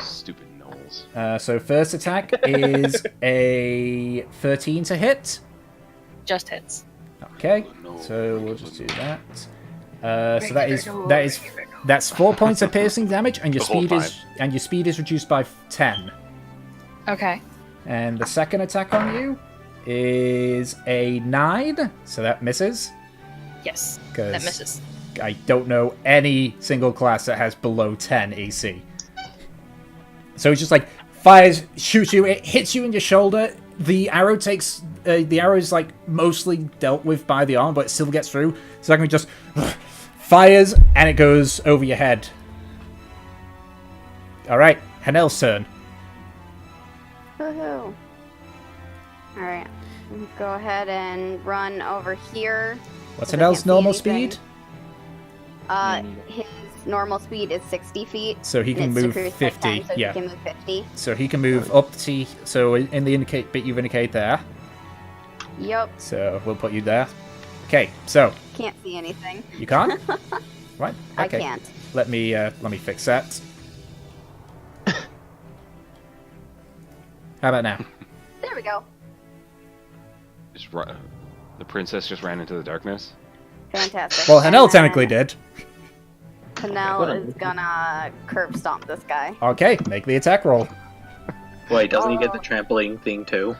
Stupid gnolls. So first attack is a 13 to hit. Just hits. Okay, so we'll just do that. So that's 4 points of piercing damage, and your The whole speed is reduced by 10. Okay. And the second attack on you is a 9, so that misses. Yes. That Because misses. I don't know any single class that has below 10 AC. So it's just like fires, shoots you, it hits you in your shoulder. The arrow is like mostly dealt with by the arm, but it still gets through. So I can just fires and it goes over your head. All right, Hanel's turn. Woohoo. Alright. Go ahead and run over here. What's 'cause I Hanel's can't see normal anything. speed? His normal speed is 60 feet. So he can and it's move decreased 50. by 10, so Yeah. he can move 50. So he can move up to. So in the indicate bit you've indicated there. Yep. So we'll put you there. Okay, so Can't see anything. you can't. What? I Okay. can't. Let me fix that. How about now? There we go. The princess just ran into the darkness. Fantastic. Well, And Hanel then technically did. Hanel is gonna curb stomp this guy. Okay, make the attack roll. Wait, doesn't he get the trampoline thing too?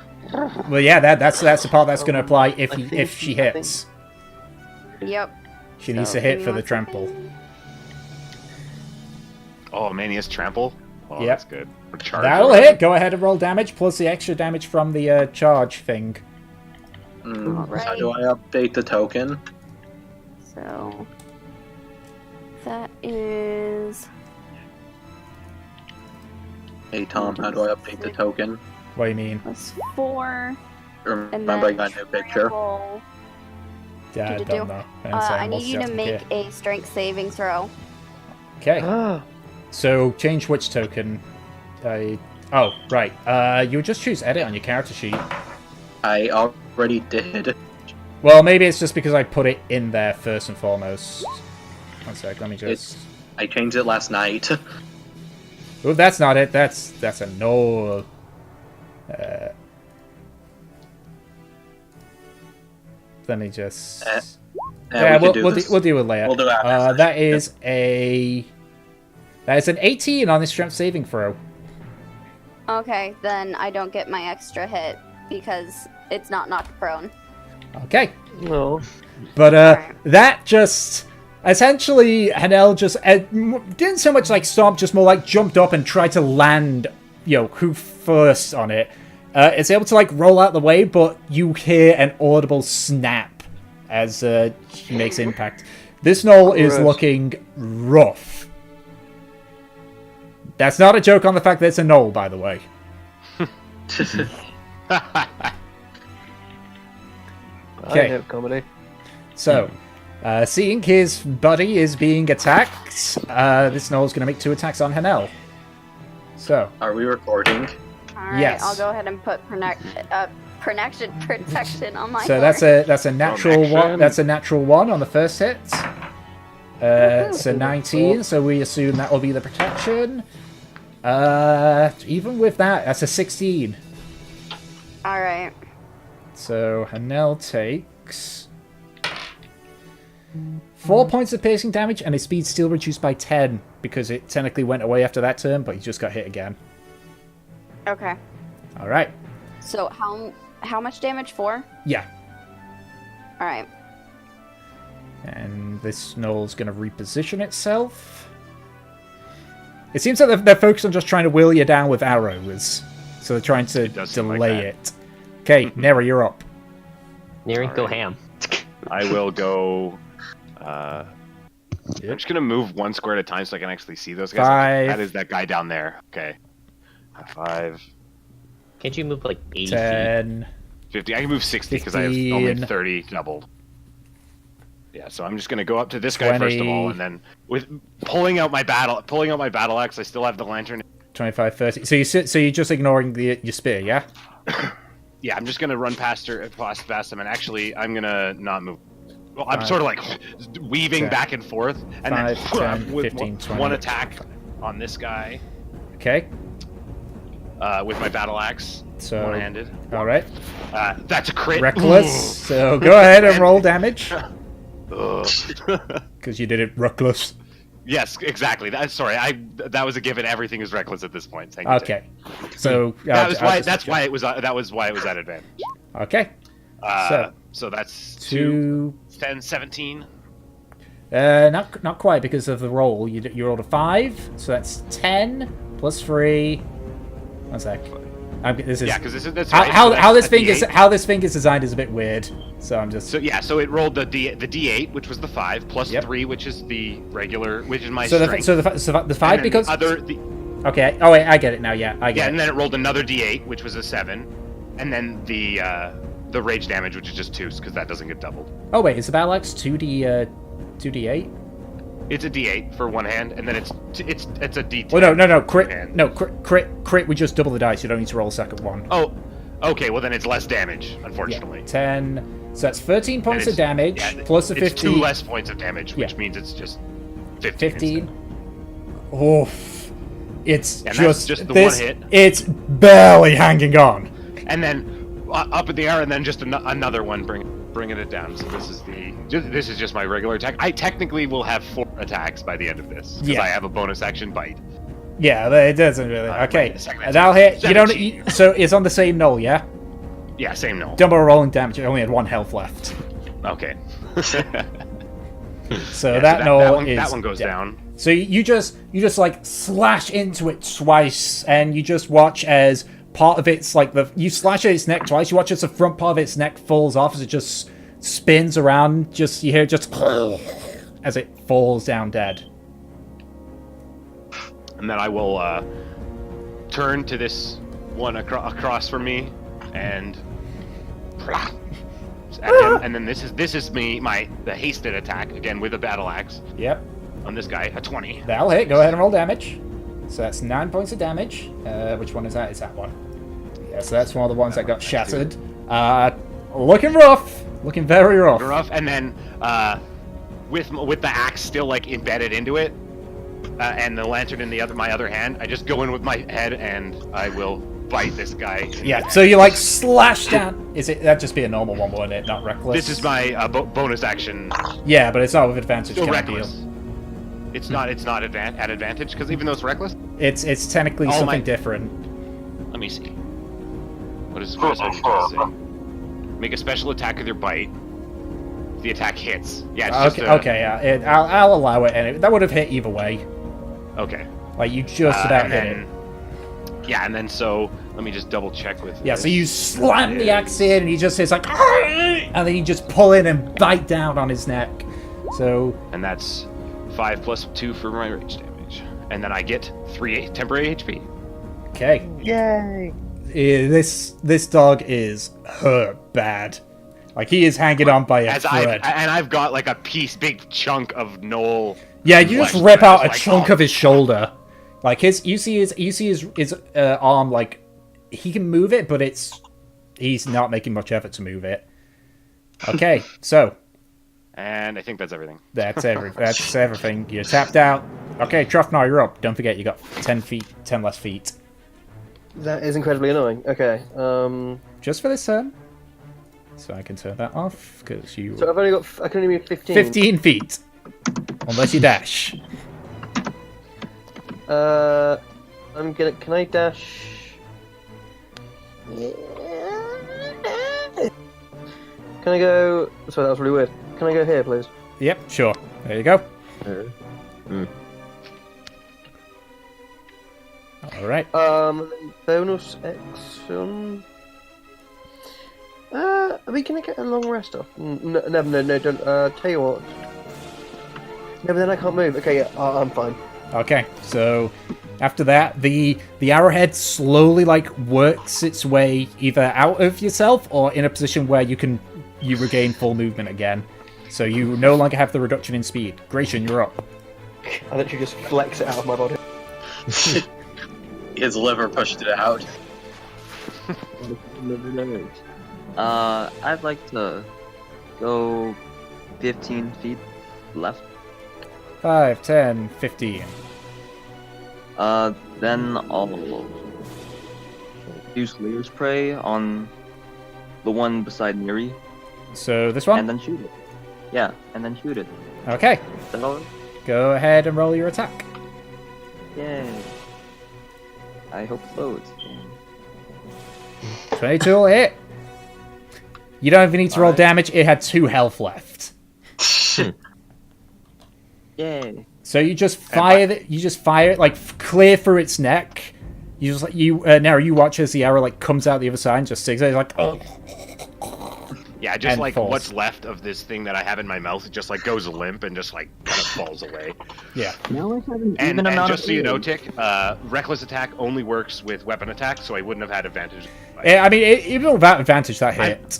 Well, yeah, that's the part that's going to apply if she hits. Yep. She needs So, to hit give for me the one trample. second. Oh, Mania's Trample? Oh, Yep. that's good. Or charge That'll or hit. Go ahead and roll damage, plus the extra damage from the charge thing. How Alright. do I update the token? So that is Hey Tom, how do I update the token? What do you mean? +4. And Remember I then got a new picture? trample. Yeah, I Do-do-do. don't know. I need you to make a strength saving throw. Okay. Ah, So change which token? Oh, right. You just choose edit on your character sheet. I already did. Well, maybe it's just because I put it in there first and foremost. One sec, let me just... I changed it last night. Oh, that's not it. That's a null. Let me just... Yeah, we can do we'll this. we'll deal with later. We'll do that after. That is an 18 on this strength saving throw. Okay, then I don't get my extra hit because it's not knocked prone. Okay. no. But Alright. that just essentially Hanel just didn't so much like stomp, just more like jumped up and tried to land, who first on it. It's able to like roll out the way, but you hear an audible snap as she makes impact. This knoll is Gross. looking rough. That's not a joke on the fact that it's a knoll, by the way. I hate comedy. So, seeing his buddy is being attacked, this knoll's going to make 2 attacks on Hanel. So, Are we recording? Alright, Yes. I'll go ahead and put protection on my so horse. that's a natural one. That's a natural 1 on the first hit. It's a 19, so we assume that will be the protection. Even with that, that's a 16. Alright. So Hanel takes 4 points of piercing damage, and his speed's still reduced by 10 because it technically went away after that turn, but he just got hit again. Okay. All right. So how much damage? 4? Yeah. Alright. And this knoll's going to reposition itself. It seems like they're focused on just trying to wheel you down with arrows. So they're trying to It does seem like delay that. it. Okay, Nera, you're up. Neri, go Alright. ham. I will go. I'm just gonna move 1 square at a time so I can actually see those guys. 5. That is that guy down there. Okay. 5, Can't you move like 80 feet? 10. 50. I can move 60 because I have only 15. 30 doubled. Yeah, so I'm just gonna go up to this guy first of all, 20. and then with pulling out my battle axe, I still have the lantern. 25, 30. So you're just ignoring your spear, yeah? Yeah, I'm just gonna run past him, and actually, I'm gonna not move. Well, I'm 5, sort of like weaving 10, back and forth, and 5, then 10, with 15, 20. one attack on this guy Okay. with my battle axe, So, one-handed. all right. That's a crit. Reckless. So go ahead and roll damage. Ugh. Because you did it reckless. Yes, exactly. That was a given. Everything is reckless at this point. Thank you. Tim. Okay. So That's why it was at advantage. Okay. So that's 2. 10, 17. Not quite because of the roll. You rolled a 5, so that's 10 plus 3. 1 sec. This is Yeah, because that's how this thing is D8. how this thing is designed is a bit weird. So I'm just So it rolled the D8, which was the 5, plus Yep. 3, which is the regular, which is my so strength. the 5 And then because the okay. Oh wait, I get it now. Yeah, I yeah, get and it. then it rolled another D8, which was a 7, and then the rage damage, which is just 2, because that doesn't get doubled. Oh wait, is the battle axe 2d8? It's a D8 for one hand, and then it's a D10. Well, no, for crit. two hand. No, crit. We just double the dice. You don't need to roll a second one. Oh, okay. Well, then it's less damage, Yeah, unfortunately. 10. So that's 13 points of it's- damage yeah, plus a it's 15. 2 less points of damage, which Yeah. means it's just 15. 15. Oof. It's And that's just just the this. one hit. It's barely hanging on. And then up in the air, and then just another one bringing it down. So this is just my regular attack. I technically will have 4 attacks by the end of this because Yeah. I have a bonus action bite. Yeah, but it doesn't really. Okay, wait a second, and that'll hit. You don't. 17. So it's on the same null, yeah. Yeah, same null. Double rolling damage. You only had 1 health left. Okay. So Yeah, that knoll is that one goes dead. down. So you just like slash into it twice, and you just watch as part of its like you slash at its neck twice. You watch as the front part of its neck falls off as it just spins around. Just you hear just as it falls down dead. And then I will turn to this one across from me and at him. And then this is the hasted attack again with a battle axe Yep, on this guy, a 20. that'll hit. Go ahead and roll damage. So that's 9 points of damage. Which one is that? Is that one? Yeah, so that's one of the ones that got shattered. Looking rough. Looking very rough. Rough. And then with the axe still like embedded into it, and the lantern in my other hand, I just go in with my head and I will bite this guy. Yeah, so you like slash down. That'd just be a normal one, wouldn't it? Not reckless. This is my bonus action. Yeah, but it's not with advantage. Still Kind of reckless. deal. It's not at advantage because even though it's reckless. It's technically Oh, something my- different. Let me see. What is it say? Make a special attack with your bite. The attack hits. Yeah, it's Okay, just yeah, I'll allow it. And that would have hit either way. Okay. Like you just about and hit then, it. Yeah, and then so let me just double check with. Yeah, so this. you slam the axe in, and he just is like, and then you just pull in and bite down on his neck. So And that's 5 plus 2 for my rage damage, and then I get 3 temporary HP. okay, Yay! this dog is hurt bad. Like he is hanging on by a thread. I've got like a big chunk of Noel. Yeah, you just flesh rip that out is a like, chunk oh. of his shoulder. Like you see his arm, like he can move it, but he's not making much effort to move it. Okay, so And I think that's everything. that's everything. You're tapped out. Okay, Trufnar, you're up. Don't forget you got 10 less feet. That is incredibly annoying. Okay. Just for this turn. So I can turn that off because you. So I've only got. I can only move 15. 15 feet. Unless you dash. I'm gonna. Can I dash? Can I go? Sorry, that was really weird. Can I go here, please? Yep, sure. There you go. Alright. Bonus action. Are we gonna get a long rest off? No, don't. Tell you what. No, but then I can't move. Okay, yeah, I'm fine. Okay, so after that, the arrowhead slowly like works its way either out of yourself or in a position where you regain full movement again. So you no longer have the reduction in speed. Gratian, you're up. I literally just flex it out of my body. His liver pushed it out. I'd like to go 15 feet left. 5, 10, 15. Then I'll do Slayer's Prey on the one beside Miri, So this one? and then shoot it. Yeah, and then shoot it. Okay, Is that all? go ahead and roll your attack. Yay. I hope so. 22 will hit. You don't even need to roll damage, it had 2 health left. Yay. So you just fire it like clear through its neck. You just now you watch as the arrow like comes out the other side and just sticks it like Yeah, just And like falls. what's left of this thing that I have in my mouth, it just like goes limp and just like kind of falls away. yeah. Now I have an And, even and amount just of so you know, arrows. Tick, reckless attack only works with weapon attack, so I wouldn't have had advantage. I mean, even without advantage, that hit.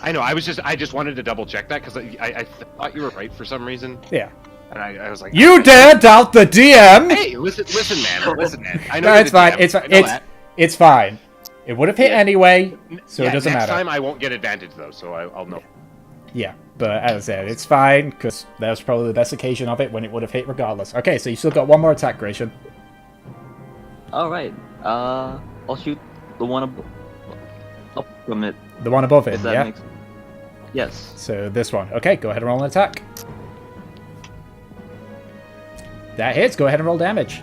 I know. I just wanted to double check that because I thought you were right for some reason, Yeah. and I was like, You dare doubt the DM? Hey, listen, man. I know No, you're it's the fine. DM, It's I know that. it's fine. It would have hit anyway, so Yeah, it doesn't next matter. time I won't get advantage though, so I'll know. Yeah, but as I said, it's fine because that was probably the best occasion of it when it would have hit regardless. Okay, so you still got one more attack, Gratian. Alright. I'll shoot the one up from it. The one above it, If that yeah. makes Yes. So this one. Okay, go ahead and roll an attack. That hits. Go ahead and roll damage.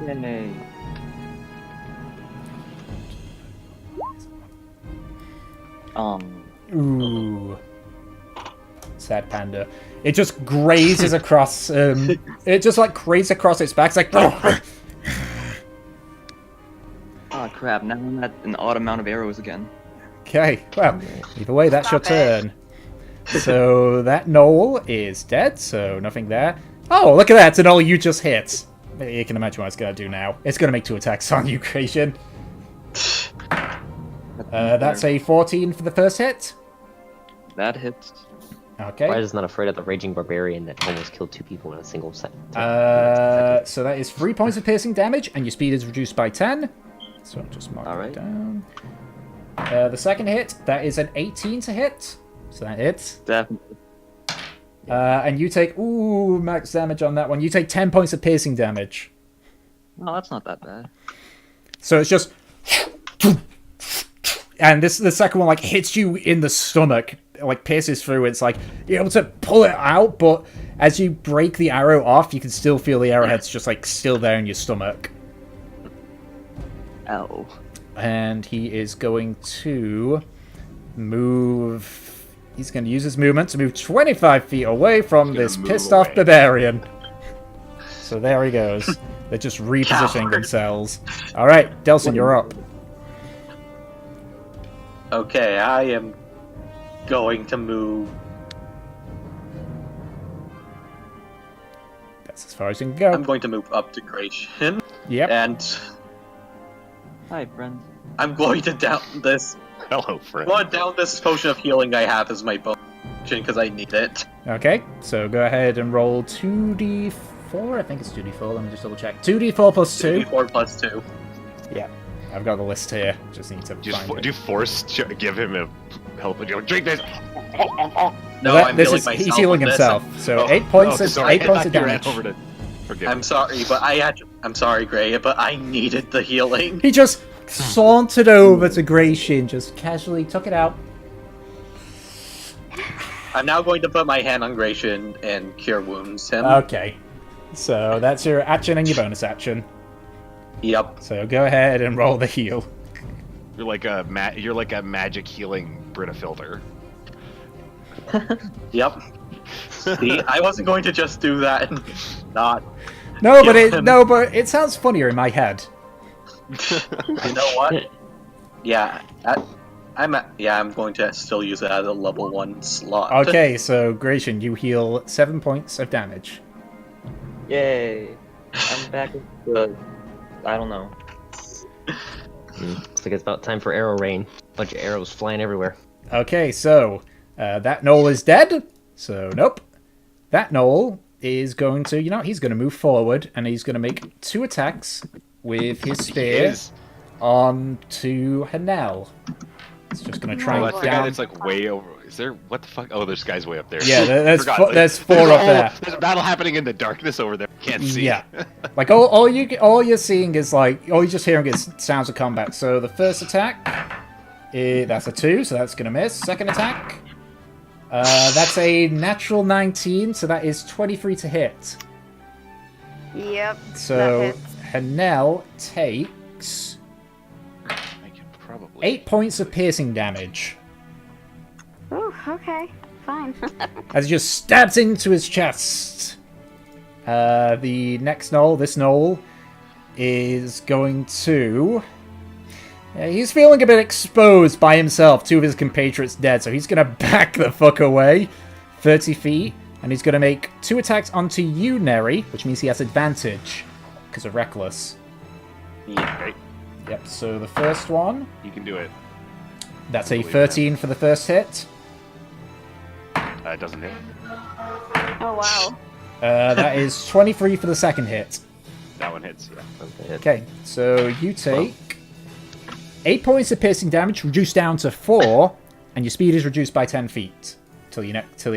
Yay. Ooh. Sad panda. It just grazes across. It just like grazes across its back. It's like. Oh crap! Now I'm at an odd amount of arrows again. Okay, well, either way, that's your Stop it. turn. So that knoll is dead, so nothing there. Oh, look at that! It's a knoll you just hit. You can imagine what it's going to do now. It's going to make 2 attacks on you, Creation. That's a 14 for the first hit. That hits. Okay. Why is not afraid of the raging barbarian that almost killed 2 people in a single set? So that is 3 points of piercing damage, and your speed is reduced by 10. So I'll just mark Alright. it down. The second hit, that is an 18 to hit. So that hits. Definitely. And you take, max damage on that one. You take 10 points of piercing damage. Oh, that's not that bad. So it's just... And the second one, like, hits you in the stomach, like, pierces through. It's like, you're able to pull it out, but as you break the arrow off, you can still feel the arrowhead's just, like, still there in your stomach. Ow. And he is going to move... He's going to use his movement to move 25 feet away from this pissed-off barbarian. So there he goes. They're just repositioning themselves. All right, Delson, you're up. Okay, I am going to move. That's as far as you can go. I'm going to move up to Creation, Yep. and Hi, friend. I'm going to down this. Hello, friend. I'm going down this potion of healing I have as my bonus because I need it. Okay, so go ahead and roll 2d4. I think it's 2d4. Let me just double check. 2d4 plus 2. 4 plus 2. Yeah, I've got the list here. Just need to Just find do it. force give him a help and you're like, drink this. No, That- I'm this healing is, myself. he's healing with this. himself. So Oh, 8 points of sorry. 8 points of You ran damage. over to forgive I'm me. sorry, but I'm sorry, Gray, but I needed the healing. He just sauntered over to Grayshin, just casually took it out. I'm now going to put my hand on Gration and cure wounds him. Okay, so that's your action and your bonus action. Yep. So go ahead and roll the heal. You're like a magic healing Brita filter. Yep. See, I wasn't going to just do that and not. No, but heal him. it sounds funnier in my head. You know what? Yeah, I'm going to still use it as a level 1 slot. Okay, so Grayshin, you heal 7 points of damage. Yay! I'm back with the... I don't know. Looks like it's about time for arrow rain. Bunch of arrows flying everywhere. Okay, so that knoll is dead. So nope. That knoll is going to, he's going to move forward and he's going to make 2 attacks with his spear Is. on to Hanel. It's just going to try Oh, and that's the guy down. that's like way over. Is there what the fuck? Oh, there's guys way up there. Yeah, there's Forgot. there's 4 up there. There's a battle happening in the darkness over there. Can't see. Yeah, like all you're seeing is like all you're just hearing is sounds of combat. So the first attack, that's a 2, so that's gonna miss. Second attack, that's a natural 19, so that is 23 to hit. Yep. So that hits. Hanel takes I can probably 8 points of piercing damage Ooh, okay, fine. as he just stabs into his chest. The next knoll, this knoll, is going to... he's feeling a bit exposed by himself. 2 of his compatriots dead, so he's going to back the fuck away 30 feet, and he's going to make 2 attacks onto you, Neri, which means he has advantage because of Reckless. Yeah. Yep, so the first one, You can do it. that's a Believe 13 for the first hit. It doesn't hit. Oh wow. That is 23 for the second hit. That one hits. Yeah. Okay, so you take 8 points of piercing damage, reduced down to 4, and your speed is reduced by 10 feet till the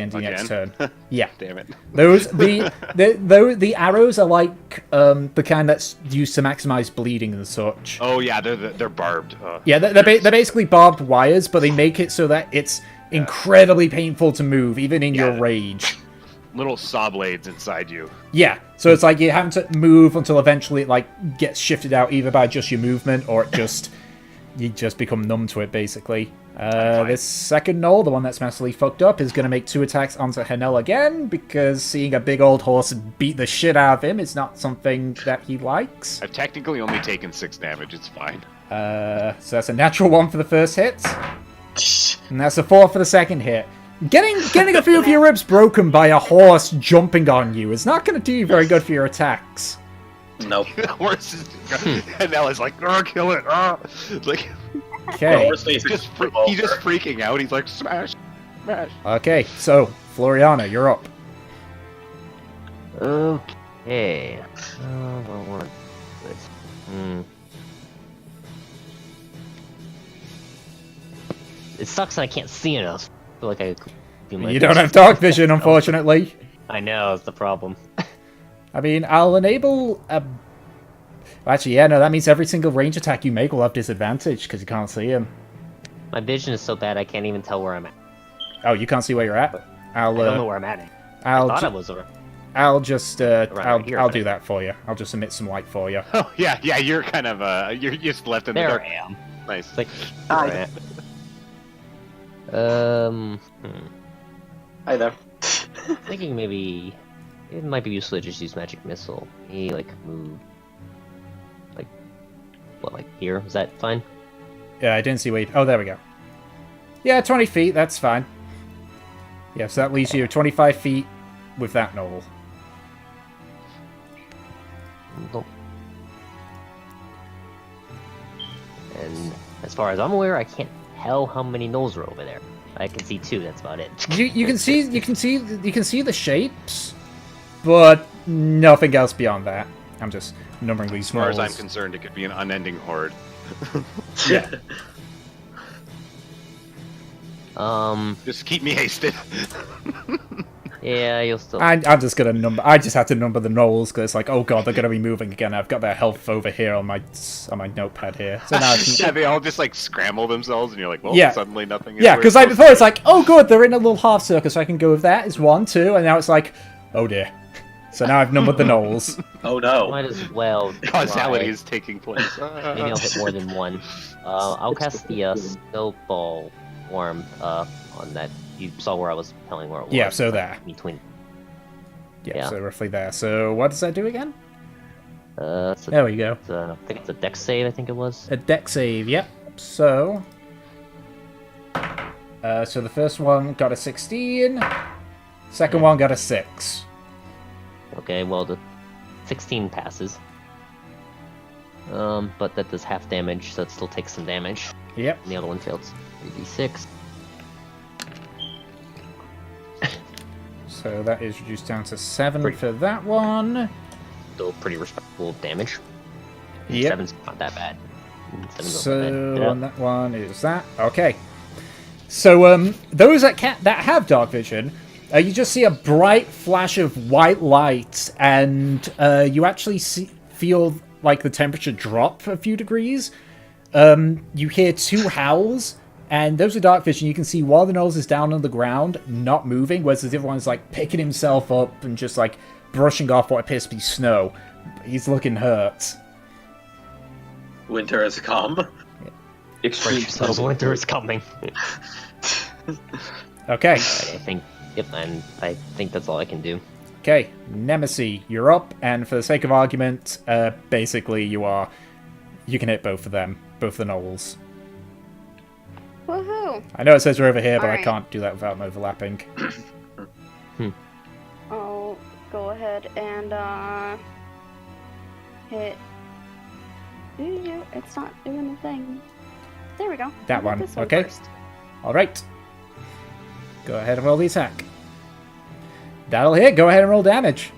end of your next turn. Again? Yeah, Damn it. those the arrows are like the kind that's used to maximize bleeding and such. Oh yeah, they're barbed. Yeah, they're basically barbed wires, but they make it so that it's incredibly painful to move, even in your Yeah. rage. Little saw blades inside you. Yeah, so it's like you're having to move until eventually it like gets shifted out either by just your movement or it just you just become numb to it, basically. This second knoll, the one that's massively fucked up, is going to make 2 attacks onto Hanel again, because seeing a big old horse beat the shit out of him is not something that he likes. I've technically only taken 6 damage, it's fine. So that's a natural 1 for the first hit, and that's a 4 for the second hit. Getting a few of your ribs broken by a horse jumping on you is not going to do you very good for your attacks. Nope. The horse is... and Ella's like, oh, kill it! Oh. It's like, Okay. he's just freaking out. He's like, smash, smash. Okay, so, Floriana, you're up. Okay. Well, we're good. It sucks that I can't see enough. I feel like I could do my You don't have dark vision, unfortunately. I know, it's the problem. I mean, I'll enable a... Actually, yeah, no, that means every single range attack you make will have disadvantage, because you can't see him. My vision is so bad I can't even tell where I'm at. Oh, you can't see where you're at? I don't know where I'm at. I thought I was around. I'll just, Around here, I'll right? do that for you. I'll just emit some light for you. Oh, yeah, you're kind of, you're just left in the There dark. I am. Nice. It's like, where I'm at. Hi there. Thinking maybe it might be useful to just use magic missile. Maybe like move, like what, like here? Is that fine? Yeah, I didn't see where you... Oh, there we go. Yeah, 20 feet, that's fine. Yeah, so that leaves you 25 feet with that knoll. Nope. And as far as I'm aware, I can't tell how many knolls are over there. I can see 2. That's about it. You can see the shapes, but nothing else beyond that. I'm just numbering these As far as I'm knolls. concerned, it could be an unending horde. Yeah. Just keep me hasted. Yeah, you'll still. I'm just gonna number. I just had to number the knolls because it's like, oh god, they're gonna be moving again. I've got their health over here on my notepad here. So now I can... Yeah, they all just like scramble themselves, and you're like, well, Yeah. suddenly nothing is Yeah, where because it's like before it's like, oh good, they're in a little half circle, so I can go with that. It's 1, 2, and now it's like, oh dear. So now I've numbered the knolls. Oh no. Might as well. causality try. is taking place. Maybe I'll hit more than 1. I'll cast the snowball form on that. You saw where I was telling where it was. Yeah, so like, there. between. Yeah, Yeah. so roughly there. So what does that do again? It's a, There we go. I think it's a dex save. I think it was. A deck save, yep. So the first one got a 16. Second one got a 6. Okay, well the 16 passes. But that does half damage, so it still takes some damage. Yep. And the other one failed. 3d6. So that is reduced down to 7 for that one. Still pretty respectable damage. Yep. 7's not that bad. 7's not that So bad. on that one is that. Okay. So those that have dark vision, you just see a bright flash of white light, and you actually feel like the temperature drop a few degrees. You hear 2 howls, and those are dark vision. You can see while the nose is down on the ground, not moving, whereas the other one's like picking himself up and just like brushing off what appears to be snow. He's looking hurt. Winter has come. Express yourself. Winter is coming. Okay. I think. Yep, and I think that's all I can do. Okay, Nemesis, you're up, and for the sake of argument, basically you can hit both of them, both the knolls. Woohoo! I know it says you're over here, but I Alright. can't do that without them overlapping. I'll go ahead and hit. It's not doing the thing. There we go. That I'll hit one, this okay. first. Alright. Go ahead and roll the attack. That'll hit, go ahead and roll damage.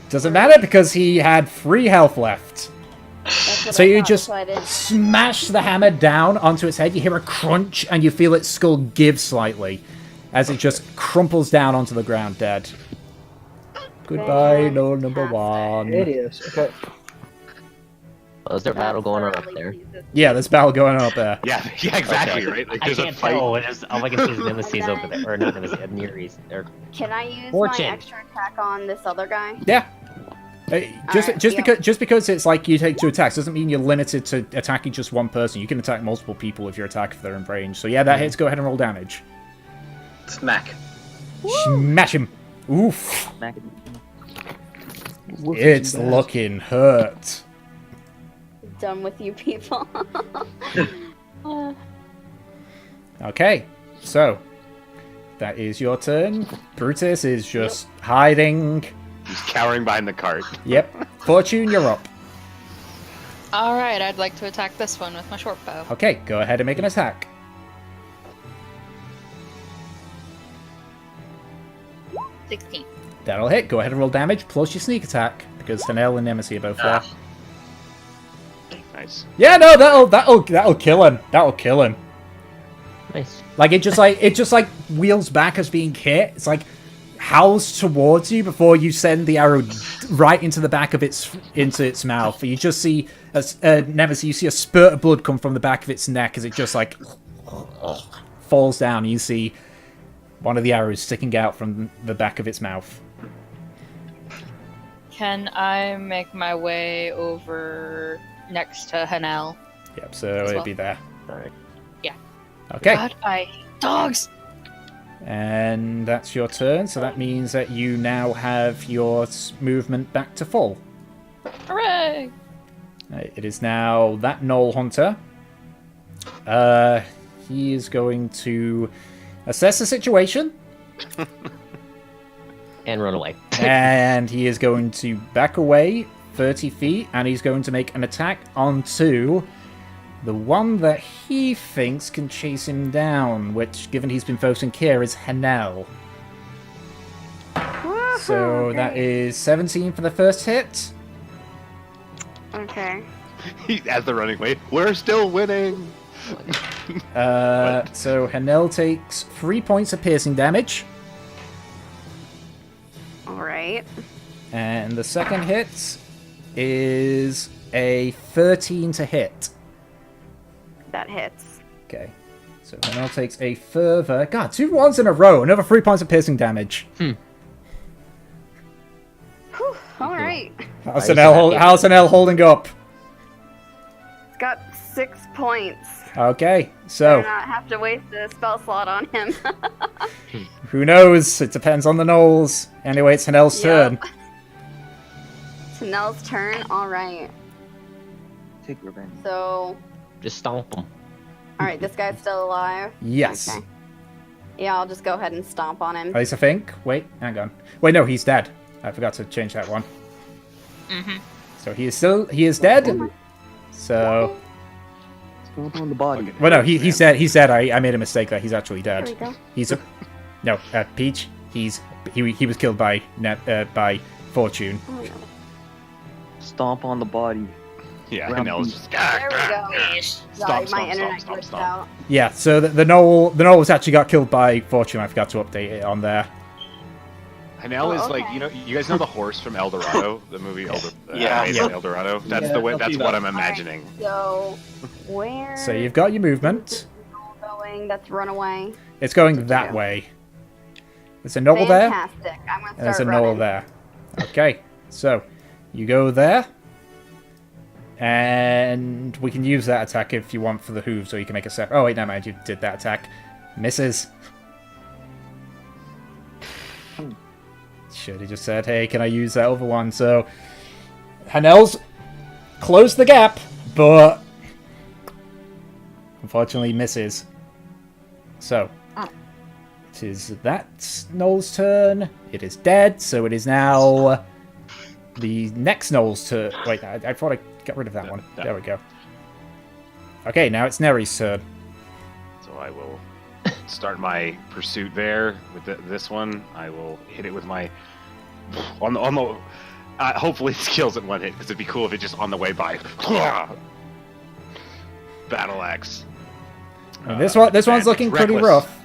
Doesn't matter because he had 3 health left. That's what So I you thought, just so I did. smash the hammer down onto its head, you hear a crunch, and you feel its skull give slightly as it just crumples down onto the ground dead. Goodbye, knoll number 1. It is. Okay. Oh, is there a battle going on up there? Yeah, there's battle going on up there. Yeah, exactly, Okay. right? Like, I there's a can't fight. tell. All I can see is Nemesis over there. Or not Nemesis, Nereus. Or Can I use Fortune. my extra attack on this other guy? Yeah. Just because it's like you take 2 attacks doesn't mean you're limited to attacking just one person. You can attack multiple people if your attack if they're in range. So yeah, that hits. Go ahead and roll damage. Smack. Smash him. Oof. Smack it. It's looking hurt. Done with you people. Okay, so that is your turn. Brutus is just hiding. He's cowering behind the cart. Yep. Fortune, you're up. All right, I'd like to attack this one with my short bow. Okay, go ahead and make an attack. 16. That'll hit. Go ahead and roll damage plus your sneak attack because Hanel and Nemesis are both there. Nice. Yeah, no, that'll kill him. That'll kill him. Nice. Like it just like wheels back as being hit. It's like howls towards you before you send the arrow right into the back of its mouth. You just see as Nemesis, you see a spurt of blood come from the back of its neck as it just like falls down. You see one of the arrows sticking out from the back of its mouth. Can I make my way over next to Hanel? Yep, so it'd be there. Alright. Yeah. Okay. God, I hate dogs! And that's your turn, so that means that you now have your movement back to full. Hooray! It is now that Knoll Hunter. He is going to assess the situation. And run away. And he is going to back away 30 feet, and he's going to make an attack onto the one that he thinks can chase him down, which, given he's been focusing here, is Hanel. So that is 17 for the first hit. Okay. As they're running away, we're still winning. So Hanel takes 3 points of piercing damage. Alright. And the second hit is a 13 to hit. That hits. Okay. So Hanel takes a further... God, 2 ones in a row. Another 3 points of piercing damage. Whew, alright. How's Hanel holding up? It's got 6 points. Okay, Do so not have to waste a spell slot on him. who knows? It depends on the Knolls. Anyway, it's Hanel's turn. It's Nell's turn. Alright. Take revenge. So, Just stomp him. alright, this guy's still alive. Yes. Okay. Yeah, I'll just go ahead and stomp on him. At least I think. Wait, hang on. Wait, no, he's dead. I forgot to change that one. Mm-hmm. So he is dead. So, Stomp on the body. well, no, he's dead. He's dead. I made a mistake there. He's actually dead. There we go. He's a no, Peach. He was killed by Fortune. Oh, no. Stomp on the body. Yeah, Round Hanel's beat. just There we go. Sorry, my stomp, internet stomp, glitched stomp. out. Yeah. So the Knoll was actually got killed by Fortune. I forgot to update it on there. Hanel is like, okay. you know, you guys know the horse from El Dorado, the movie Yeah. El Dorado. That's Yeah, the way. I'll That's see what that. I'm imagining. So, where So you've got your movement. is going? That's runaway. It's going that way. There's a Knoll there. Fantastic. I'm gonna And there's start a Knoll running. there. Okay, so you go there, and we can use that attack if you want for the hooves, or you can make a separate. Oh wait, never mind. You did that attack. Misses. Should have just said, "Hey, can I use that other one?" So Hanel's closed the gap, but unfortunately misses. So it is that Knoll's turn. It is dead, so it is now the next Knoll's turn. Wait, I thought I got rid of that one. no. There we go. Okay, now it's Neri's turn. So I will start my pursuit there with this one. I will hit it with my on the. Hopefully, it kills at one hit because it'd be cool if it just on the way by. Battle axe. And this one's advantage. looking pretty Reckless. rough.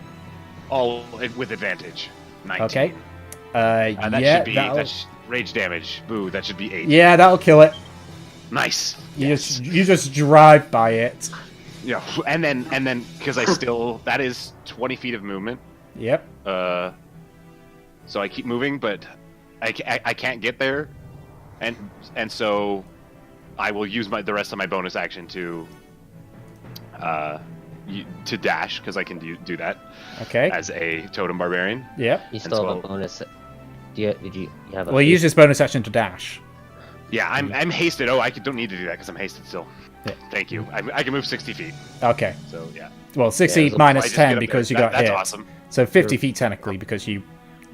All with advantage. 19. Okay. That Yeah, should be that'll- rage damage. Boo. That should be 8. yeah, that'll kill it. Nice. You just drive by it. Yeah, and then because I still that is 20 feet of movement. Yep. So I keep moving, but I can't get there. And so I will use the rest of my bonus action to dash, because I can do that Okay. as a totem barbarian. Yep. You still have so- a bonus. Did you have a? Well, he used his bonus action to dash. Yeah, I'm hasted. Oh, don't need to do that because I'm hasted still. Yeah. Thank you. I can move 60 feet. Okay. So yeah. Well, 60 Yeah, so minus I just get 10 up because there. you got That's hit. awesome. So 50 feet technically because you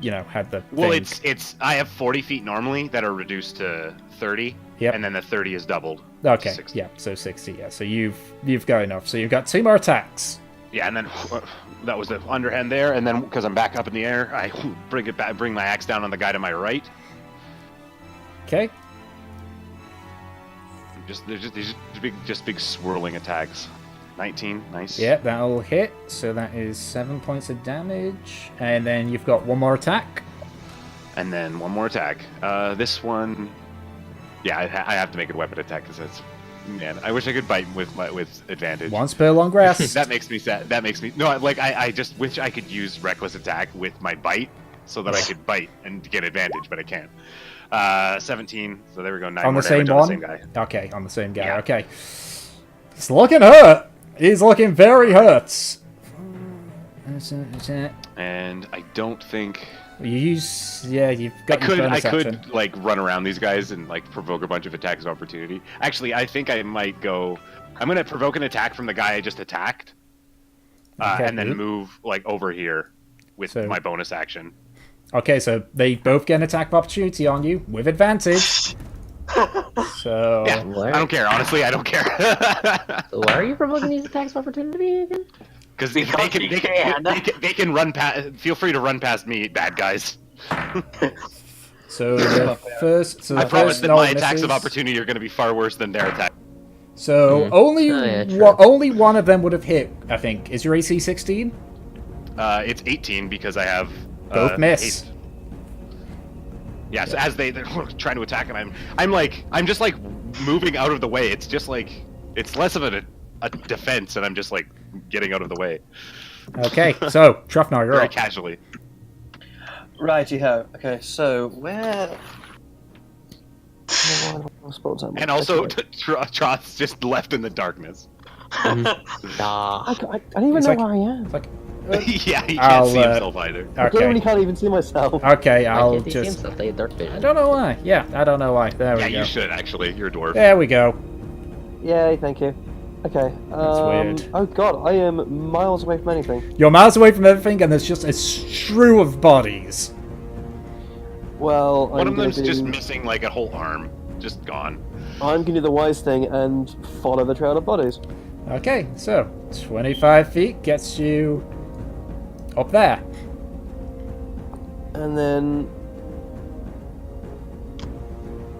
had the Well, thing. it's I have 40 feet normally that are reduced to 30. Yep. And then the 30 is doubled. Okay. 60. Yeah. So 60. Yeah. So you've got enough. So you've got 2 more attacks. Yeah, and then that was the underhand there, and then because I'm back up in the air, I bring my axe down on the guy to my right. Okay. There's these big swirling attacks. 19, nice. Yeah, that'll hit. So that is 7 points of damage, and then you've got 1 more attack. And then 1 more attack. This one, yeah, I have to make it a weapon attack because that's. Man, I wish I could bite with advantage. Once per long rest. That makes me sad. That makes me no. Like I just wish I could use reckless attack with my bite so that I could bite and get advantage, but I can't. 17. So there we go. 9 On more the same damage on one? the same guy. Okay, on the same guy. Yeah. Okay. It's looking hurt. He's looking very hurt. And I don't think You've got your bonus I action. could like run around these guys and like provoke a bunch of attacks of opportunity. Actually, I think I might go. I'm gonna provoke an attack from the guy I just attacked, Okay. and then move like over here with So- my bonus action. Okay, so they both get an attack of opportunity on you with advantage. So Yeah, Where? I don't care. Honestly, I don't care. So why are you provoking these attacks of opportunity again? Because they can run past. Feel free to run past me, bad guys. So the first, I promise that null my attacks misses. of opportunity are going to be far worse than their attack. So only Oh, yeah, true. only one of them would have hit. I think. Is your AC 16? It's 18 because I have Both miss. haste. Yeah, so as they're trying to attack, and I'm just like moving out of the way. It's just like it's less of a defense, and I'm just like getting out of the way Okay, so Trufnar, you're very up. casually. Righty-ho. Okay, so where... And also, Troth's just left in the darkness. Ah, I don't even It's know like- where I am. It's like, Yeah, he can't I'll, see himself either. I genuinely okay, can't even see myself. okay, why I'll can't they see just. himself? They have dark I vision. don't know why. Yeah, I don't know why. There Yeah, we go. you should actually. You're a dwarf. There we go. Yay, thank you. Okay. weird. Oh god, I am miles away from anything. You're miles away from everything, and there's just a strew of bodies. Well, One I'm of gonna them's just do... missing like a whole arm, just gone. I'm gonna do the wise thing and follow the trail of bodies. Okay, so 25 feet gets you up there. And then...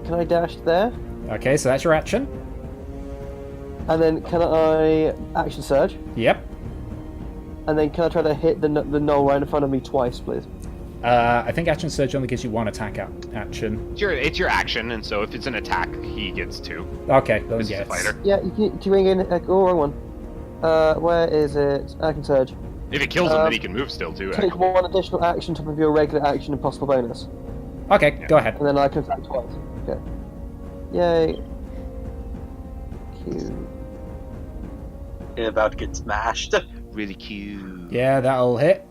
Can I dash there? Okay, so that's your action. And then can I action surge? Yep. And then can I try to hit the knoll right in front of me twice, please? I think action surge only gives you 1 attack action. It's your action, and so if it's an attack, he gets 2. Okay, then This is a yes. fighter. Yeah, do you ring in... Oh, wrong one. Where is it? Action surge. If it kills him, then he can move still too. Take Actually. 1 additional action to review a regular action and possible bonus. Okay, go ahead. And then I can attack twice. Okay. Yay. Q. You're about to get smashed. Really cute. Yeah, that'll hit.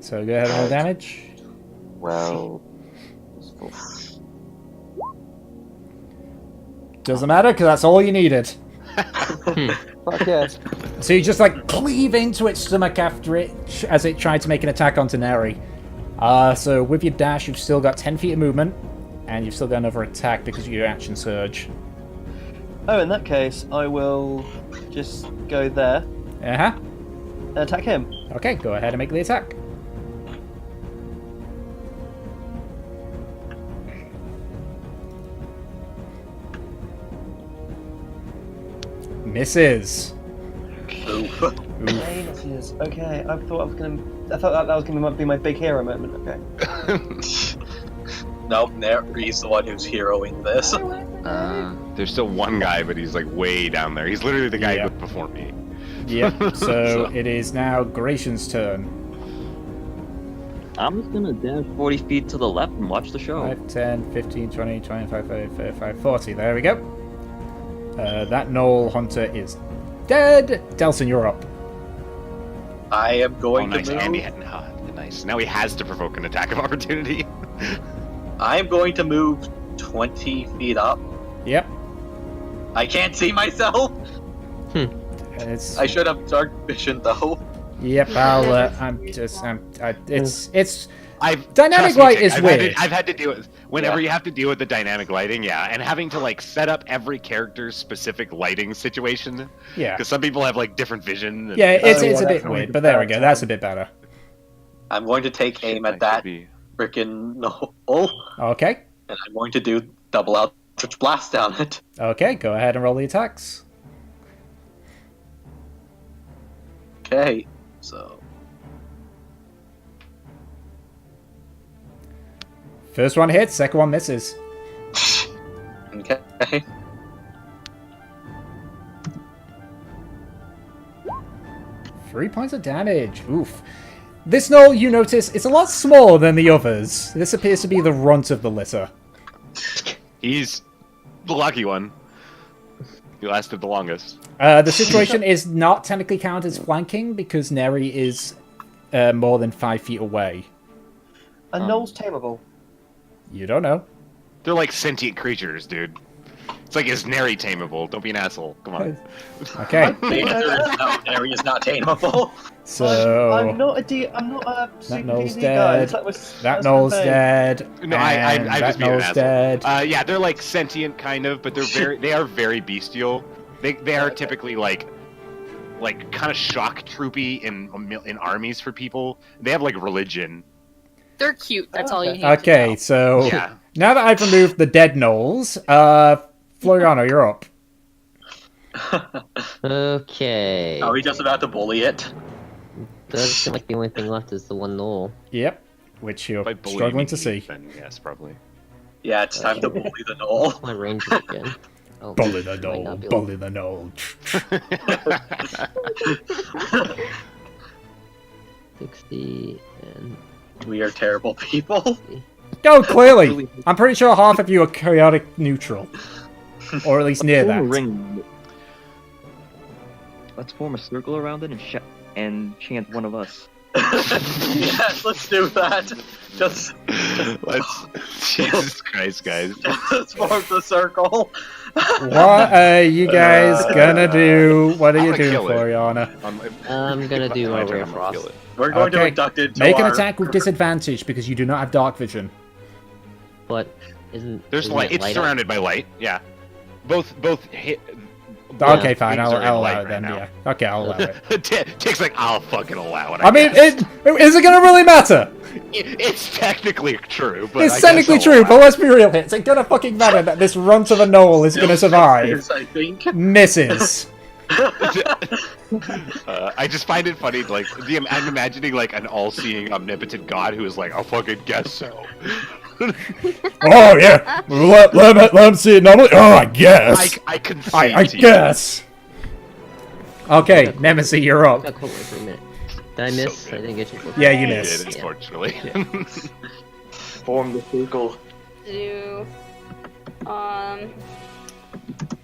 So go ahead and roll damage. Well... Doesn't matter, because that's all you needed. Fuck yes. So you just like cleave into its stomach after it, as it tried to make an attack onto Neri. So with your dash, you've still got 10 feet of movement, and you've still got another attack because of your action surge. Oh, in that case, I will just go there Uh-huh. and attack him. Okay, go ahead and make the attack. Misses. Oof. Oof. Misses. Okay, I thought that was gonna be my big hero moment. Okay. Nope, Neri's the one who's heroing this. There's still one guy, but he's like way down there. He's literally the guy Yeah. before me. Yep, so it is now Gratian's turn. I'm just gonna dash 40 feet to the left and watch the show. 5, 10, 15, 20, 25, 30, 35, 40. There we go. That Knoll Hunter is dead. Delson, you're up. I am Oh, going nice. to move. Andy, nice. Now he has to provoke an attack of opportunity. I am going to move 20 feet up. Yep. I can't see myself. It's, I should have dark vision though. yep, it's I've Dynamic trust me, light Jake, is weird. I've had to deal with whenever Yeah. you have to deal with the dynamic lighting, yeah, and having to like set up every character's specific lighting situation. yeah. Because some people have like different vision. And Yeah, it's yeah, a bit that's weird, really but there we go. bad. That's a bit better. I'm going to take aim at that frickin' knoll, Okay. and I'm going to do double Eldritch Blast down it. Okay, go ahead and roll the attacks. Okay, so First one hits, second one misses. okay. 3 points of damage. Oof. This Knoll, you notice, it's a lot smaller than the others. This appears to be the runt of the litter. He's the lucky one. He lasted the longest. The situation is not technically counted as flanking because Neri is more than 5 feet away. And Noel's tameable. You don't know. They're like sentient creatures, dude. It's like, is Neri tameable? Don't be an asshole. Come on. Okay, The answer is no, area is not tameable. so I'm not a super Knoll's D&D guy. dead. That that Knoll's dead. No, and I that just being an Knoll's asshole. dead. Yeah, they're like sentient kind of, but they are very bestial. They are typically like kind of shock troopy in armies for people. They have like religion. They're cute. That's all you need. Okay, To know. so Yeah. now that I've removed the dead Knolls, Floriano, you're up. Okay. Are we just about to bully it? Does seem like the only thing left is the one knoll. Yep, which you're By bully, struggling you to mean see. youth, then yes, probably. Yeah, it's time to bully the knoll. My range again. Oh, Bully the might Knoll, not be able- bully the Knoll. 60 and We are terrible people. Oh, clearly! I'm pretty sure half of you are chaotic neutral. Or at least near Form a that. ring. Let's form a circle around it and chant one of us. Yes, let's do that. Just Jesus Christ, guys. let's form the circle. What are you guys gonna do? What are I'm you gonna doing, kill it. Floriana? I'm gonna do my a turn, Ray I'm gonna kill Frost. it. We're going to Okay. induct it into Make an our... attack with disadvantage because you do not have dark vision. But isn't There's isn't light. it It's light surrounded by light. Yeah. Both hit. Okay, fine. things I'll are in allow light it right then. now. Yeah. Okay, I'll allow it. Tick's like, I'll fucking allow it. I mean, guess. is it gonna really matter? It's technically true, but It's I guess technically I'll true, allow but it. let's be real here. It's gonna fucking matter that this runt of a knoll is gonna survive. I think. Misses. I just find it funny, like I'm imagining like an all-seeing, omnipotent God who is like, "I'll fucking guess so." Oh yeah, let him see it normally. Oh, I guess. I concede I to you. guess. Okay, Nemesis, you're I up. got caught for a minute. Did I miss? good. I didn't get you. Yeah, you You missed. did, unfortunately. Form the circle. Do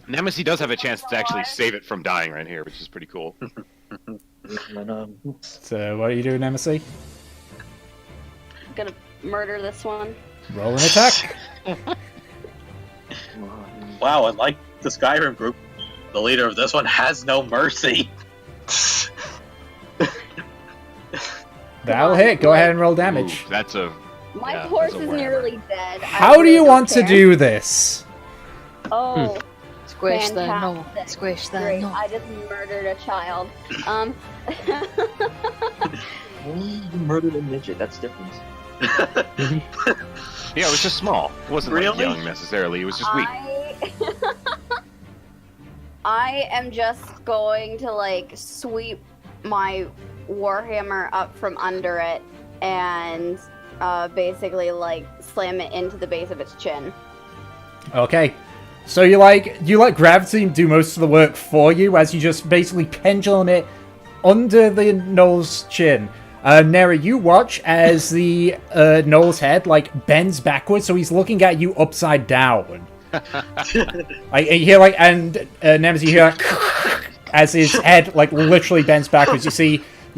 Nemesis does have a chance to actually save it from dying right here, which is pretty cool. So, what are you doing, Nemesis? gonna murder this one. Roll an attack. Wow, unlike the Skyrim group, the leader of this one has no mercy. That'll hit. Go ahead and roll damage. Ooh, that's a. My Yeah, horse that's a is whammer. nearly dead. I How do really you don't want to care. do this? Oh, Squish the no. fantastic. Squish the Great. no. I just murdered a child. You murdered a midget. That's different. Yeah, it was just small. It wasn't like Really? young necessarily. It was just weak. I am just going to like sweep my warhammer up from under it and basically like slam it into the base of its chin. Okay. So you let gravity do most of the work for you as you just basically pendulum it under the knoll's chin. Neri, you watch as the Noel's head like bends backwards, so he's looking at you upside down. Like you hear like, and Nemesis, you hear like, as his head like literally bends backwards. You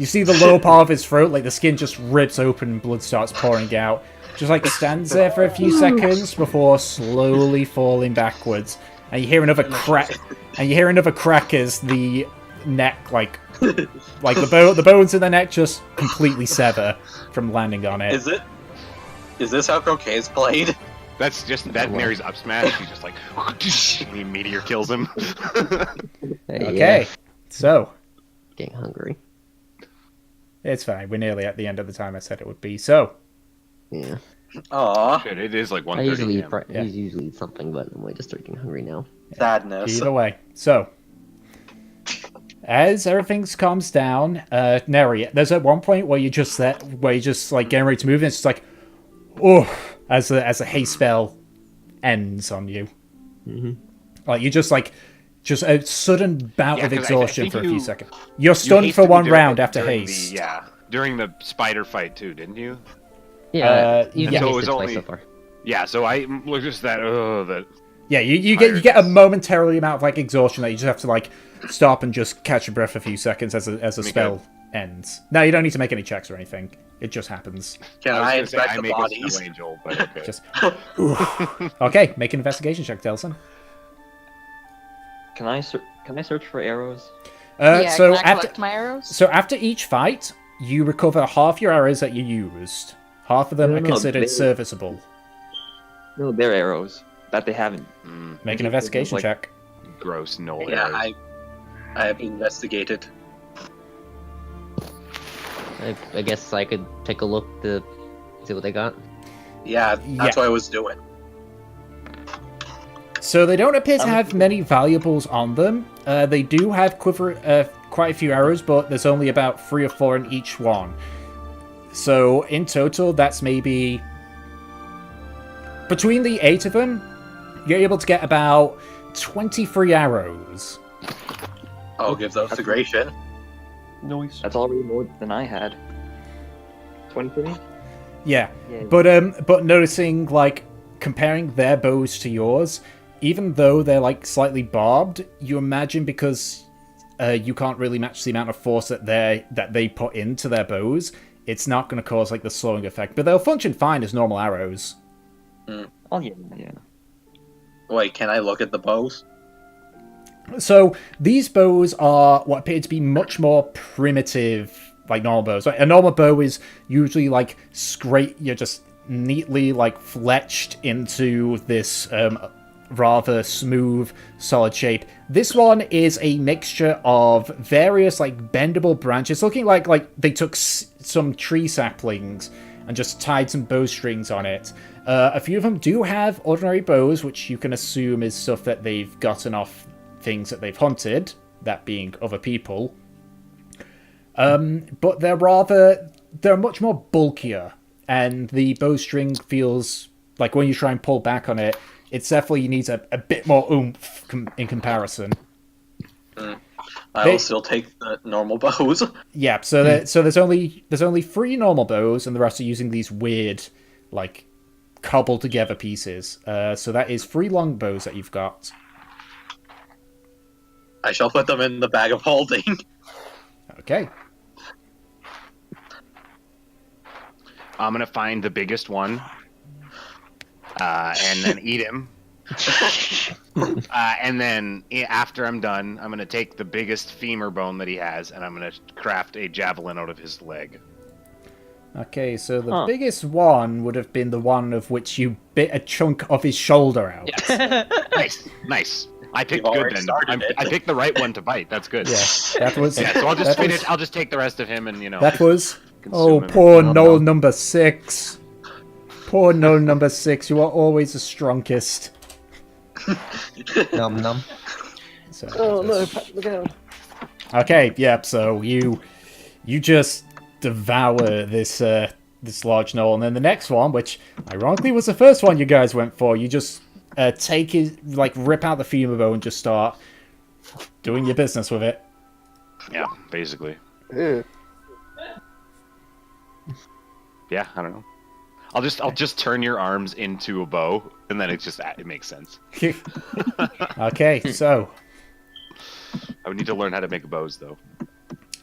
see the lower part of his throat, like the skin just rips open and blood starts pouring out. Just like stands there for a few seconds before slowly falling backwards. And you hear another crack. And you hear another crack as the neck, like the bones in the neck just completely sever from landing on it. Is this how croquet is played? That's just that Mary's up smash. He's just like, the meteor kills him. Okay, so Getting hungry. it's fine. We're nearly at the end of the time I said it would be. So Yeah. Aww, Shit, it is like I usually 1:30 eat, a.m. usually eat something, but I might just start getting hungry now. sadness. either way, so as everything calms down, Neri, there's at one point where you're just like getting ready to move, and it's just like, oh, as a haste spell ends on you. Mm-hmm. Like you just a sudden bout Yeah, of 'cause I exhaustion think for a you- few seconds. You're You stunned for hasted one during round the- after during haste. during the spider fight too, didn't you? Yeah, you've yeah. got So it was hasted twice only- so far. Yeah, so I look just that. Oh, that. Yeah, you get a momentarily amount of like exhaustion that you just have to like stop and just catch your breath for a few seconds as a spell ends. No, you don't need to make any checks or anything. It just happens. Can was I gonna say, inspect I the make bodies? a snow angel, but okay. Just okay. Make an investigation check, Delson. Can I search for arrows? Yeah, So can I after collect my arrows? so after each fight, you recover half your arrows that you used. Half of them are No, considered they- serviceable. No, they're arrows that they haven't. Make an investigation Like- check. Gross, no Yeah, arrows. I have investigated. I guess I could take a look to see what they got. Yeah, that's what I was doing. So they don't appear to have many valuables on them. They do have quite a few arrows, but there's only about 3 or 4 in each one. So in total, that's maybe between the 8 of them, you're able to get about 23 arrows. I'll give those to Gratian. Noise. That's already more than I had. 23? Yeah, Yeah. but noticing like comparing their bows to yours, even though they're like slightly barbed, you imagine because you can't really match the amount of force that they put into their bows, it's not going to cause like the slowing effect. But they'll function fine as normal arrows. Oh yeah, yeah. Wait, can I look at the bows? So these bows are what appear to be much more primitive, like normal bows. Like, a normal bow is usually like you're just neatly like fletched into this rather smooth, solid shape. This one is a mixture of various like bendable branches, looking like they took some tree saplings and just tied some bowstrings on it. A few of them do have ordinary bows, which you can assume is stuff that they've gotten off things that they've hunted, that being other people. But they're much more bulkier, and the bowstring feels like when you try and pull back on it, it's definitely needs a bit more oomph in comparison. I will still take the normal bows. Yeah, so there's only 3 normal bows, and the rest are using these weird, like, cobbled together pieces. So that is 3 long bows that you've got. I shall put them in the bag of holding. Okay. I'm gonna find the biggest one, and then eat him. And then after I'm done, I'm gonna take the biggest femur bone that he has, and I'm gonna craft a javelin out of his leg. Okay, so the biggest one would have been the one of which you bit a chunk of his shoulder out. Nice, nice. I picked You've good already then. started it. I picked the right one to bite. That's good. Yeah, that was. Yeah, so I'll just that finish. was- I'll just take the rest of him, and That was. consume Oh, him. poor No, Noel no. number 6. Poor Noel number 6. You are always the strongest. Num num. So, Oh no, look out. Okay, yep. So you just devour this this large Noel, and then the next one, which ironically was the first one you guys went for, you just take his rip out the femur bone and just start doing your business with it. Yeah, basically. Ew. Yeah, I don't know. I'll just turn your arms into a bow, and then it makes sense. Okay, so I would need to learn how to make bows, though.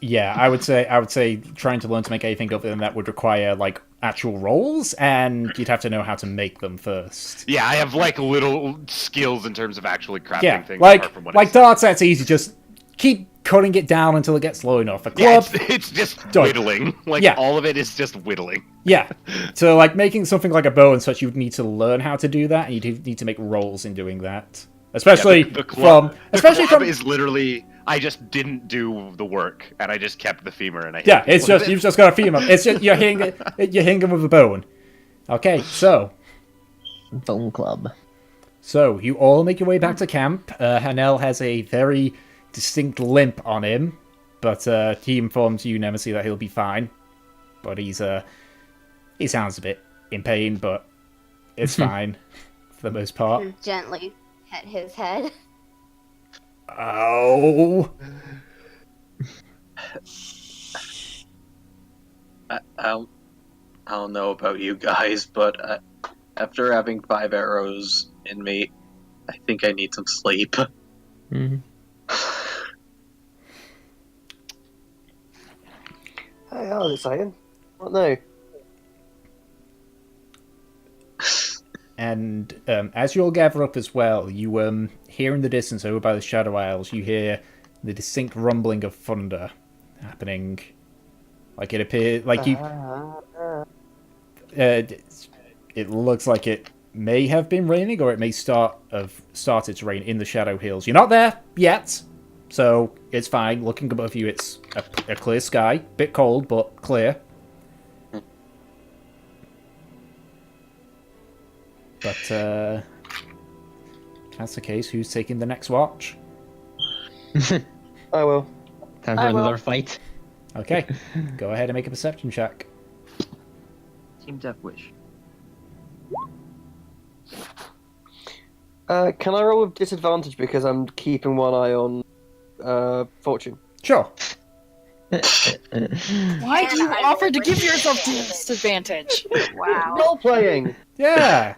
yeah, I would say trying to learn to make anything other than that would require like actual rolls, and you'd have to know how to make them first. Yeah, I have like little skills in terms of actually crafting Yeah, things. like apart from what like it says. darts, that's easy. Just keep cutting it down until it gets low enough. A Yeah, club, it's just Done. whittling. Like Yeah. all of it is just whittling. yeah. So like making something like a bow and such, you'd need to learn how to do that, and you'd need to make rolls in doing that. Especially The club from is literally I just didn't do the work and I just kept the femur and I hit yeah. people It's with just it. you've just got a femur. It's just you're hitting him with a bone. Okay, so Bone Club. you all make your way back to camp. Hanel has a very distinct limp on him, but he informs you, Nemesis, that he'll be fine. But he sounds a bit in pain, but it's fine for the most part. Gently hit his head. Oh. I don't know about you guys, but after having 5 arrows in me, I think I need some sleep. Mm-hmm. Hey, how is it saying? What now? And as you all gather up as well, you hear in the distance over by the Shadow Isles, you hear the distinct rumbling of thunder happening. Like it appears, like you. It looks like it may have been raining, or it may started to rain in the Shadow Hills. You're not there yet, so it's fine. Looking above you, it's a clear sky, bit cold but clear. But if that's the case, who's taking the next watch? I will. Time for another fight. Okay, go ahead and make a perception check. Team Death Wish. Can I roll with disadvantage because I'm keeping one eye on fortune? Sure. Why do you offer to give yourself disadvantage? Wow. Role playing. Yeah.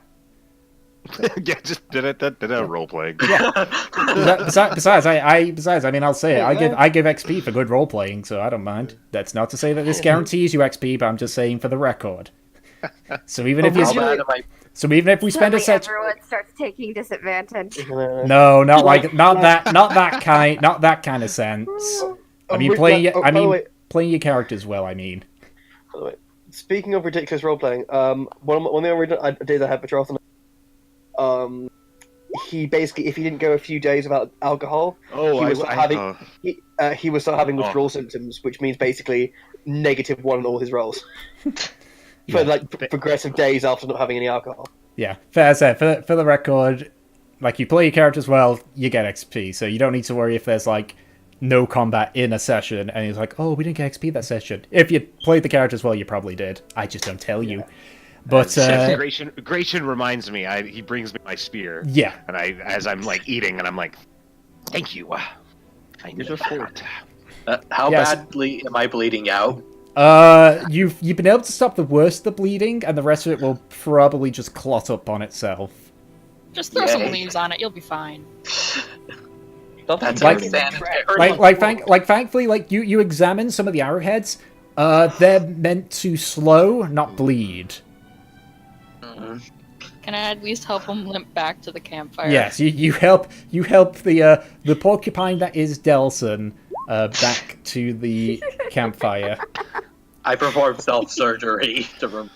Yeah, just did a role playing. Besides, I mean, I'll say it. I give XP for good role playing, so I don't mind. That's not to say that this guarantees you XP, but I'm just saying for the record. So even if How bad am I? we spend a Suddenly set, everyone starts taking disadvantage. no, not that kind of sense. I mean, playing your characters well. I mean, By the way, speaking of ridiculous role playing, one of the original ideas I had for Charlton, he basically, if he didn't go a few days without alcohol, he was start having withdrawal symptoms, which means basically -1 on all his rolls for like progressive days after not having any alcohol. yeah, fair say. For the record, like you play your characters well, you get XP, so you don't need to worry if there's like no combat in a session, and he's like, oh, we didn't get XP that session. If you played the characters well, you probably did. I just don't tell you. But Gratian reminds me. He brings me my spear. Yeah. And as I'm like eating, and I'm like, thank you. I need that. How Yes. badly am I bleeding out? You've been able to stop the worst of the bleeding, and the rest of it will probably just clot up on itself. Just throw some Yay. leaves on it, you'll be fine. That's Like- unsanitary. Thankfully, like you examine some of the arrowheads. They're meant to slow, not bleed. Can I at least help him limp back to the campfire? Yes, you help the porcupine that is Delson back to the campfire. I perform self-surgery to remove.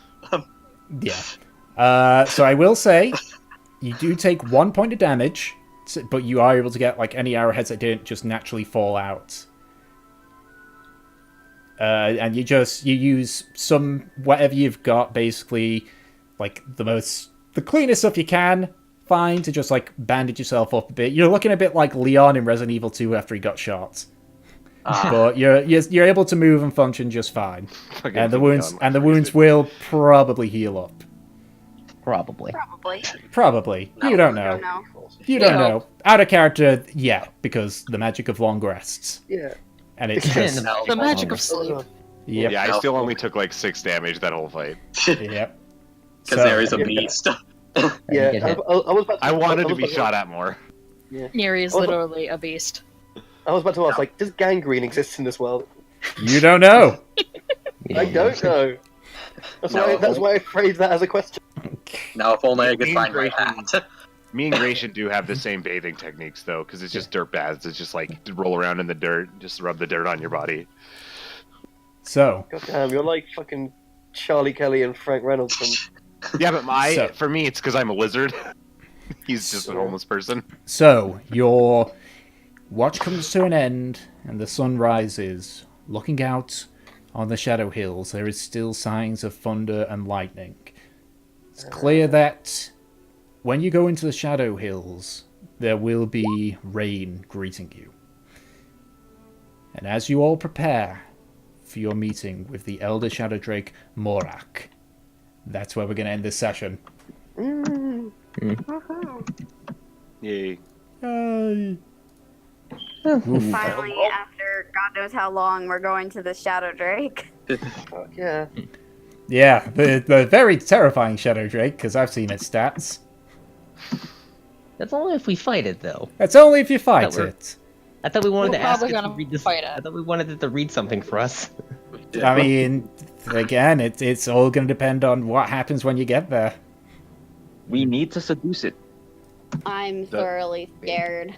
Yeah. So I will say, you do take 1 point of damage, but you are able to get like any arrowheads that didn't just naturally fall out. And you use some whatever you've got, basically, like the cleanest stuff you can find to just like bandage yourself up a bit. You're looking a bit like Leon in Resident Evil 2 after he got shot. But you're able to move and function just fine, and the wounds will probably heal up. Probably. Probably. You don't know. You don't know. Out of character, yeah, because the magic of long rests, Yeah. and it's just The magic of sleep. Yep. Yeah, I still only took like 6 damage that whole fight. Yep. Because there is a Yeah. beast. Yeah, get I, hit. I was about to, I wanted I to was be about shot at more. Neri is Oh, literally a beast. I was about to ask, like, does gangrene exist in this world? You don't know. We I don't know. That's why I phrased that as a question. Now, if only I could Me and find my Grayson- hat. Me and Gratian do have the same bathing techniques though, because it's just dirt baths. It's just like roll around in the dirt, just rub the dirt on your body. So, God damn, you're like fucking Charlie Kelly and Frank Reynolds from... Yeah, but So- for me, it's because I'm a lizard. He's just a homeless person. so your watch comes to an end, and the sun rises. Looking out on the Shadow Hills, there is still signs of thunder and lightning. It's clear that when you go into the Shadow Hills, there will be rain greeting you. And as you all prepare for your meeting with the Elder Shadow Drake Morak, that's where we're going to end this session. Yay. Yay. Finally, after God knows how long, we're going to the Shadow Drake. Fuck yeah. Yeah, the very terrifying Shadow Drake, because I've seen its stats. That's only if we fight it, though. That's only if you fight That we're- it. I thought we wanted We're to ask probably it to gonna read this. fight it. I thought we wanted it to read something for us. I mean, again, it's all going to depend on what happens when you get there. We need to seduce it. I'm thoroughly scared.